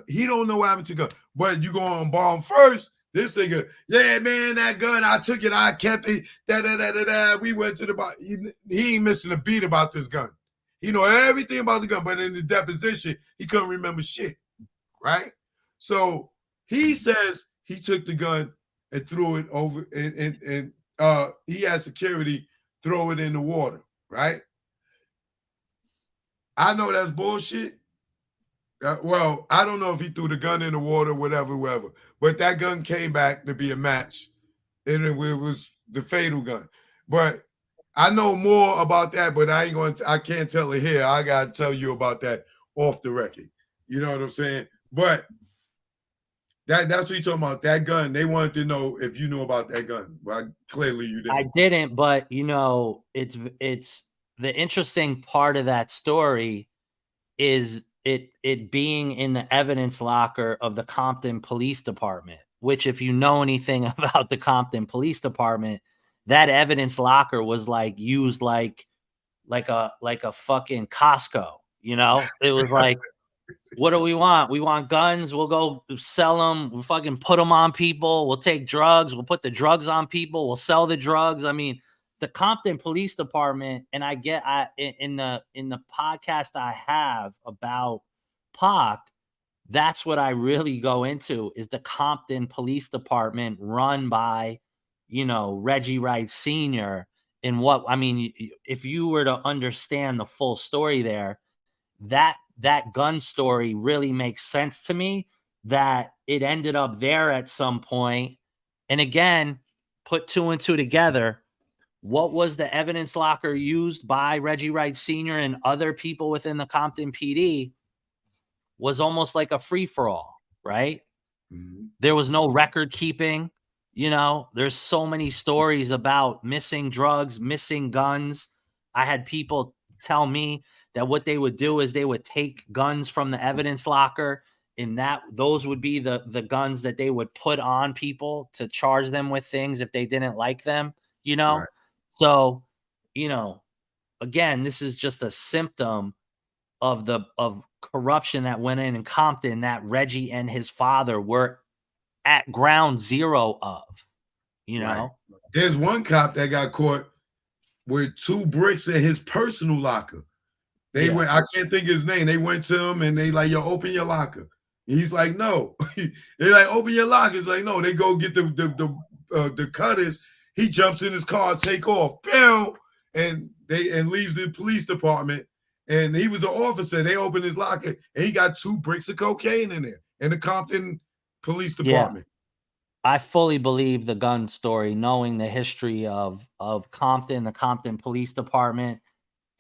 he don't know what happened to the gun. But you go on bomb first. This nigga, yeah, man, that gun, I took it, I kept it. We went to the bar. He ain't missing a beat about this gun. He know everything about the gun, but in the deposition, he couldn't remember shit, right? So he says he took the gun and threw it over, and he had security throw it in the water, right? I know that's bullshit. Well, I don't know if he threw the gun in the water, whatever. But that gun came back to be a match, and it was the fatal gun. But I know more about that, but I can't tell it here. I gotta tell you about that off the record. You know what I'm saying? But that's what you're talking about. That gun. They wanted to know if you knew about that gun. Well, clearly you didn't. I didn't, but it's the interesting part of that story is it being in the evidence locker of the Compton Police Department, which if you know anything about the Compton Police Department, that evidence locker was like used like a fucking Costco, It was like, what do we want? We want guns. We'll go sell them. We'll fucking put them on people. We'll take drugs. We'll put the drugs on people. We'll sell the drugs. I mean, the Compton Police Department, and in the podcast I have about Pac, that's what I really go into is the Compton Police Department run by, Reggie Wright Sr. And if you were to understand the full story there, that gun story really makes sense to me, that it ended up there at some point. And again, put two and two together. What was the evidence locker used by Reggie Wright Sr. and other people within the Compton PD was almost like a free-for-all, right? Mm-hmm. There was no record keeping. There's so many stories about missing drugs, missing guns. I had people tell me that what they would do is they would take guns from the evidence locker, and those would be the guns that they would put on people to charge them with things if they didn't like them, Right. So, again, this is just a symptom of corruption that went in Compton that Reggie and his father were at ground zero of, Right. There's one cop that got caught with 2 bricks in his personal locker. They went, I can't think of his name. They went to him and they like, yo, open your locker. And he's like, no. They like, open your locker. He's like, no. They go get the cutters. He jumps in his car, take off, bam, and leaves the police department. And he was an officer. They opened his locker and he got 2 bricks of cocaine in there in the Compton Police Department. Yeah. I fully believe the gun story, knowing the history of Compton, the Compton Police Department,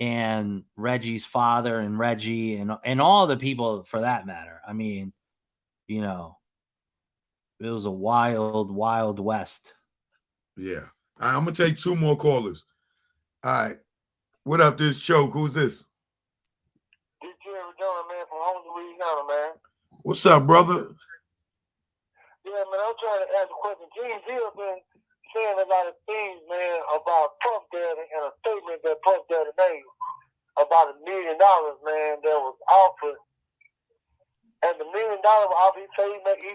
and Reggie's father and Reggie and all the people for that matter. I mean, it was a wild, wild west. Yeah. Right, I'm going to take 2 more callers. All right. What up, this Choke? Who's this? This Jerry John, man, from home, Louisiana, man. What's up, brother? Yeah, man, I'm trying to ask a question. Gene Deal been saying a lot of things, man, about Puff Daddy and a statement that Puff Daddy made about $1 million, man, that was offered. And the $1 million offer, he said that he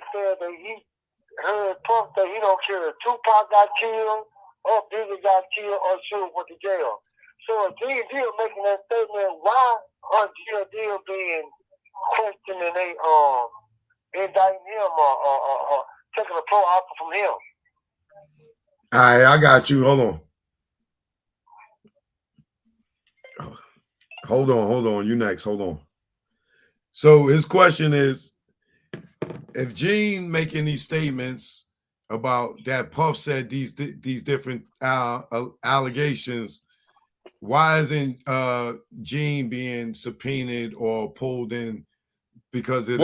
heard Puff say he don't care if Tupac got killed or Biggie got killed or Suge went to jail. So if Gene Deal making that statement, why are Gene Deal being questioned and they indicting him or taking a pro offer from him? All right, I got you. Hold on. You next. Hold on. So his question is, if Gene making these statements about that Puff said these different allegations, why isn't Gene being subpoenaed or pulled in because of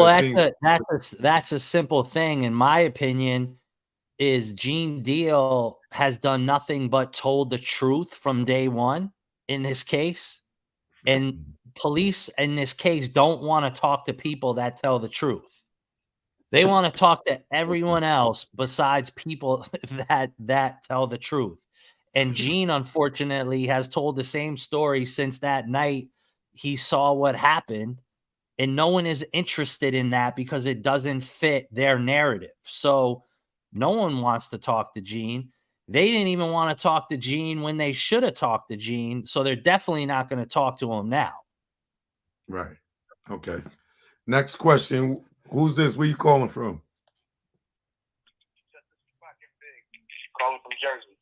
that's a simple thing, in my opinion. Is Gene Deal has done nothing but told the truth from day one in this case. And police in this case don't want to talk to people that tell the truth. They want to talk to everyone else besides people that tell the truth. And Gene, unfortunately, has told the same story since that night he saw what happened. And no one is interested in that because it doesn't fit their narrative. So no one wants to talk to Gene. They didn't even want to talk to Gene when they should have talked to Gene. So they're definitely not going to talk to him now. Right. Okay. Next question. Who's this? Where you calling from? Calling from Jersey.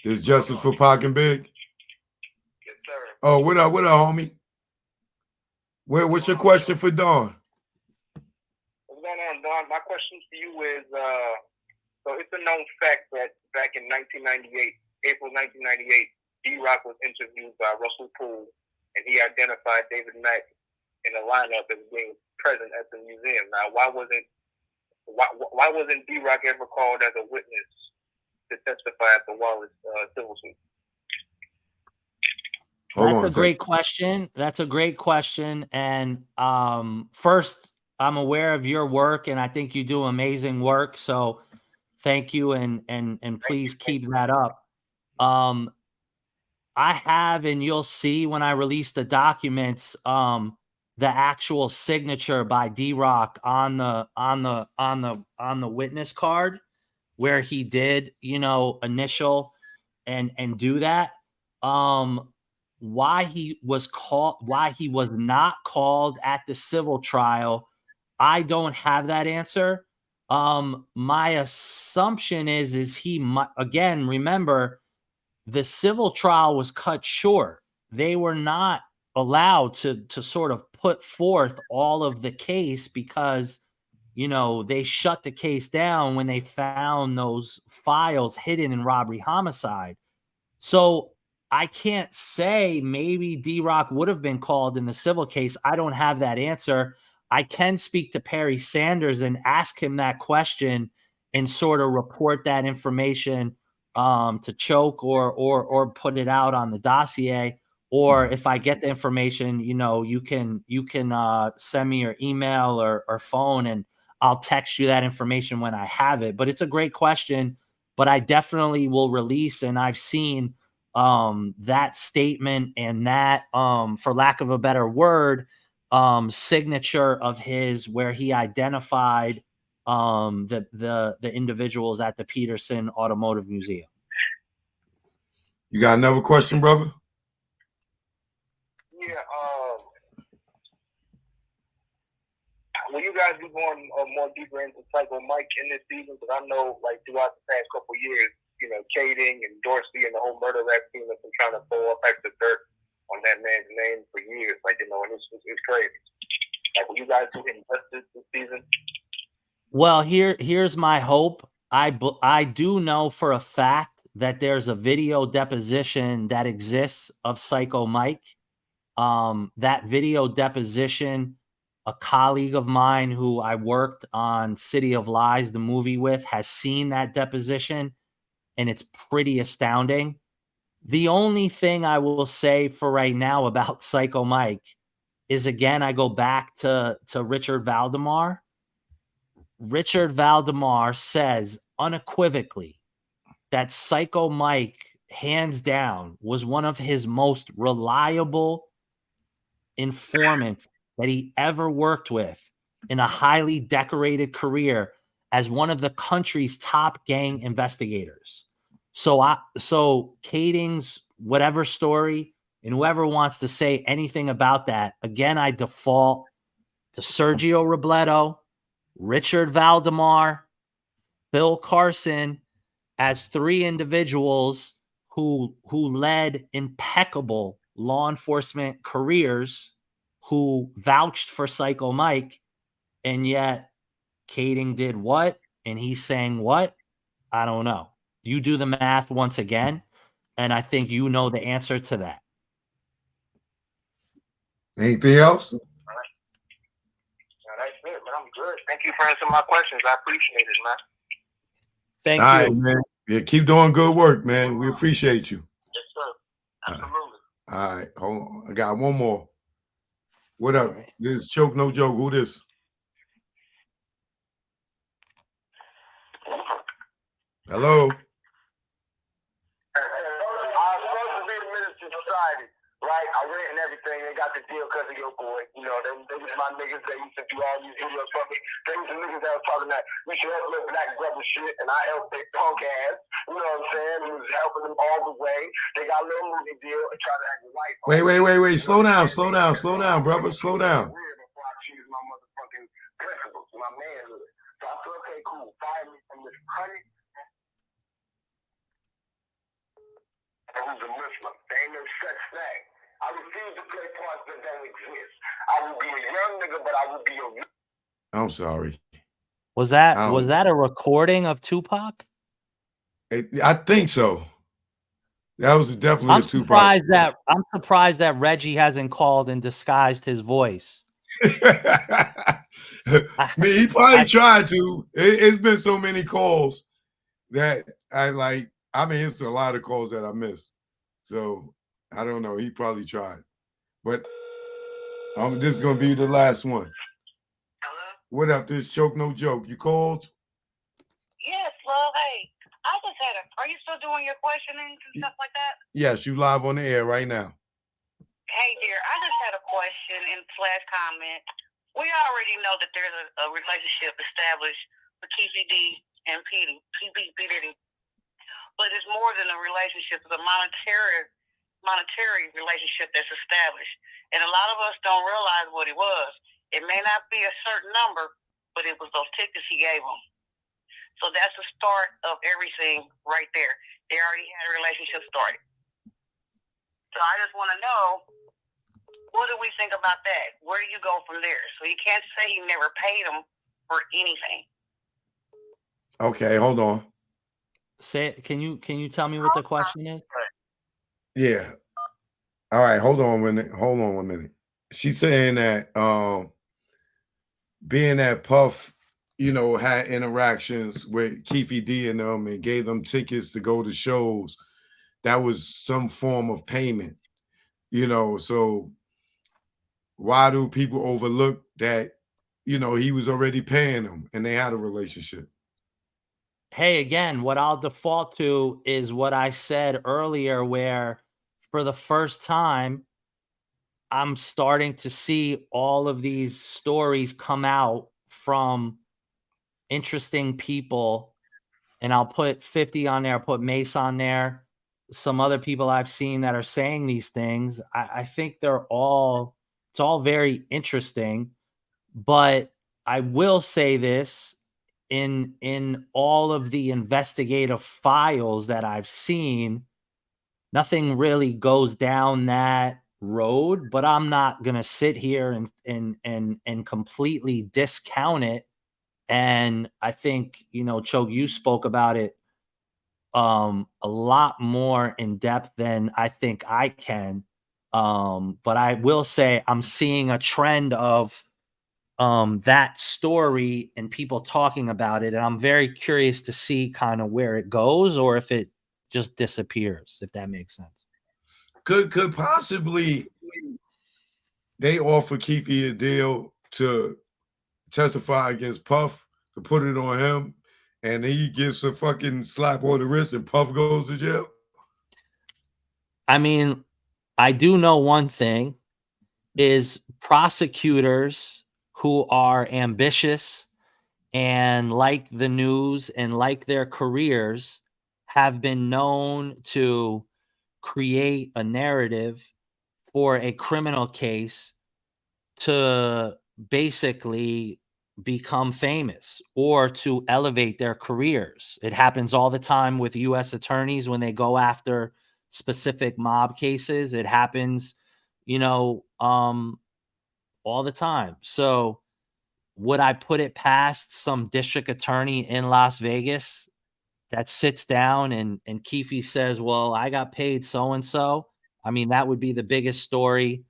This Justice for Pac and Big? Yes, sir. Oh, what up, homie? What's your question for Dawn? What's going on, Don? My question to you is, so it's a known fact that back in 1998, April 1998, D-Rock was interviewed by Russell Poole, and he identified David Mack in the lineup as being present at the museum. Now, why wasn't D-Rock ever called as a witness to testify at the Wallace civil suit? That's a great question. That's a great question. And first, I'm aware of your work, and I think you do amazing work. So thank you, and please keep that up. I have, and you'll see when I release the documents, the actual signature by D-Rock on the witness card where he did, initial and do that. Why he was not called at the civil trial, I don't have that answer. My assumption is he again, remember, the civil trial was cut short. They were not allowed to sort of put forth all of the case because, they shut the case down when they found those files hidden in robbery homicide. So I can't say maybe D-Rock would have been called in the civil case. I don't have that answer. I can speak to Perry Sanders and ask him that question and sort of report that information to Choke or put it out on the dossier. Or if I get the information, you can send me your email or phone, and I'll text you that information when I have it. But it's a great question. But I definitely will release, and I've seen that statement and that, for lack of a better word, signature of his where he identified the individuals at the Peterson Automotive Museum. You got another question, brother? Yeah. Will you guys be going more deeper into Psycho Mike in this season? Because I know, like, throughout the past couple of years, Kading and Dossier and the whole murder rap team have been trying to throw up extra dirt on that man's name for years. Like, and it's crazy. Like, will you guys do injustice this season? Well, here's my hope. I do know for a fact that there's a video deposition that exists of Psycho Mike. That video deposition, a colleague of mine who I worked on City of Lies, the movie with, has seen that deposition, and it's pretty astounding. The only thing I will say for right now about Psycho Mike is, again, I go back to Richard Valdemar. Richard Valdemar says unequivocally that Psycho Mike, hands down, was one of his most reliable informants that he ever worked with in a highly decorated career as one of the country's top gang investigators. So Kading's whatever story, and whoever wants to say anything about that, again, I default to Sergio Robledo, Richard Valdemar, Phil Carlson as three individuals who led impeccable law enforcement careers, who vouched for Psycho Mike, and yet Kading did what and he's saying what? I don't know. You do the math once again, and I think you know the answer to that. Anything else? No, that's it, man. I'm good. Thank you for answering my questions. I appreciate it, man. Thank All you. right, man. Yeah, keep doing good work, man. We appreciate you. Yes, sir. Absolutely. All right. Hold on. I got one more. What up? Right. This is Choke No Joke. Who this? Hello? I was supposed to be the Ministry Society, right? I read and everything. They got the deal because of your boy. They was my niggas that used to do all these videos for me. They was the niggas that was talking that we should help their black brother shit, and I helped their punk ass. You know what I'm saying? We was helping them all the way. They got a little movie deal and try to act white. Wait. Slow down, brother. Slow down. Before I choose my motherfucking principles, my manhood. So I said, okay, cool. Fire me from this honey. And who's a Muslim. There ain't no such thing. I refuse to play parts that don't exist. I will be a young nigga, but I will be a. I'm sorry. Was that a recording of Tupac? I think so. That was definitely a Tupac. I'm surprised that Reggie hasn't called and disguised his voice. I mean, he probably tried to. It's been so many calls that I mean, it's a lot of calls that I missed. So I don't know. He probably tried. But this is gonna be the last one. Hello? What up? This Choke No Joke. You called? Yes, love. Hey, I just had are you still doing your questioning and stuff like that? Yes, you live on the air right now. Hey, dear, I just had a question and slash comment. We already know that there's a relationship established with Keefe D and P. Diddy. But it's more than a relationship. It's a monetary relationship that's established. And a lot of us don't realize what it was. It may not be a certain number, but it was those tickets he gave them. So that's the start of everything right there. They already had a relationship started. So I just want to know, what do we think about that? Where do you go from there? So you can't say you never paid him for anything. Okay, hold on. Can you tell me what the question is? Yeah. All right, hold on one minute. She's saying that being that Puff, had interactions with Keefe D and them and gave them tickets to go to shows, that was some form of payment. So why do people overlook that, he was already paying them and they had a relationship? Hey, again, what I'll default to is what I said earlier, where for the first time, I'm starting to see all of these stories come out from interesting people. And I'll put 50 on there, I'll put Mace on there, some other people I've seen that are saying these things. I think it's all very interesting. But I will say this, in all of the investigative files that I've seen, nothing really goes down that road, but I'm not going to sit here and completely discount it. And I think, Choke, you spoke about it a lot more in depth than I think I can. But I will say I'm seeing a trend of that story and people talking about it, and I'm very curious to see kind of where it goes or if it just disappears, if that makes sense. Could possibly they offer Keefe a deal to testify against Puff, to put it on him, and he gets a fucking slap on the wrist and Puff goes to jail? I mean, I do know one thing is prosecutors who are ambitious and like the news and like their careers have been known to create a narrative for a criminal case to basically become famous or to elevate their careers. It happens all the time with US attorneys when they go after specific mob cases. It happens, all the time. So would I put it past some district attorney in Las Vegas that sits down and Keefe says, well, I got paid so and so? I mean, that would be the biggest story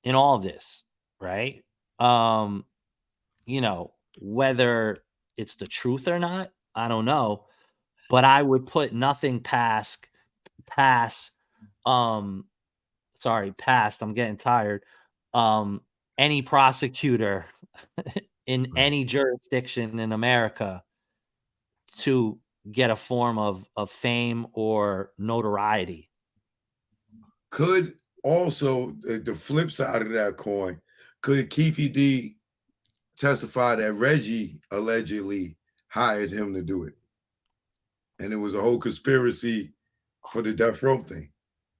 in all of this, right? Whether it's the truth or not, I don't know. But I would put nothing past, I'm getting tired. Any prosecutor in any jurisdiction in America to get a form of fame or notoriety. Could also, the flip side of that coin, could Keefe D testify that Reggie allegedly hired him to do it, and it was a whole conspiracy for the death row thing?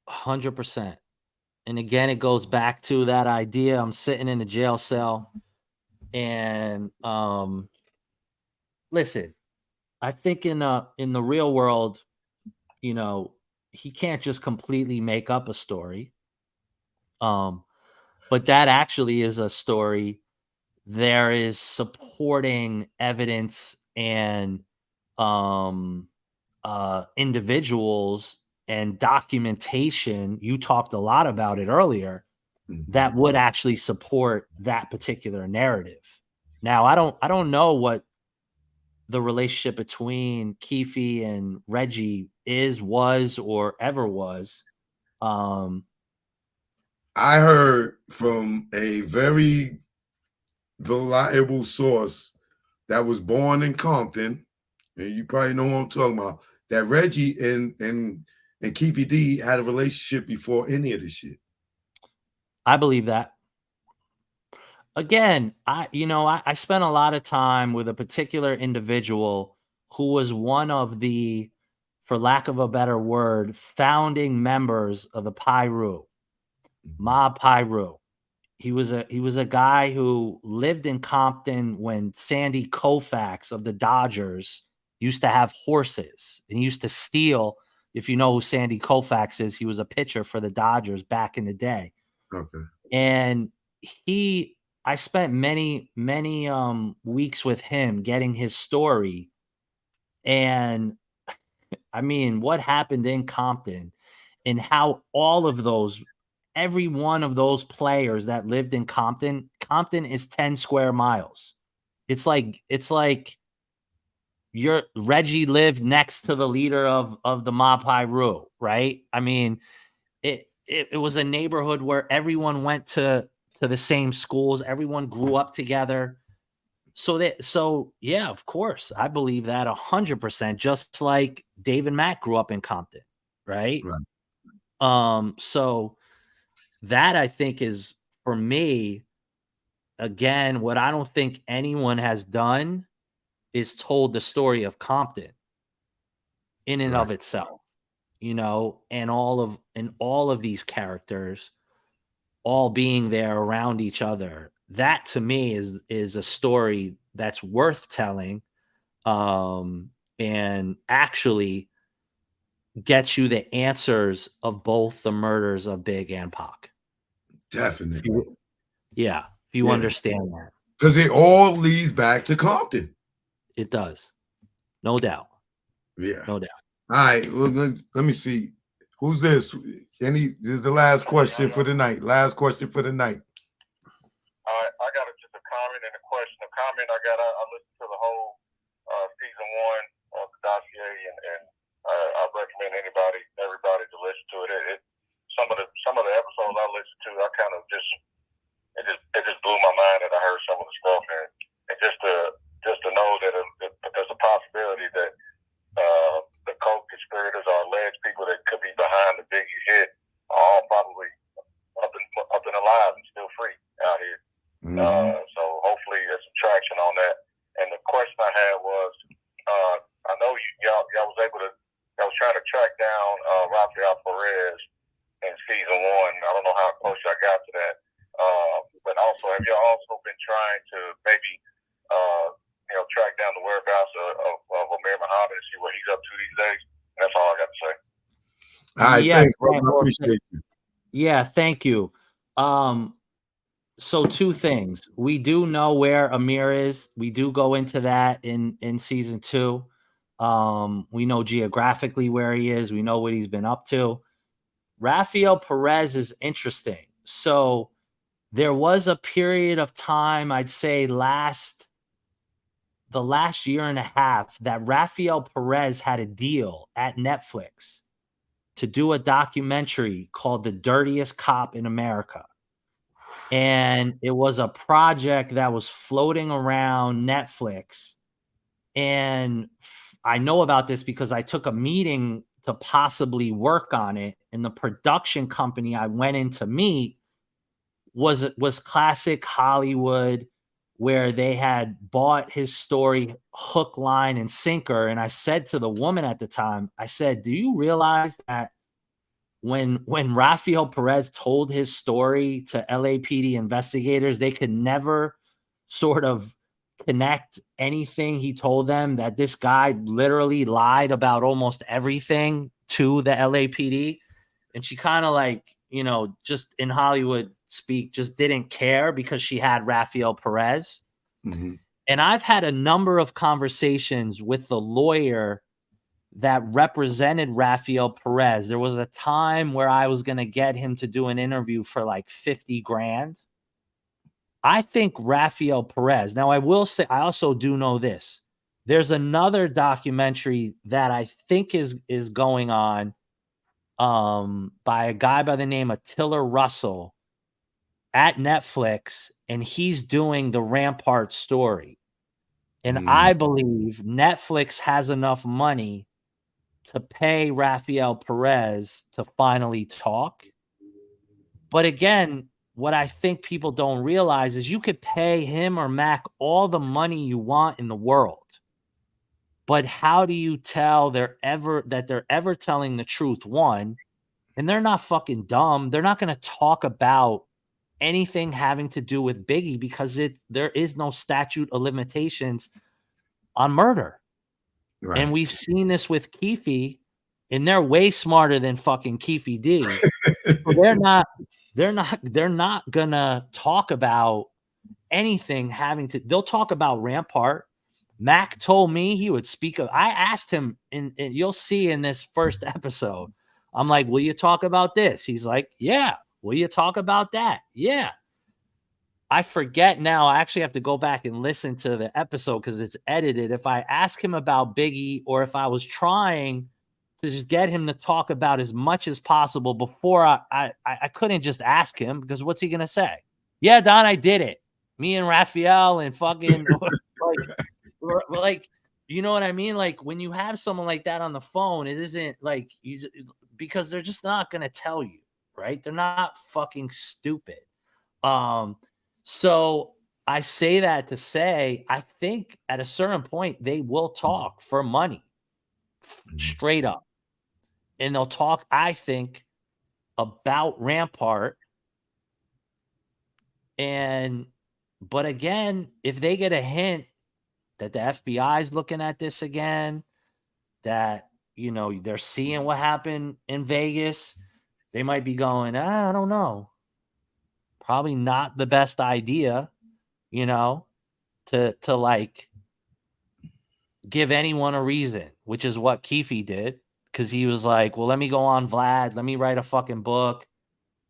100%. And again, it goes back to that idea. I'm sitting in a jail cell, and listen, I think in the real world, he can't just completely make up a story. But that actually is a story. There is supporting evidence and individuals and documentation. You talked a lot about it earlier. That would actually support that particular narrative. Now, I don't know what the relationship between Keefe and Reggie was, or ever was. I heard from a very reliable source that was born in Compton, and you probably know what I'm talking about, that Reggie and Keefe D had a relationship before any of this shit. I believe that. Again, I spent a lot of time with a particular individual who was one of the, for lack of a better word, founding members of the Pyru, Mob Pyru. He was a guy who lived in Compton when Sandy Koufax of the Dodgers used to have horses, and he used to steal. If you know who Sandy Koufax is, he was a pitcher for the Dodgers back in the day. Okay. And I spent many weeks with him getting his story. And I mean, what happened in Compton and how every one of those players that lived in Compton is 10 square miles. It's like Reggie lived next to the leader of the Mapai Ru, right? I mean, it was a neighborhood where everyone went to the same schools, everyone grew up together. So yeah, of course, I believe that 100%, just like Dave and Matt grew up in Compton, right? So that, I think, is, for me, again, what I don't think anyone has done is told the story of Compton in and of itself, and all of these characters all being there around each other. That, to me, is a story that's worth telling, and actually gets you the answers of both the murders of Big and Pac. Definitely. If you understand that. Because it all leads back to Compton. It does. No doubt. Yeah. No doubt. All right. Well, let me see. Who's this? This is the last question for the night. Last question for the night. All right. I got just a comment and a question. A comment I listened to the whole season 1 of the Dossier, and I recommend everybody to listen to it. Some of the episodes I listened to, I kind of it just blew my mind that I heard some of the stuff, and just to know that there's a possibility that the co-conspirators or alleged people that could be behind the Biggie hit are all probably up and alive and still free out here. So hopefully there's some traction on that. And the question I had was, I know y'all was trying to track down Rafael Perez in season 1. I don't know how close y'all got to that. But also, have y'all also been trying to maybe track down the whereabouts of Amir Muhammad and see what he's up to these days? And that's all I got to say. All right, thanks, bro. I appreciate you. Yeah, thank you. So 2 things. We do know where Amir is. We do go into that in season 2. We know geographically where he is. We know what he's been up to. Rafael Perez is interesting. So there was a period of time, I'd say the last year and a half, that Rafael Perez had a deal at Netflix to do a documentary called The Dirtiest Cop in America. And it was a project that was floating around Netflix. And I know about this because I took a meeting to possibly work on it. And the production company I went in to meet was classic Hollywood, where they had bought his story hook, line, and sinker. And I said to the woman at the time, I said, do you realize that when Rafael Perez told his story to LAPD investigators, they could never sort of connect anything he told them, that this guy literally lied about almost everything to the LAPD? And she kind of, like, just in Hollywood speak, just didn't care because she had Rafael Perez. Mm-hmm. And I've had a number of conversations with the lawyer that represented Rafael Perez. There was a time where I was going to get him to do an interview for like 50 grand. I think Rafael Perez. Now, I will say, I also do know this. There's another documentary that I think is going on by a guy by the name of Tiller Russell at Netflix, and he's doing the Rampart story. And I believe Netflix has enough money to pay Rafael Perez to finally talk. But again, what I think people don't realize is you could pay him or Mac all the money you want in the world. But how do you tell they're ever telling the truth? One, and they're not fucking dumb. They're not going to talk about anything having to do with Biggie because there is no statute of limitations on murder. Right. And we've seen this with Keefe, and they're way smarter than fucking Keefe D. So they're not gonna talk about anything having to. They'll talk about Rampart. Mac told me he would speak of. I asked him, and you'll see in this first episode. I'm like, will you talk about this? He's like, yeah. Will you talk about that? Yeah. I forget now. I actually have to go back and listen to the episode because it's edited. If I ask him about Biggie, or if I was trying to just get him to talk about as much as possible before I couldn't just ask him, because what's he gonna say? Yeah, Don, I did it. Me and Raphael and fucking like, you know what I mean? Like when you have someone like that on the phone, it isn't like because they're just not gonna tell you, right? They're not fucking stupid. So I say that to say, I think at a certain point they will talk for money, straight up. And they'll talk, I think, about Rampart. But again, if they get a hint that the FBI is looking at this again, that, they're seeing what happened in Vegas, they might be going, I don't know. Probably not the best idea, to like give anyone a reason, which is what Keefe did. Because he was like, well, let me go on Vlad. Let me write a fucking book.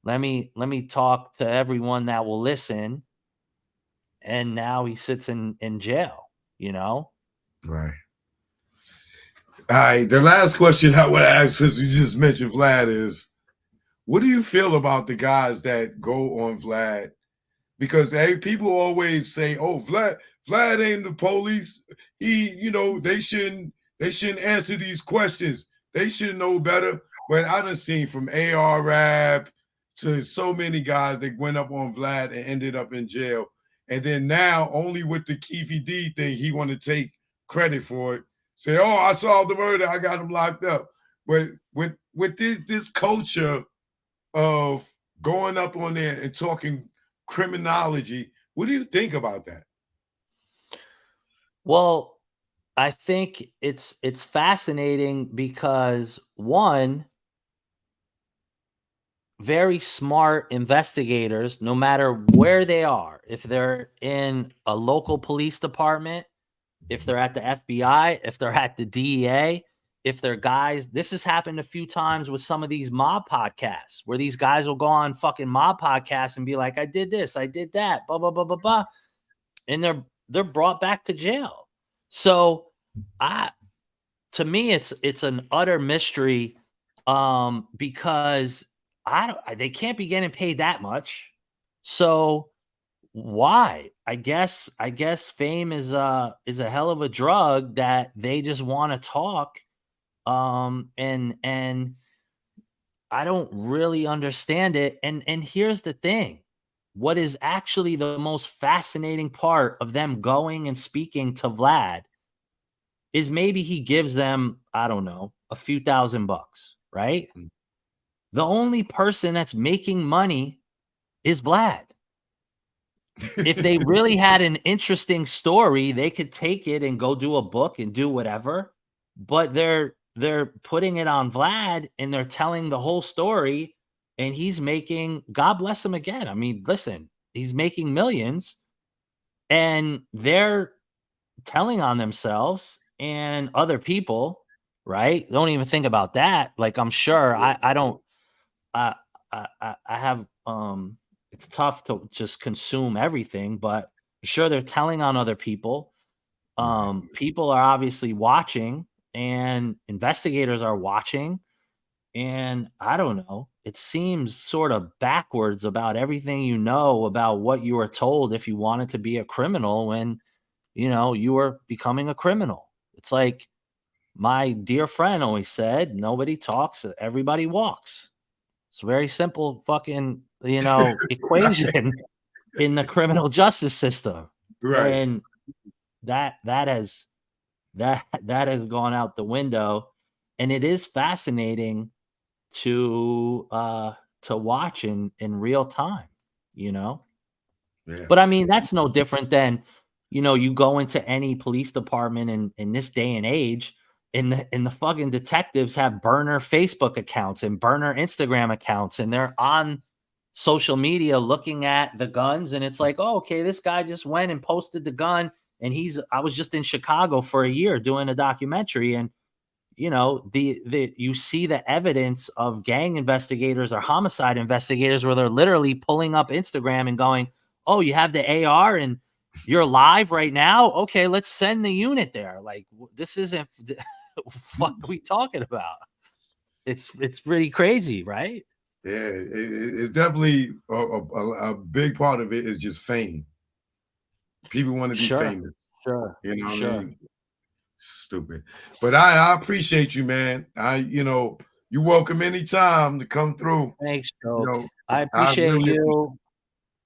Let me talk to everyone that will listen. And now he sits in jail, Right. All right. The last question I would ask, since we just mentioned Vlad, is what do you feel about the guys that go on Vlad? Because people always say, oh, Vlad ain't the police. They shouldn't answer these questions. They should know better. But I done seen from AR Rap to so many guys that went up on Vlad and ended up in jail. And then now, only with the Keefe D thing, he want to take credit for it. Say, oh, I solved the murder. I got him locked up. But with this culture of going up on there and talking criminology, what do you think about that? Well, I think it's fascinating because, one, very smart investigators, no matter where they are, if they're in a local police department, if they're at the FBI, if they're at the DEA, if they're guys, this has happened a few times with some of these mob podcasts where these guys will go on fucking mob podcasts and be like, I did this, I did that, blah, blah, blah, blah, blah. And they're brought back to jail. So to me, it's an utter mystery because they can't be getting paid that much. So why? I guess fame is a hell of a drug that they just want to talk. And I don't really understand it. And here's the thing. What is actually the most fascinating part of them going and speaking to Vlad is maybe he gives them, I don't know, a few $1,000, right? Mm-hmm. The only person that's making money is Vlad. If they really had an interesting story, they could take it and go do a book and do whatever. But they're putting it on Vlad and they're telling the whole story. and he's making, God bless him again. I mean, listen, he's making millions, and they're telling on themselves and other people, right? Don't even think about that. Like, I'm sure I don't I have it's tough to just consume everything, but I'm sure they're telling on other people. People are obviously watching, and investigators are watching, and I don't know. It seems sort of backwards about everything you know about what you were told if you wanted to be a criminal when you were becoming a criminal. It's like my dear friend always said, nobody talks, everybody walks. It's a very simple fucking, equation in the criminal justice system. Right. And that has that has gone out the window. And it is fascinating to watch in real time, you know? Yeah. But I mean, that's no different than, you go into any police department in this day and age, and the fucking detectives have burner Facebook accounts and burner Instagram accounts, and they're on social media looking at the guns, and it's like, oh, okay, this guy just went and posted the gun, and I was just in Chicago for a year doing a documentary, and the you see the evidence of gang investigators or homicide investigators where they're literally pulling up Instagram and going, "Oh, you have the AR and you're live right now? Okay, let's send the unit there." Like, this isn't what are we talking about? It's pretty crazy, right? Yeah, it's definitely a big part of it is just fame. People want to be Sure, famous. sure, You know what I sure. mean? Stupid. But I appreciate you, man. You're welcome anytime to come through. Thanks, You Joe. know, I I appreciate really appreciate you.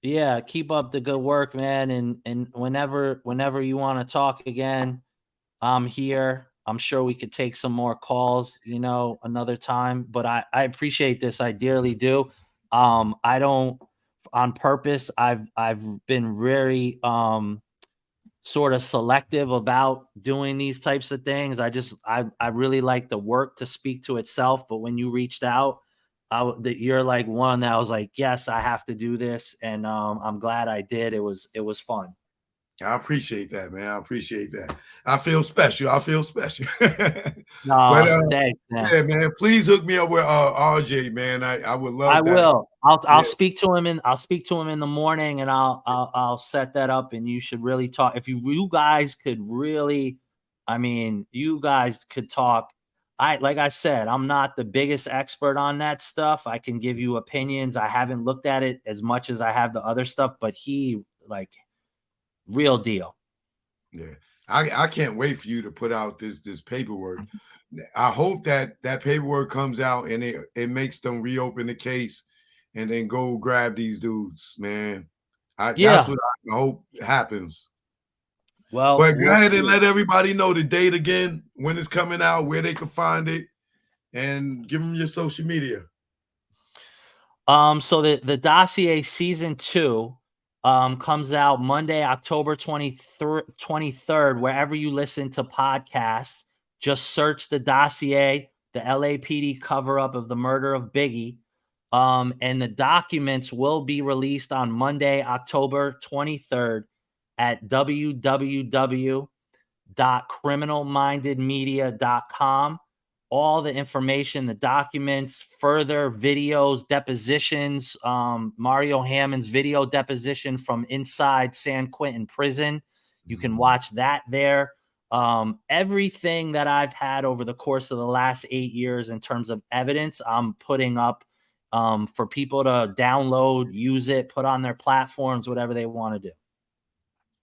Yeah, keep up the good work, man. And whenever you want to talk again, I'm here. I'm sure we could take some more calls, another time. But I appreciate this. I dearly do. I don't on purpose. I've been very sort of selective about doing these types of things. I really like the work to speak to itself. But when you reached out, that you're like one that I was like, yes, I have to do this, and I'm glad I did. It was fun. I appreciate that, man. I appreciate that. I feel special. I feel special. But No, thanks, man. yeah, man, please hook me up with RJ, man. I would I love that. will. I'll Yeah. speak to him in the morning, and I'll set that up. And you should really talk. If you guys could really, I mean, you guys could talk. Like I said, I'm not the biggest expert on that stuff. I can give you opinions. I haven't looked at it as much as I have the other stuff, but he like real deal. Yeah. I can't wait for you to put out this paperwork. I hope that paperwork comes out and it makes them reopen the case and then go grab these dudes, man. That's Yeah. what I hope happens. Well, But go we'll ahead and see. let everybody know the date again, when it's coming out, where they can find it, and give them your social media. So the Dossier season 2 comes out Monday, October 23rd, wherever you listen to podcasts. Just search the Dossier, the LAPD cover up of the murder of Biggie. And the documents will be released on Monday, October 23rd at www.criminalmindedmedia.com. All the information, the documents, further videos, depositions, Mario Hammond's video deposition from inside San Quentin prison. You can watch that there. Everything that I've had over the course of the last 8 years in terms of evidence, I'm putting up for people to download, use it, put on their platforms, whatever they want to do.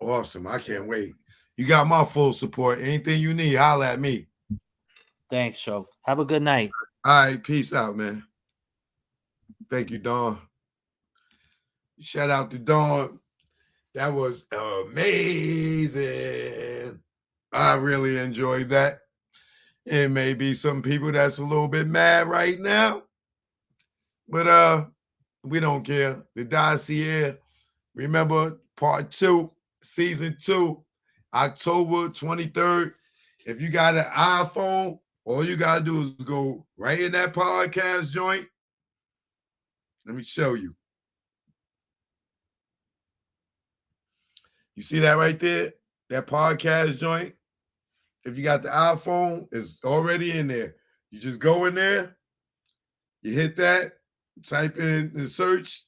Awesome. I can't wait. You got my full support. Anything you need, holla at me. Thanks, Joe. Have a good night. All right. Peace out, man. Thank you, Dawn. Shout out to Dawn. That was amazing. I really enjoyed that. It may be some people that's a little bit mad right now, but we don't care. The Dossier, remember, part 2, season 2, October 23rd. If you got an iPhone, all you gotta do is go right in that podcast joint Let me show you. You see that right there? That podcast joint? If you got the iPhone, it's already in there. You just go in there, you hit that, type in the search,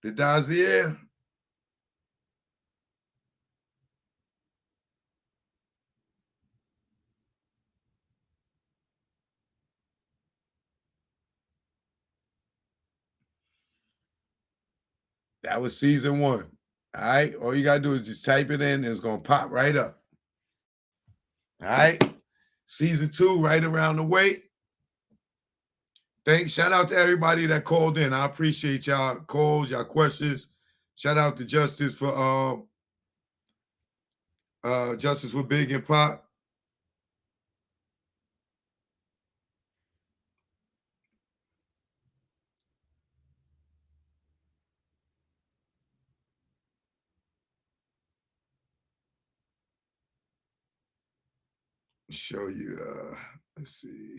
the Dossier. That was season 1. All right. All you got to do is just type it in and it's going to pop right up. All right. Season 2 right around the way. Shout out to everybody that called in. I appreciate y'all calls, y'all questions. Shout out to Justice for Big and Pop. Show you let's see.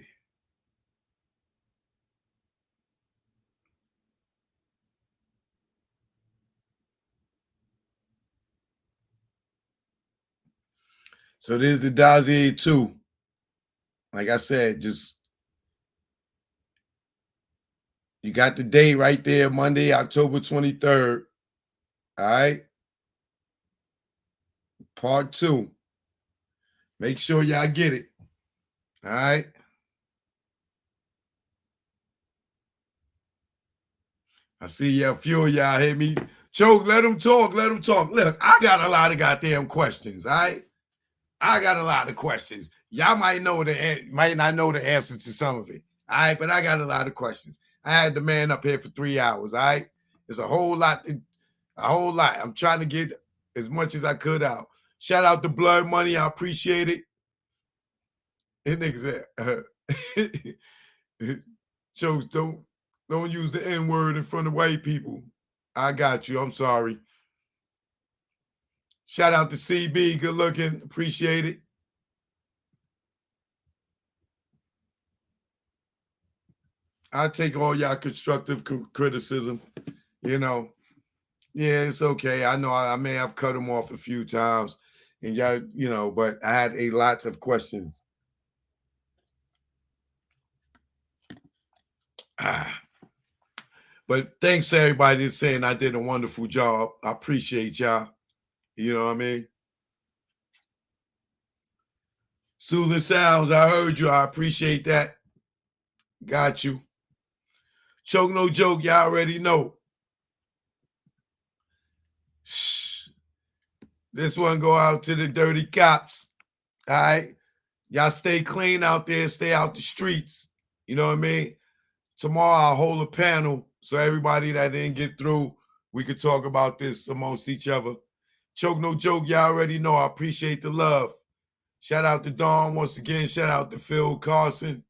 So there's the Dossier 2. Like I said, just you got the date right there, Monday, October 23rd. All right. Part 2. Make sure y'all get it. All right. I see a few of y'all hit me. Choke, let them talk. Let them talk. Look, I got a lot of goddamn questions. All right. I got a lot of questions. Y'all might not know the answer to some of it. All right. But I got a lot of questions. I had the man up here for 3 hours. All right. It's a whole lot. I'm trying to get as much as I could out. Shout out to Blood Money. I appreciate it. And niggas said, Jokes, don't use the N-word in front of white people. I got you. I'm sorry. Shout out to CB. Good looking. Appreciate it. I take all y'all constructive criticism. You know, yeah, it's okay. I know I may have cut them off a few times, and y'all, you know, but I had a lot of questions. But thanks to everybody that's saying I did a wonderful job. I appreciate y'all. You know what I mean? Soothing Sounds, I heard you. I appreciate that. Got you. Choke no joke, y'all already know. This one go out to the dirty cops. All right? Y'all stay clean out there. Stay out the streets. You know what I mean? Tomorrow I'll hold a panel so everybody that didn't get through, we could talk about this amongst each other. Choke no joke, y'all already know. I appreciate the love. Shout out to Dawn once again. Shout out to Phil Carlson,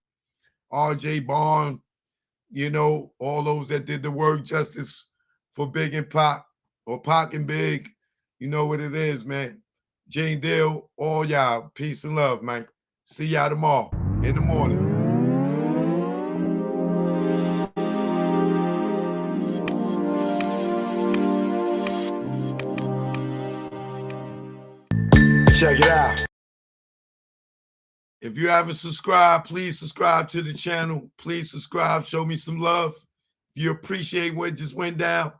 RJ Bond, you know, all those that did the work. Justice for Big and Pop, or Pac and Big. You know what it is, man. Jane Dill, all y'all. Peace and love, man. See y'all tomorrow in the morning. Check it out. If you haven't subscribed, please subscribe to the channel. Please subscribe. Show me some love. If you appreciate what just went down,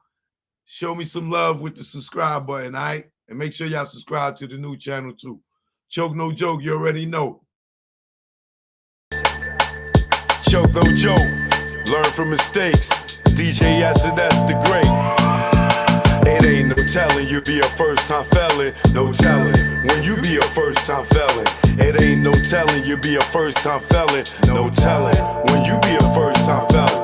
show me some love with the subscribe button, all right? And make sure y'all subscribe to the new channel too. Choke no joke, you already know. Choke no joke. Learn from mistakes. DJ S&S the Great. It ain't no telling you be a first-time felon. No telling when you be a first-time felon. It ain't no telling you be a first-time felon. No telling when you be a first-time felon.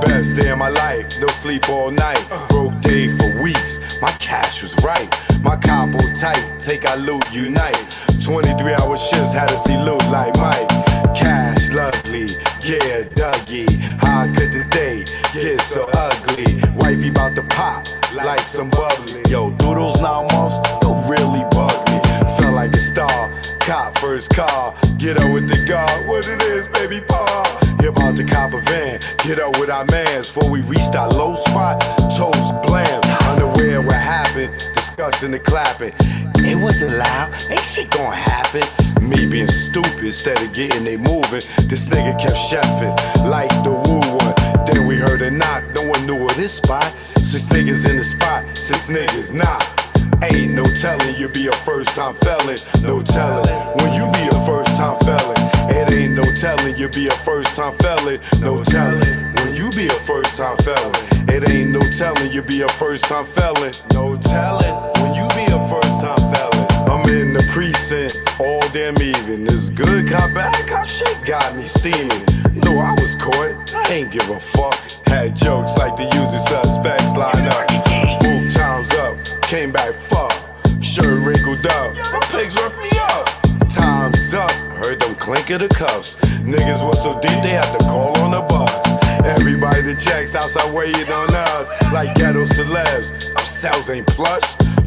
Best day of my life, no sleep all night. Broke day for weeks, my cash was right. My capo tight, take our loot, unite. 23-hour shifts, had to see loot like Mike. Cash lovely, yeah, Dougie. How could this day get so ugly? Wifey bout to pop like some bubbly. Yo, doodles now most, don't really bug me. Felt like a star, cop first car. Get up with the guard, what it is, baby, paw. He about to cop a van, get up with our mans. Before we reached our low spot, toes blam. Unaware what happened, discussing the clapping. It wasn't loud, ain't shit gonna happen. Me being stupid, instead of getting they moving, this nigga kept chefing like the woo one. Then we heard a knock, no one knew of this spot. 6 niggas in the spot, 6 niggas not. Ain't no telling you be a first time felon. No telling when you be a first time felon. It ain't no telling you be a first time felon. No telling when you be a first time felon. It ain't no telling you be a first time felon. No telling when you be a first time felon. I'm in the precinct all damn even. This good cop, bad cop shit got me steaming. No, I was caught, I ain't give a fuck. Had jokes like the usual suspects line up. Boot times up, came back fuck. Shirt wrinkled up, my pigs roughed me up. Time's up, heard them clink of the cuffs. Niggas was so deep they had to call on the bus. Everybody that checks outside waiting on us like ghetto celebs. Our cells ain't plush.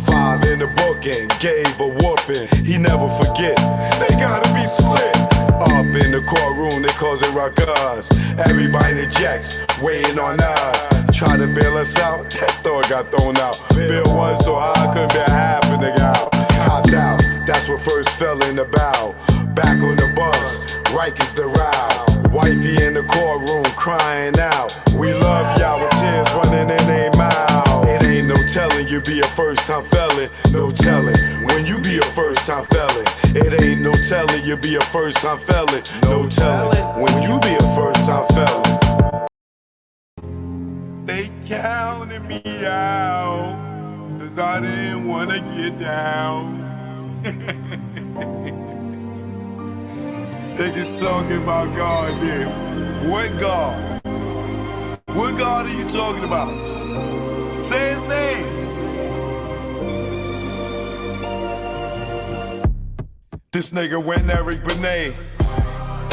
5 in the book and gave a whooping. He never forget, they gotta be split. Up in the courtroom, they cause it ruckus. Everybody that checks waiting on us. Try to bail us out, that thought got thrown out. Bill one so high, I couldn't bail half a nigga out. Hopped out, that's what first fell in the bow. Back on the bus, Rikers the row. Wifey in the courtroom crying out. We love y'all with tears running in their mouth. It ain't no telling you be a first time felon. No telling when you be a first time felon. It ain't no telling you be a first time felon. No telling when you be a first time felon. They counted me out, 'cause I didn't wanna get down. Niggas talking about God there. What God? What God are you talking about? Say his name. This nigga went Eric Benet.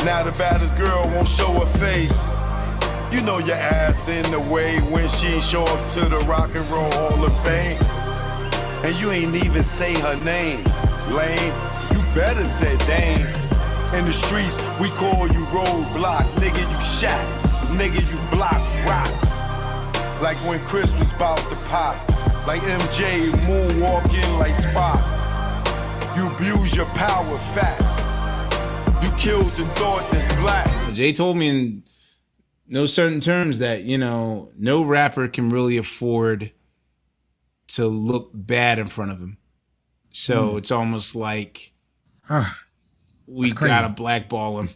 Now the baddest girl won't show her face. You know your ass in the way when she show up to the Rock and Roll Hall of Fame. And you ain't even say her name. Lame, you better say Dame. In the streets, we call you roadblock. Nigga, you shot. Nigga, you block rocks. Like when Chris was about to pop. Like MJ moonwalking like Spock. You abuse your power fast. You killed the thought that's black. Jay told me in no certain terms that, you know, no rapper can really afford to look bad in front of him. So it's almost like we gotta blackball him.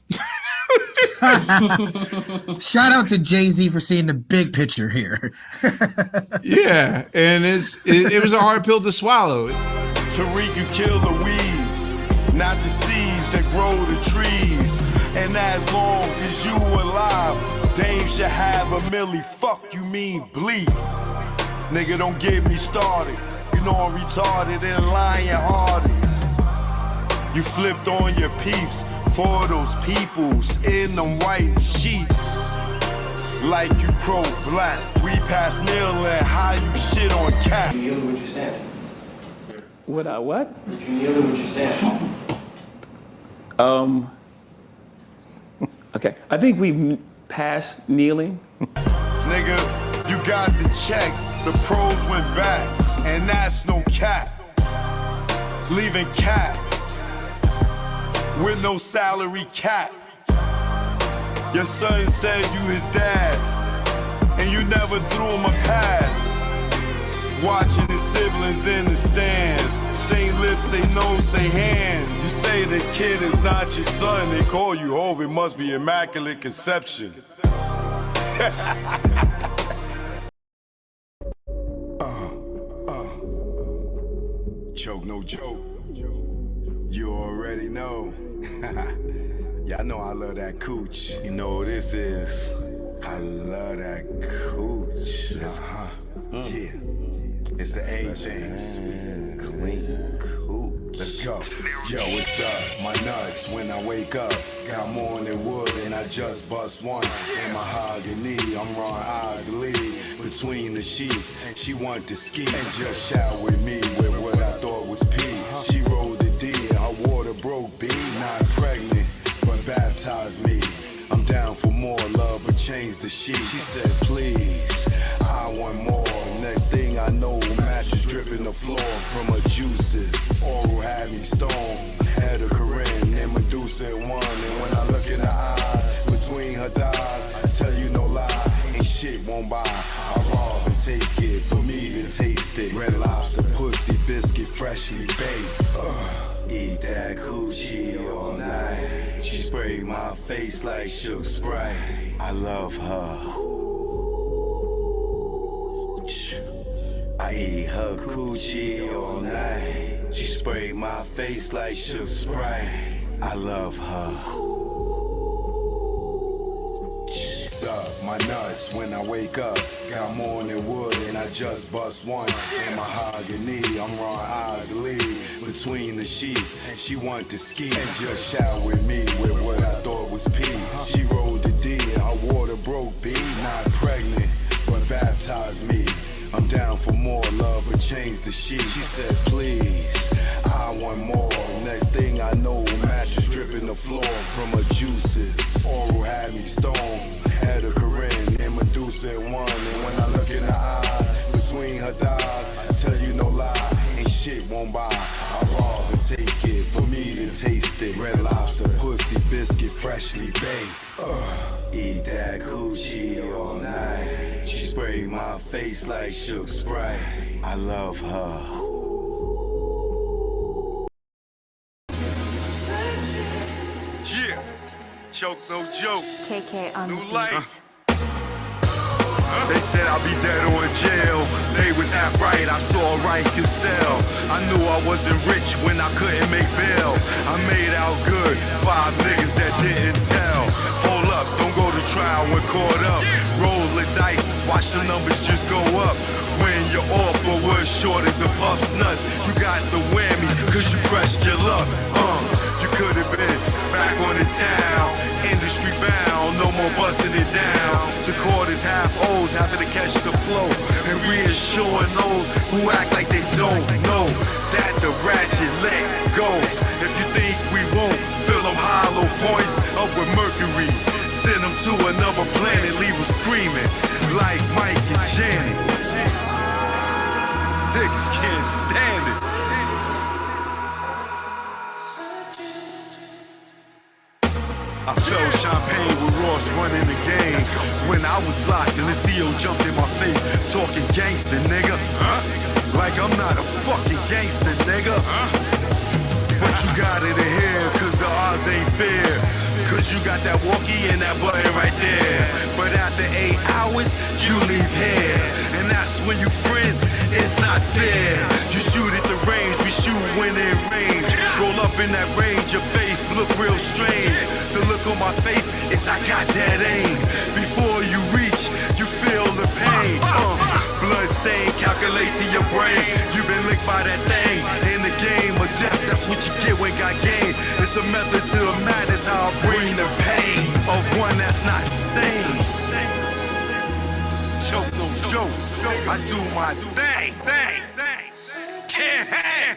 Shout out to Jay-Z for seeing the big picture here. Yeah, and it was a hard pill to swallow. Tariq, you kill the weeds, not the seeds that grow the trees. And as long as you alive, Dame should have a milli. Fuck you mean bleed. Nigga, don't get me started. You know I'm retarded and lion-hearted. You flipped on your peeps for those peoples in them white sheets. Like you pro-black. We pass kneeling, how you shit on cap. Did you kneel or would you stand? Would I what? Did you kneel or would you stand? Okay, I think we passed kneeling. Nigga, you got the check. The pros went back, and that's no cap. Leaving cap with no salary cap. Your son said you his dad, and you never threw him a pass. Watching his siblings in the stands, say lips, say no, say hands. You say the kid is not your son, they call you Hov, it must be immaculate conception. Choke, no joke. You already know. Y'all know I love that cooch. You know what this is. I love that cooch. Yeah. It's the A thing. Clean cooch. Let's go. Yo, what's up? My nuts when I wake up. Got more than wood and I just bust one. And mahogany, I'm Ron Osley. Between the sheets, she want to ski. And just shout with me with what I thought was pee. She rolled the D, her water broke B. Not pregnant, but baptized me. I'm down for more changed the sheet. She said, please, I want more. Next thing I know, mattress dripping the floor from her juices. Oral had me stoned, had a Corinne and Medusa in one. And when I look in her eyes, between her thighs, I tell you no lie, ain't shit won't buy. I rob and take it for me to taste it. Red Lobster, pussy, biscuit, freshly baked. Eat that coochie all night. She sprayed my face like Shook Sprite. I love her. I eat her coochie all night. She sprayed my face like Shook Sprite. I love her. Suck my nuts when I wake up. Got morning wood and I just bust one. In mahogany, I'm raw eyes lead between the sheets. She want to ski and just shout with me with what I thought was pee. She rolled the D, her water broke B. Not pregnant, but baptized me. I'm down for more love, but change the sheet. She said, please, I want more. Next thing I know, mattress dripping the floor from her juices. Oral had me stoned, had a Corinne and Medusa in one. And when I look in her eyes, between her thighs, I tell you no lie, ain't shit won't buy. I rob and take it for me to taste it. Red Lobster, pussy, biscuit, freshly baked. Eat that coochie all night. She sprayed my face like Shook Sprite. I love her. Yeah, choke no joke. KK on New the life. They said I'll be dead or in jail. They was half right, I saw right could sell. I knew I wasn't rich when I couldn't make bail. I made out good, 5 niggas that didn't tell. Hold up, don't go to trial when caught up. Roll the dice, watch the numbers just go up. When your offer was short as a pup's nuts, you got the whammy, cause you pressed your luck. You could have been back on the town, industry bound, no more busting it down. To quarters, half O's, having to catch the flow, and reassuring those who act like they don't know that the ratchet let go. If you think we won't fill them hollow points up with mercury, send them to another planet, leave them screaming like Mike and Janet. Niggas can't stand it. I felt champagne with Ross running the game. When I was locked and the CO jumped in my face, talking gangster, nigga. Like I'm not a fucking gangster, nigga. But you got it in here, cause the odds ain't fair. Cause you got that walkie and that button right there. But after 8 hours, you leave here. And that's when you friend, it's not fair. You shoot at the range, we shoot when in range. Roll up in that range, your face look real strange. The look on my face is I got that aim. Before you reach, you feel the pain. Blood stain, calculate to your brain. You been licked by that thing. In the game of death, that's what you get when got game. It's a method to the madness, how I bring the pain of one that's not sane. Choke no joke, I do my thing. Can't hang.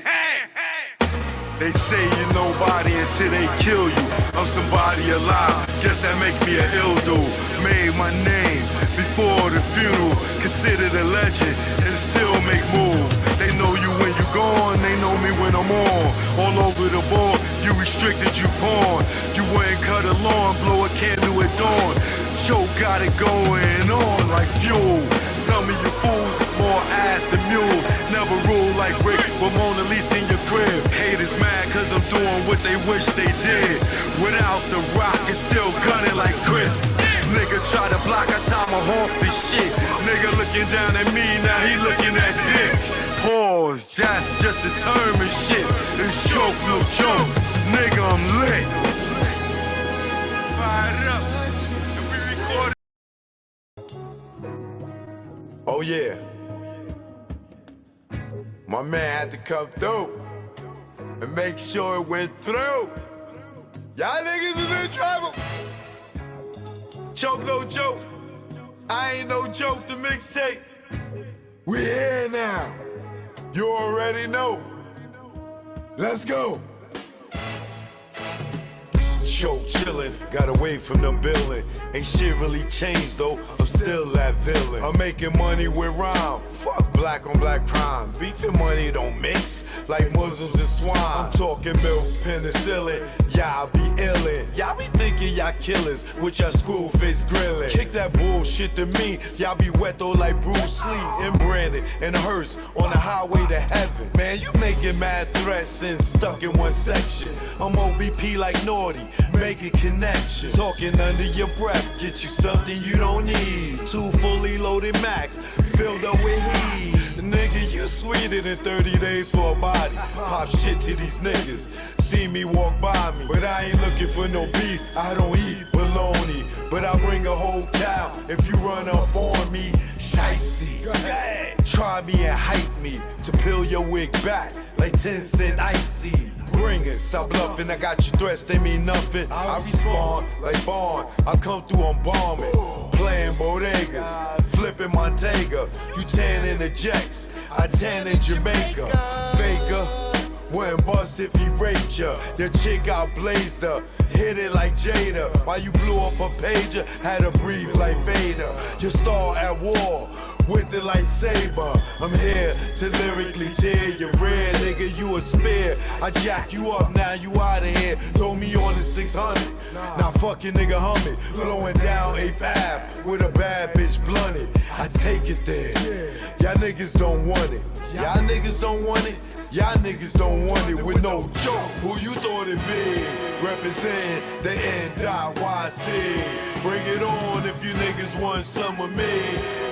They say you're nobody until they kill you. I'm somebody alive, guess that make me an ill dude. Made my name before the funeral, considered a legend and still make moves. They know you when you gone, they know me when I'm on. All over the board, you restricted, you pawn. You wouldn't cut a lawn, blow a candle at dawn. Choke got it going on like fuel. Some of you fools is more ass than mule. Never rule like Rick, but Mona Lisa in your crib. Haters mad cause I'm doing what they wish they did. Without the rock, it's still gunning like Chris. Nigga try to block, I tomahawk this shit. Nigga looking down at me, now he looking at dick. Pause, just determined shit. It's choke, no joke. Nigga, I'm lit. Fired up. And we recorded. Oh yeah. My man had to come through and make sure it went through. Y'all niggas is in trouble. Choke no joke. I ain't no joke, the mixtape. We here now. You already know. Let's go. choke chillin', got away from them billin'. Ain't shit really changed though, I'm still that villain. I'm making money with rhyme, fuck black on black crime. Beef and money don't mix, like Muslims and swine. I'm talking milk, penicillin, y'all be illin'. Y'all be thinking y'all killers, with y'all screw face grillin'. Kick that bullshit to me, y'all be wet though like Bruce Lee. And Brandon and Hearst on the highway to heaven. Man, you making mad threats and stuck in one section. I'm OBP like Naughty, making connections. Talking under your breath, get you something you don't need. 2 fully loaded Max, filled up with heat. Nigga, you sweeter than 30 days for a body. Pop shit to these niggas, see me walk by me. But I ain't looking for no beef, I don't eat bologna. But I bring a whole cow if you run up on me. Shiesty, try me and hype me to peel your wig back like 10 cent icy. Bring it, stop bluffing, I got you threats, they mean nothing. I respond like Bond, I come through, I'm bombing. Playing bodegas, flipping Montega. You tan in the Jacks, I tan in Jamaica. Faker, wouldn't bust if he raped ya. Your chick out blazed her, hit it like Jada. While you blew up a pager, had to breathe like Vader. Your star at war, with the lightsaber. I'm here to lyrically tear your red, nigga, you a spear. I jack you up, now you outta here. Throw me on the 600. Now fucking nigga humming, blowing down 8th Ave with a bad bitch blunted. I take it there. Y'all niggas don't want it. Y'all niggas don't want it. Y'all niggas don't want it with no joke. Who you thought it be? Represent the NYC. Bring it on if you niggas want some of me.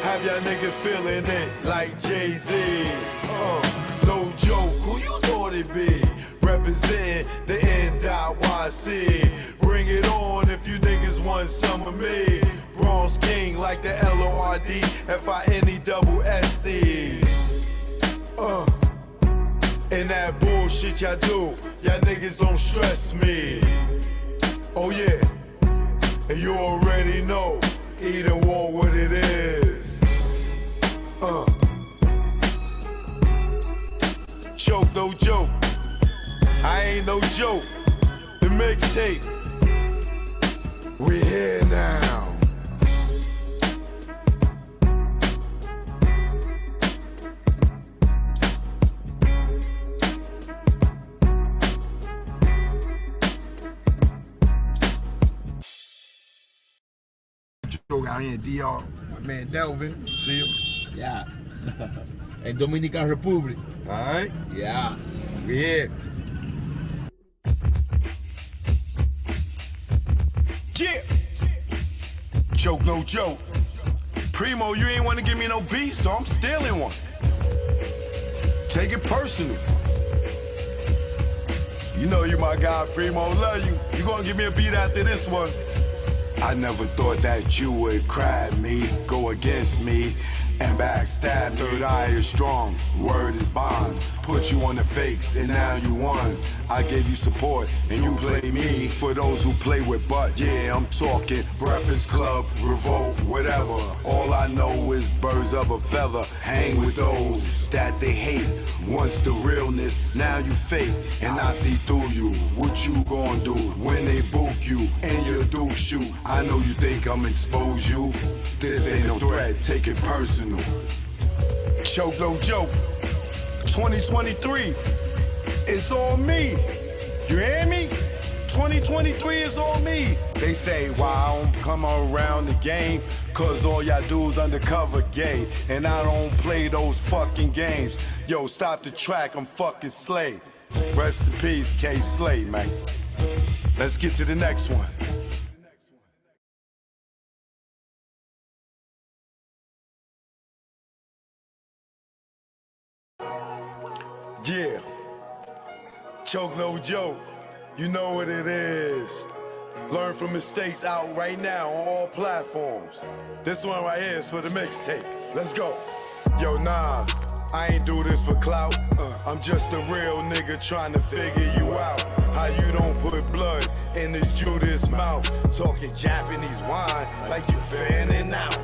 Have y'all niggas feeling it like Jay-Z. No joke. Who you thought it be? Represent the NYC. Bring it on if you niggas want some of me. Bronze King like the LORD-FINE-SC. And that bullshit y'all do, y'all niggas don't stress me. Oh yeah, and you already know, Eden War what it is. Choke, no joke, I ain't no joke. The mixtape, we here now. Out here in DR, my man Delvin, see him? Yeah. In Dominican Republic. Alright? Yeah. We here. Yeah. Joke, no joke. Primo, you ain't want to give me no beat, so I'm stealing one. Take it personal. You know you my guy, Primo, love you. You gonna give me a beat after this one. I never thought that you would cry me, go against me, and backstab me. Third eye is strong, word is bond. Put you on the fakes, and now you won. I gave you support, and you play me. For those who play with butt, yeah, I'm talking Breakfast Club, Revolt, whatever. All I know is birds of a feather. Hang with those that they hate. Once the realness, now you fake, and I see through you. What you gon' do when they book you and your Duke shoot? I know you think I'm expose you. This ain't no threat, take it personal. Choke, no joke. 2023, it's on me. You hear me? 2023 is on me. They say, why I don't come around the game? Cause all y'all do is undercover gay. And I don't play those fucking games. Yo, stop the track, I'm fucking Slay. Rest in peace, K. Slay, man. Let's get to the next one. Yeah. Choke, no joke. You know what it is. Learn from mistakes out right now on all platforms. This one right here is for the mixtape. Let's go. Yo, Nas, I ain't do this for clout. I'm just a real nigga trying to figure you out. How you don't put blood in this Judas mouth. Talking Japanese wine like you fanning out.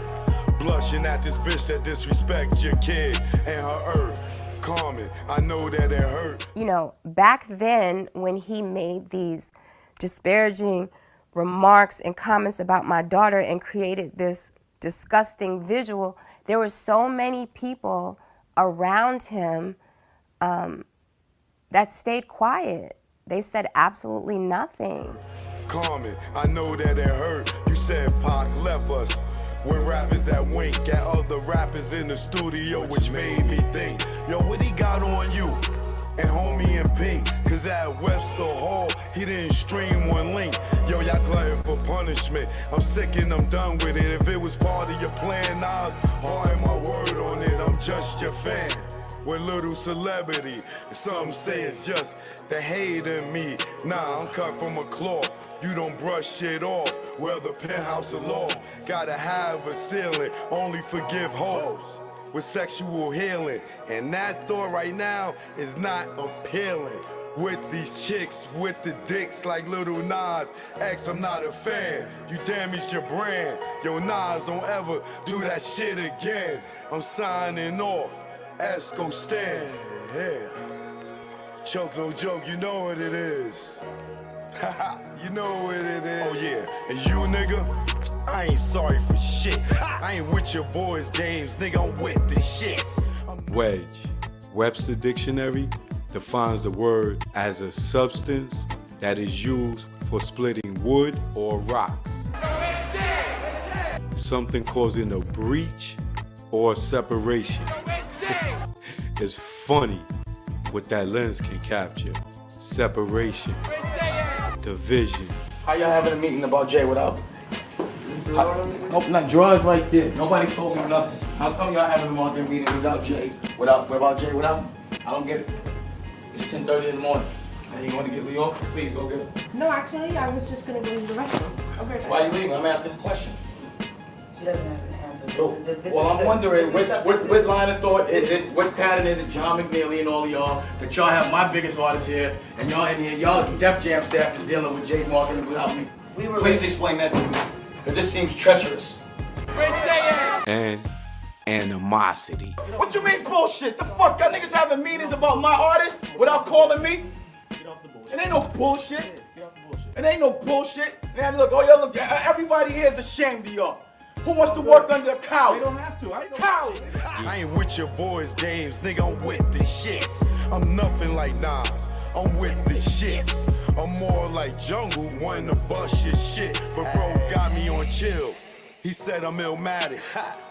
Blushing at this bitch that disrespects your kid and her earth. Calm it, I know that it hurt. You know, back then when he made these disparaging remarks and comments about my daughter and created this disgusting visual, there were so many people around him that stayed quiet. They said absolutely nothing. Carmen, I know that it hurt. You said Pac left us. When rappers that wink at other rappers in the studio, which made me think, yo, what he got on you? And homie in pink, cause at Webster Hall, he didn't stream one link. Yo, y'all glutton for punishment. I'm sick and I'm done with it. If it was part of your plan, Nas, hard my word on it. I'm just your fan. With little celebrity, some say it's just the hate in me. Nah, I'm cut from a cloth. You don't brush shit off. Well, the penthouse of law gotta have a ceiling. Only forgive hoes with sexual healing. And that thought right now is not appealing. With these chicks, with the dicks like Little Nas. X, I'm not a fan. You damaged your brand. Yo, Nas, don't ever do that shit again. I'm signing off. Esco stand. Yeah. Choke no joke, you know what it is. You know what it is. Oh yeah, and you nigga, I ain't sorry for shit. I ain't with your boys' games, nigga, I'm with the shit. Wedge. Webster Dictionary defines the word as a substance that is used for splitting wood or rocks. Something causing a breach or separation. It's funny what that lens can capture. Separation, division. How y'all having a meeting about Jay without? Nope, not drugs right there. Nobody told me nothing. How come y'all having a market meeting without Jay? Without Jay? Without? I don't get it. It's 10:30 in the morning. And you want to get Leo? Please go get him. No, actually, I was just gonna go to the restroom. Okay. Why are you leaving? I'm asking a question. She doesn't have an answer. Well, I'm wondering what line of thought is it, what pattern is it, John McNeely and all of y'all, that y'all have my biggest artists here, and y'all in here, y'all Def Jam staff is dealing with Jay's marketing without me. Please explain that to me, because this seems treacherous. And animosity. What you mean bullshit? The fuck, y'all niggas having meetings about my artist without calling me? It ain't no bullshit. It ain't no bullshit. Man, look, oh y'all look, everybody here is ashamed of y'all. Who wants to work under a cow? They don't have to. Cow. I ain't with your boys' games, nigga, I'm with the shit. I'm nothing like Nas, I'm with the shit. I'm more like Jungle, wanting to bust your shit. But bro got me on chill. He said I'm illmatic,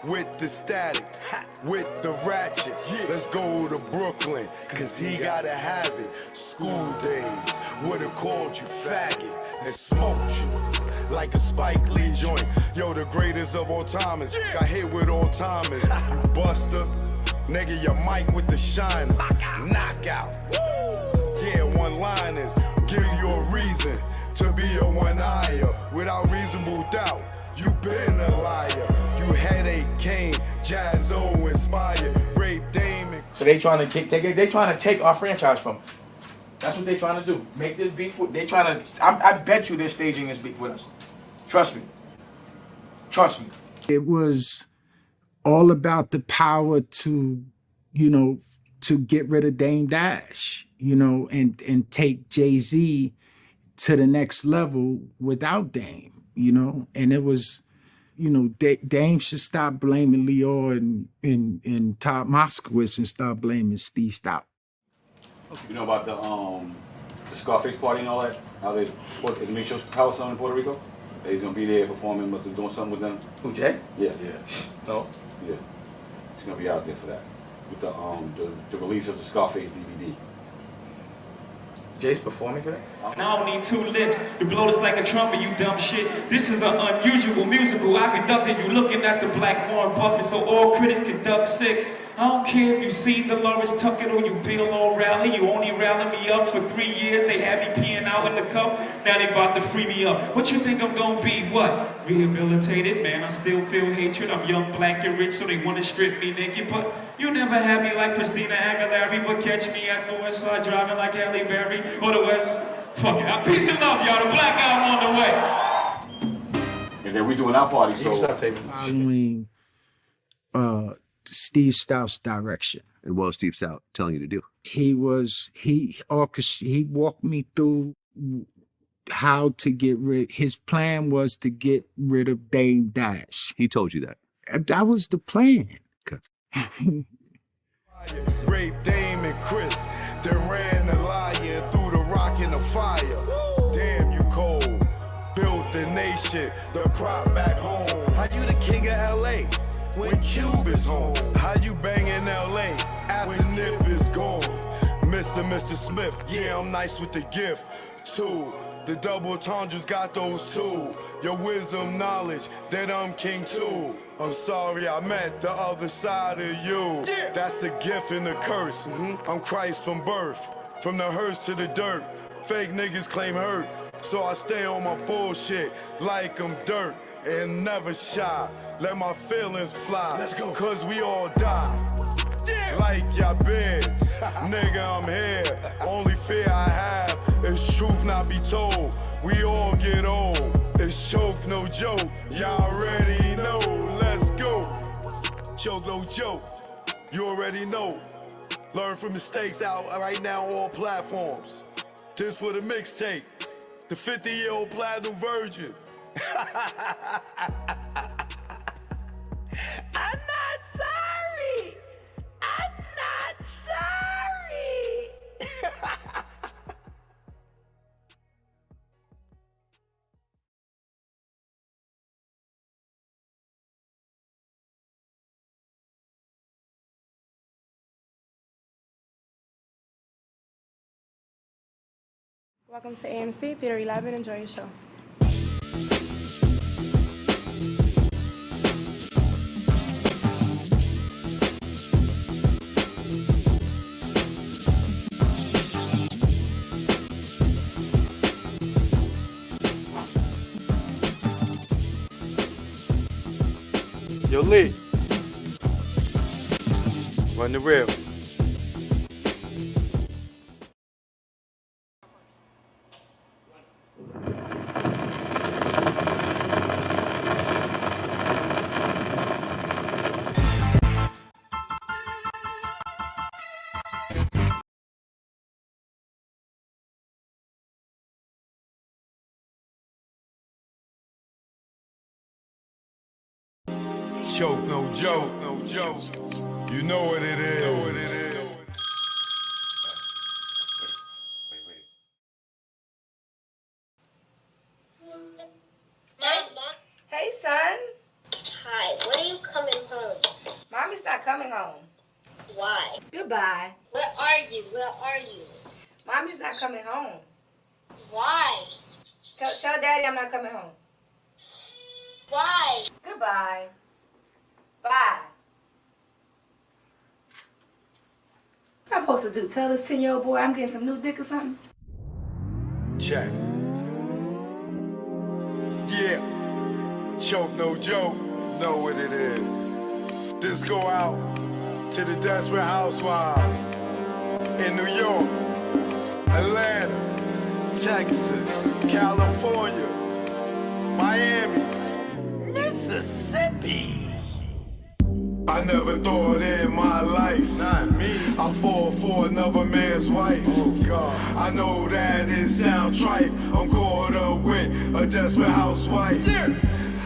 with the static, with the ratchets. Let's go to Brooklyn, cause he gotta have it. School days, would've called you faggot and smoked you like a Spike Lee joint. Yo, the greatest of all timers, got hit with all timers. You buster, nigga, your mic with the shiner. Knockout. Yeah, one-liners, give you a reason to be a one-eye without reasonable doubt. You been a liar. You headache king, Jazzo inspired, rape Damon. So they trying to take our franchise from us. That's what they trying to do. Make this beef with. They trying to. I bet you they're staging this beef with us. Trust me. Trust me. It was all about the power to, to get rid of Dame Dash, and take Jay-Z to the next level without Dame, and it was, Dame should stop blaming Leo and Todd Moskowitz and start blaming Steve Stout. You know about the Scarface party and all that? How they make sure Carlson in Puerto Rico? He's gonna be there performing, but they're doing something with them. Who, Jay? Yeah. No. Yeah. He's gonna be out there for that. With the release of the Scarface DVD. Jay's performing for that? And I don't need two lips to blow this like a trumpet, you dumb shit. This is an unusual musical I conducted. You looking at the black Warren Buffett, so all critics can duck sick. I don't care if you see the Lawrence Tucker or you Bill O'Reilly. You only rallied me up for 3 years. They had me peeing out in the cup. Now they about to free me up. What you think I'm gonna be? What? Rehabilitated? Man, I still feel hatred. I'm young, black, and rich, so they wanna strip me naked. But you never had me like Christina Aguilera. But catch me at the West Side driving like Halle Berry or the West. Fuck it. Peace and love, y'all. The black album on the way. And then we doing our party, so. Following Steve Stout's direction. And what was Steve Stout telling you to do? He walked me through how to get rid. His plan was to get rid of Dame Dash. He told you that. That was the plan. Rape Dame and Chris, they ran the lion through the rock and the fire. Damn, you cold. Built the nation, the prop back home. How you the king of LA when Cube is home? How you bang in LA after Nip is gone? Mr. Smith, yeah, I'm nice with the gift. Two, the double entendres got those two. Your wisdom, knowledge, that I'm king too. I'm sorry I met the other side of you. That's the gift and the curse. I'm Christ from birth, from the hearse to the dirt. Fake niggas claim hurt, so I stay on my bullshit like I'm dirt and never shy. Let my feelings fly, let's go. Cause we all die. Like your beds, nigga, I'm here. Only fear I have is truth not be told. We all get old. It's choke, no joke. Y'all already know. Let's go. Choke, no joke. You already know. Learn from mistakes out right now on all platforms. This for the mixtape. The 50-year-old platinum virgin. I'm not sorry. I'm not sorry. Welcome to AMC Theater 11. Enjoy your show. Yo, Lee. Run the rail. Choke, no joke, no joke. You know what it is. Hey, son. Hi, when are you coming home? Mommy's not coming home. Why? Goodbye. Where are you? Where are you? Mommy's not coming home. Why? Tell Daddy I'm not coming home. Why? Goodbye. Bye. What am I supposed to do? Tell this 10-year-old boy I'm getting some new dick or something? Check. Yeah. Choke, no joke. Know what it is. This go out to the desperate housewives in New York, Atlanta, Texas, California, Miami, Mississippi. I never thought in my life, not me, I fall for another man's wife. Oh God, I know that it sound trite. I'm caught up with a desperate housewife. Yeah.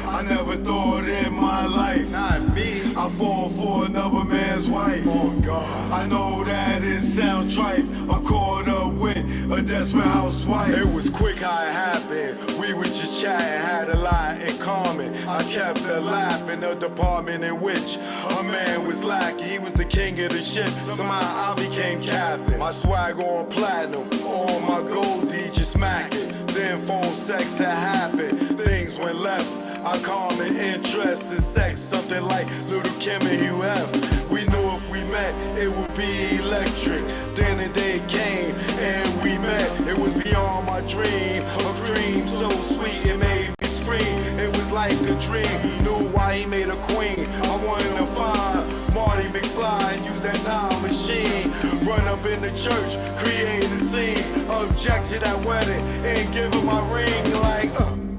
I never thought in my life, not me, I fall for another man's wife. Oh God, I know that it sound trite. I'm caught up with a desperate housewife. It was quick how it happened. We was just chatting, had a lot in common. I kept a laugh in the department in which a man was lacking. He was the king of the ship. Somehow I became captain. My swag on platinum, all my goldie just smacking. Then phone sex had happened. Things went left. Our common interest in sex, something like Little Kim and Hugh F. We knew if we met, it would be electric. Then the day came and we met. It was beyond my dream. A dream so sweet it made me scream. It was like a dream. Knew why he made a queen. I wanted to find Marty McFly and use that time machine. Run up in the church, create a scene. Object to that wedding and give her my ring like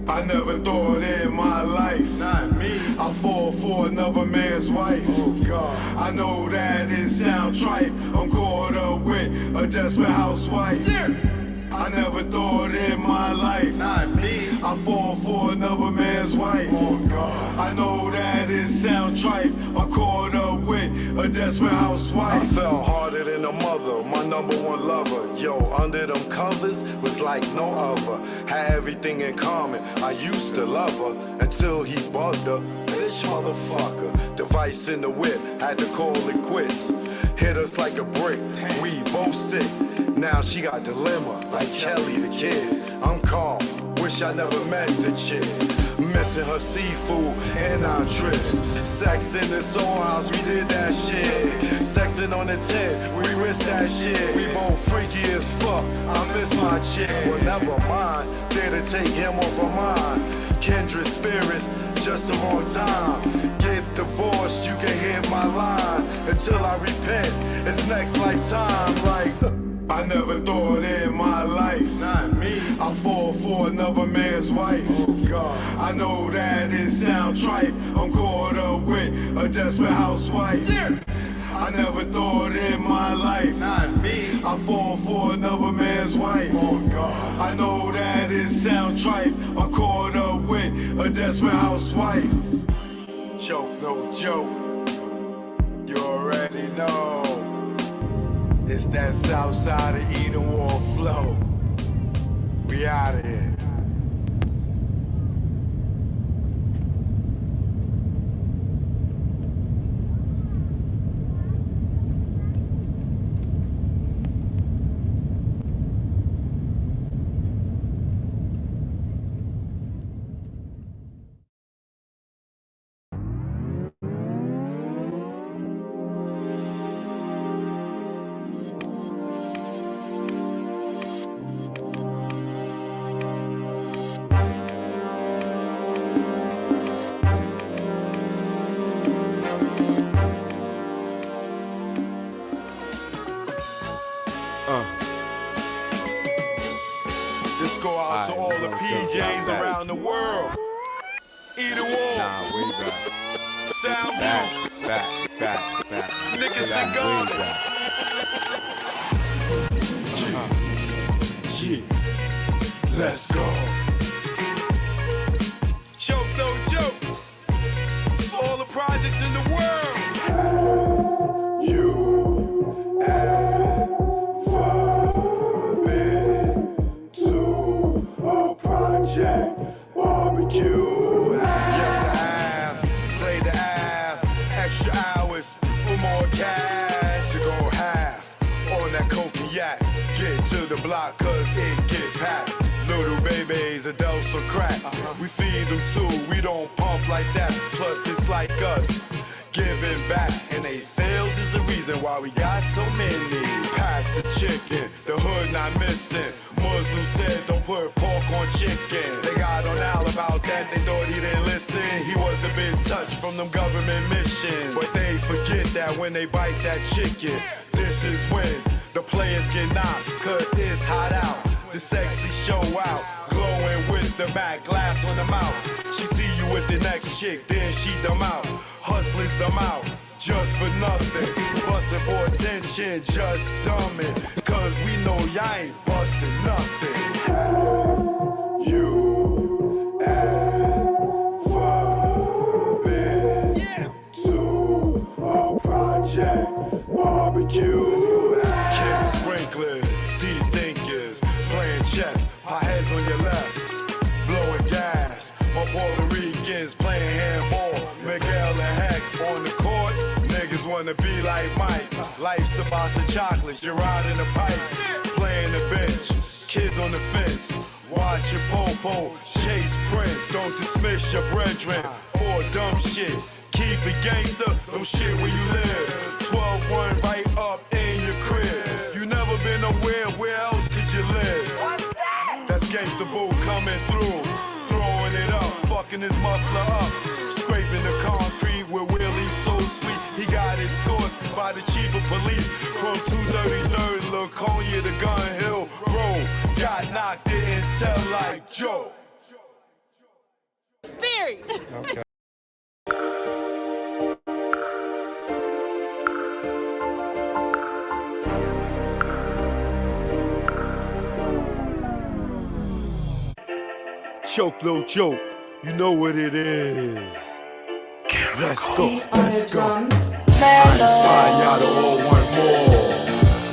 I never thought in my life, not me, I fall for another man's wife. Oh God, I know that it sound trite. I'm caught up with a desperate housewife. Yeah. I never thought in my life, not me, I fall for another man's wife. Oh God, I know that it sound trite. I'm caught up with a desperate housewife. I fell harder than a mother, my number one lover. Yo, under them covers was like no other. Had everything in common. I used to love her until he bugged her. Bitch motherfucker, device in the whip, had to call it quits. Hit us like a brick, we both sick. Now she got dilemma, like Kelly the kids. I'm calm, wish I never met the chick. Missing her seafood and our trips. Sex in the soul house, we did that shit. Sexing on the tent, we risked that shit. We both freaky as fuck, I miss my chick. Well, never mind, there to take him off of mine. Kindred spirits, just the wrong time. Get divorced, you can hit my line. Until I repent, it's next lifetime. Like, I never thought in my life, not me, I fall for another man's wife. Oh God, I know that it sound trite. I'm caught up with a desperate housewife. Yeah. I never thought in my life, not me, I fall for another man's wife. Oh God, I know that it sound trite. I'm caught up with a desperate housewife. Joke, no joke, you already know. It's that south side of Eden Wall flow. We out of here. This go out to all the PJs around the world. Either war. Nah, way back. Sound back. Niggas and guns. Yeah. Let's go. Choke, no joke. It's all the projects in the world. You ever been to a project barbecue? Yes, I have. Played the half. Extra hours for more cash. To go half on that coke and yak. Get to the block cause it get packed. Little babies, adults or crack. We feed them too, we don't pump like that. Plus it's like us, giving back. And they sales is the reason why we got so many packs of chicken. The hood not missing. Muslims said don't put pork on chicken. They got on Al about that, they thought he didn't listen. He was a bit touched from them government missions. But they forget that when they bite that chicken, this is when the players get knocked, cause it's hot out. The sexy show out, glowing with the back glass on the mouth. She see you with the next chick, then she them out. Hustlers them out, just for nothing. Bustin' for attention, just dumbin'. Cause we know y'all ain't bustin' nothing. You ever been to a project barbecue? Kids and sprinklers, deep thinkers, playing chess, our heads on your left, blowing gas. My Puerto Ricans playing handball, Miguel and Heck on the court. Niggas wanna be like Mike. Life's a box of chocolates, you're riding the pipe, playing the bench. Kids on the fence, watch your po-po, chase Prince. Don't dismiss your brethren for dumb shit. Keep it gangster, them shit where you live. 12-1 right up in your crib. You never been nowhere, where else could you live? What's that? That's gangsta boo coming through. Throwing it up, fucking his muffler up. Scraping the concrete with Willie's so sweet. He got his scores by the chief of police. From 233rd, Laconia to Gun Hill Road. Got knocked, didn't tell like Joe. Period. Okay. choke, no joke. You know what it is. Let's go, let's go. I inspire y'all to all want more.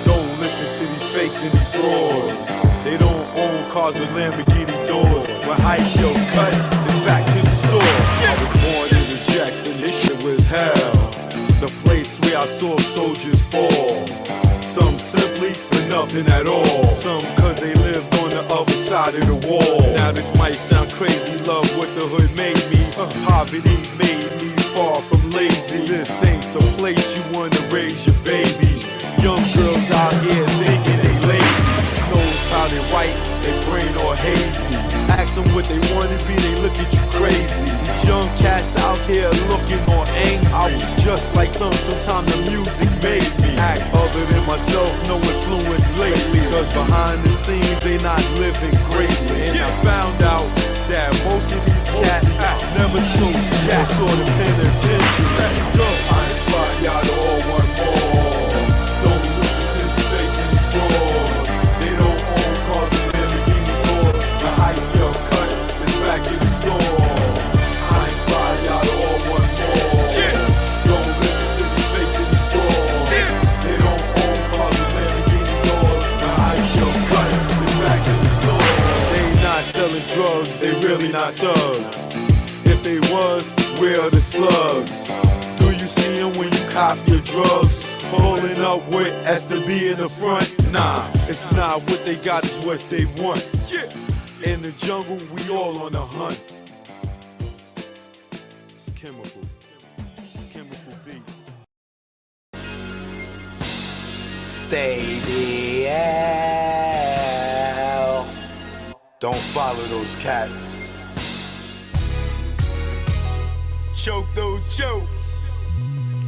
Don't listen to these fakes and these frauds. They don't own cars with Lamborghini doors. When hype show cut, it's back to the store. I was born in the Jackson, this shit was hell. The place where I saw soldiers fall. Some simply for nothing at all. Some cause they lived on the other side of the wall. Now this might sound crazy, love what the hood made me. Poverty made me far from lazy. This ain't the place you wanna raise your babies. Young girls out here thinking they lazy. Nose powdered white, they brain all hazy. Ask them what they wanna be, they look at you crazy. These young cats out here looking all angry. I was just like them, sometimes the music made me act other than myself, no influence lately. Cause behind the scenes, they not living greatly. And I found out that most of these cats never sold jacks or the penitentiary. Let's go. I inspire y'all to all want more. Don't listen to the face and the frauds. They don't own cars and Lamborghini doors. The hype young cut is back to the store. I inspire y'all to all want more. Don't listen to the face and the frauds. They don't own cars and Lamborghini doors. The hype young cut is back to the store. They not selling drugs, they really not thugs. If they was, where are the slugs? Do you see them when you cop your drugs? Pulling up with S.to.B in the front? Nah, it's not what they got, it's what they want. In the jungle, we all on the hunt. It's chemical. It's chemical beats. Stay the hell. Don't follow those cats. Choke, though, choke.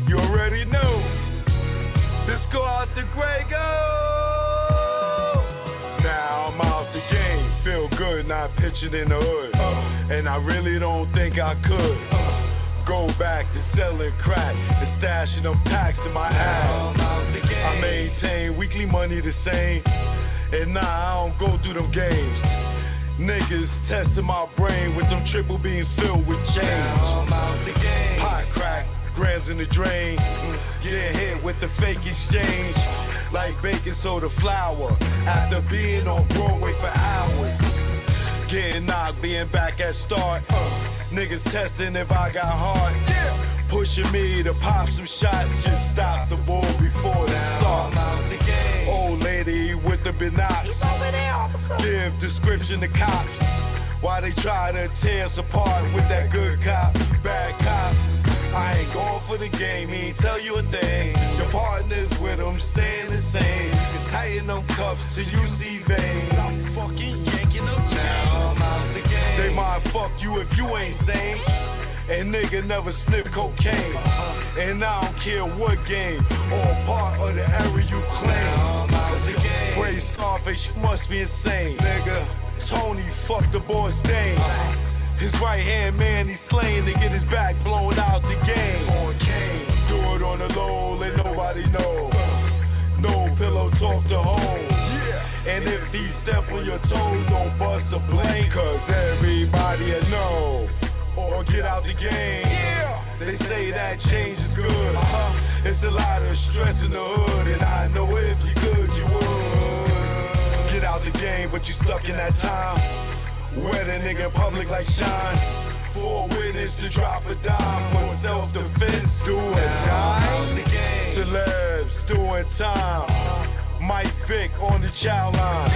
You already know. Let's go out the gray, go. Now I'm out the game. Feel good, not pitching in the hood. And I really don't think I could go back to selling crack and stashing them packs in my ass. I maintain weekly money the same. And nah, I don't go through them games. Niggas testing my brain with them triple beams filled with change. Pot crack, grams in the drain. Getting hit with the fake exchange. Like baking soda flour. After being on Broadway for hours. Getting knocked, being back at start. Niggas testing if I got heart. Pushing me to pop some shots. Just stop the ball before the start. Old lady with the binocs. Give description to cops. Why they try to tear us apart with that good cop, bad cop. I ain't going for the game, he ain't tell you a thing. Your partners with them saying the same. You can tighten them cuffs till you see veins. Stop fucking yanking them down. They might fuck you if you ain't sane. And nigga never sniff cocaine. And I don't care what game or part of the area you claim. Brave Scarface, you must be insane. Nigga, Tony fucked the boy's dame. His right hand man, he's slaying to get his back blown out the game. Do it on the low, let nobody know. No pillow talk to home. And if he step on your toes, don't bust a blame. Cause everybody will know. Or get out the game. They say that change is good. It's a lot of stress in the hood. And I know if you could, you would. Get out the game, but you stuck in that time. Where the nigga in public like shine. For a witness to drop a dime. For self-defense, do or die. Celebs doing time. Mike Vick on the child line.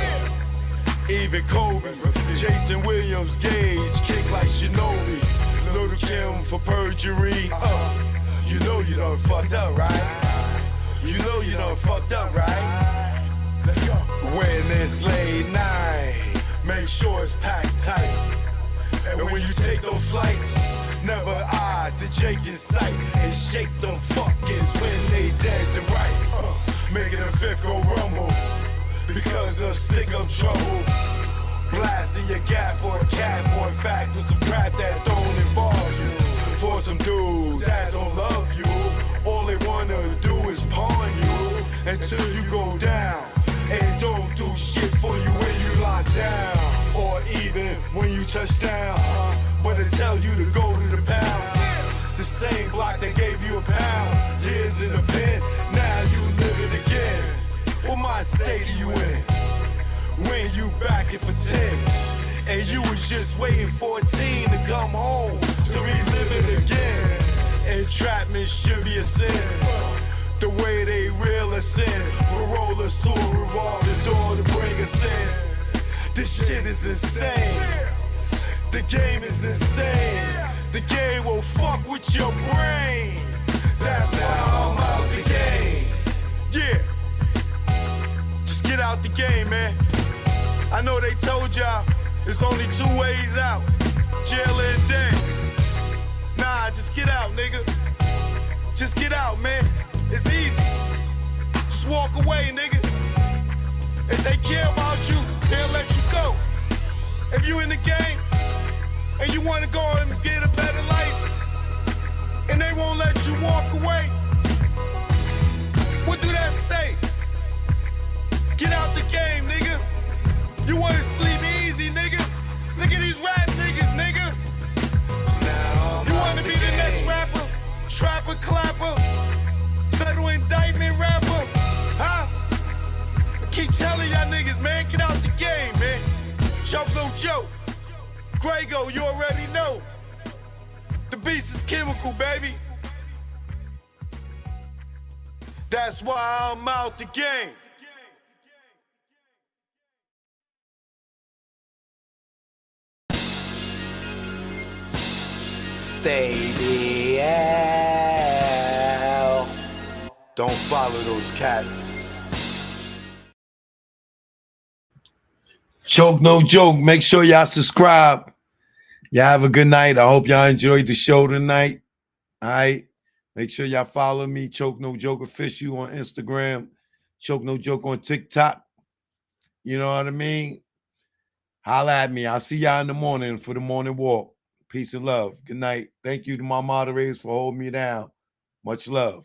Even Kobe, Jason Williams, Gage, kick like Shinobi. Little Kim for perjury. You know you done fucked up, right? You know you done fucked up, right? Let's go. When it's late night, make sure it's packed tight. And when you take those flights, never eye the Jake in sight. And shake them fuckers when they dead to right. Making a fifth go rumble. Because of stick up trouble. Blasting your gap for a cat, for in fact, for some crap that don't involve you. For some dudes that don't love you, all they wanna do is pawn you until you go down. And don't do shit for you when you lock down. Or even when you touchdown. But they tell you to go to the pound. The same block that gave you a pound. Years in the pen, now you live it again. What mind state are you in? When you back it for 10. And you was just waiting for a teen to come home to relive it again. Entrapment should be a sin. The way they reel us in, roll us to a revolving door to bring us in. This shit is insane. The game is insane. The game will fuck with your brain. That's why I'm out the game. Yeah. Just get out the game, man. I know they told y'all there's only 2 ways out. Jail and death. Nah, just get out, nigga. Just get out, man. It's easy. Just walk away, nigga. If they care about you, they'll let you go. If you in the game and you want to go and get a better life and they won't let you walk away, what do that say? Get out the game, nigga. You want to sleep easy, nigga. Look at these rap niggas, nigga. You want to be the next rapper, trapper, clapper, federal indictment rapper, huh? I keep telling y'all niggas, man, get out the game, man. Joke no joke. Grego, you already know. The beast is chemical, baby. That's why I'm out the game. Stay the hell. Don't follow those cats. Choke no joke. Make sure y'all subscribe. Y'all have a good night. I hope y'all enjoyed the show tonight. All right. Make sure y'all follow me, Choke No Joke Official on Instagram, Choke No Joke on TikTok. You know what I mean? Holla at me. I'll see y'all in the morning for the morning walk. Peace and love. Good night. Thank you to my moderators for holding me down. Much love.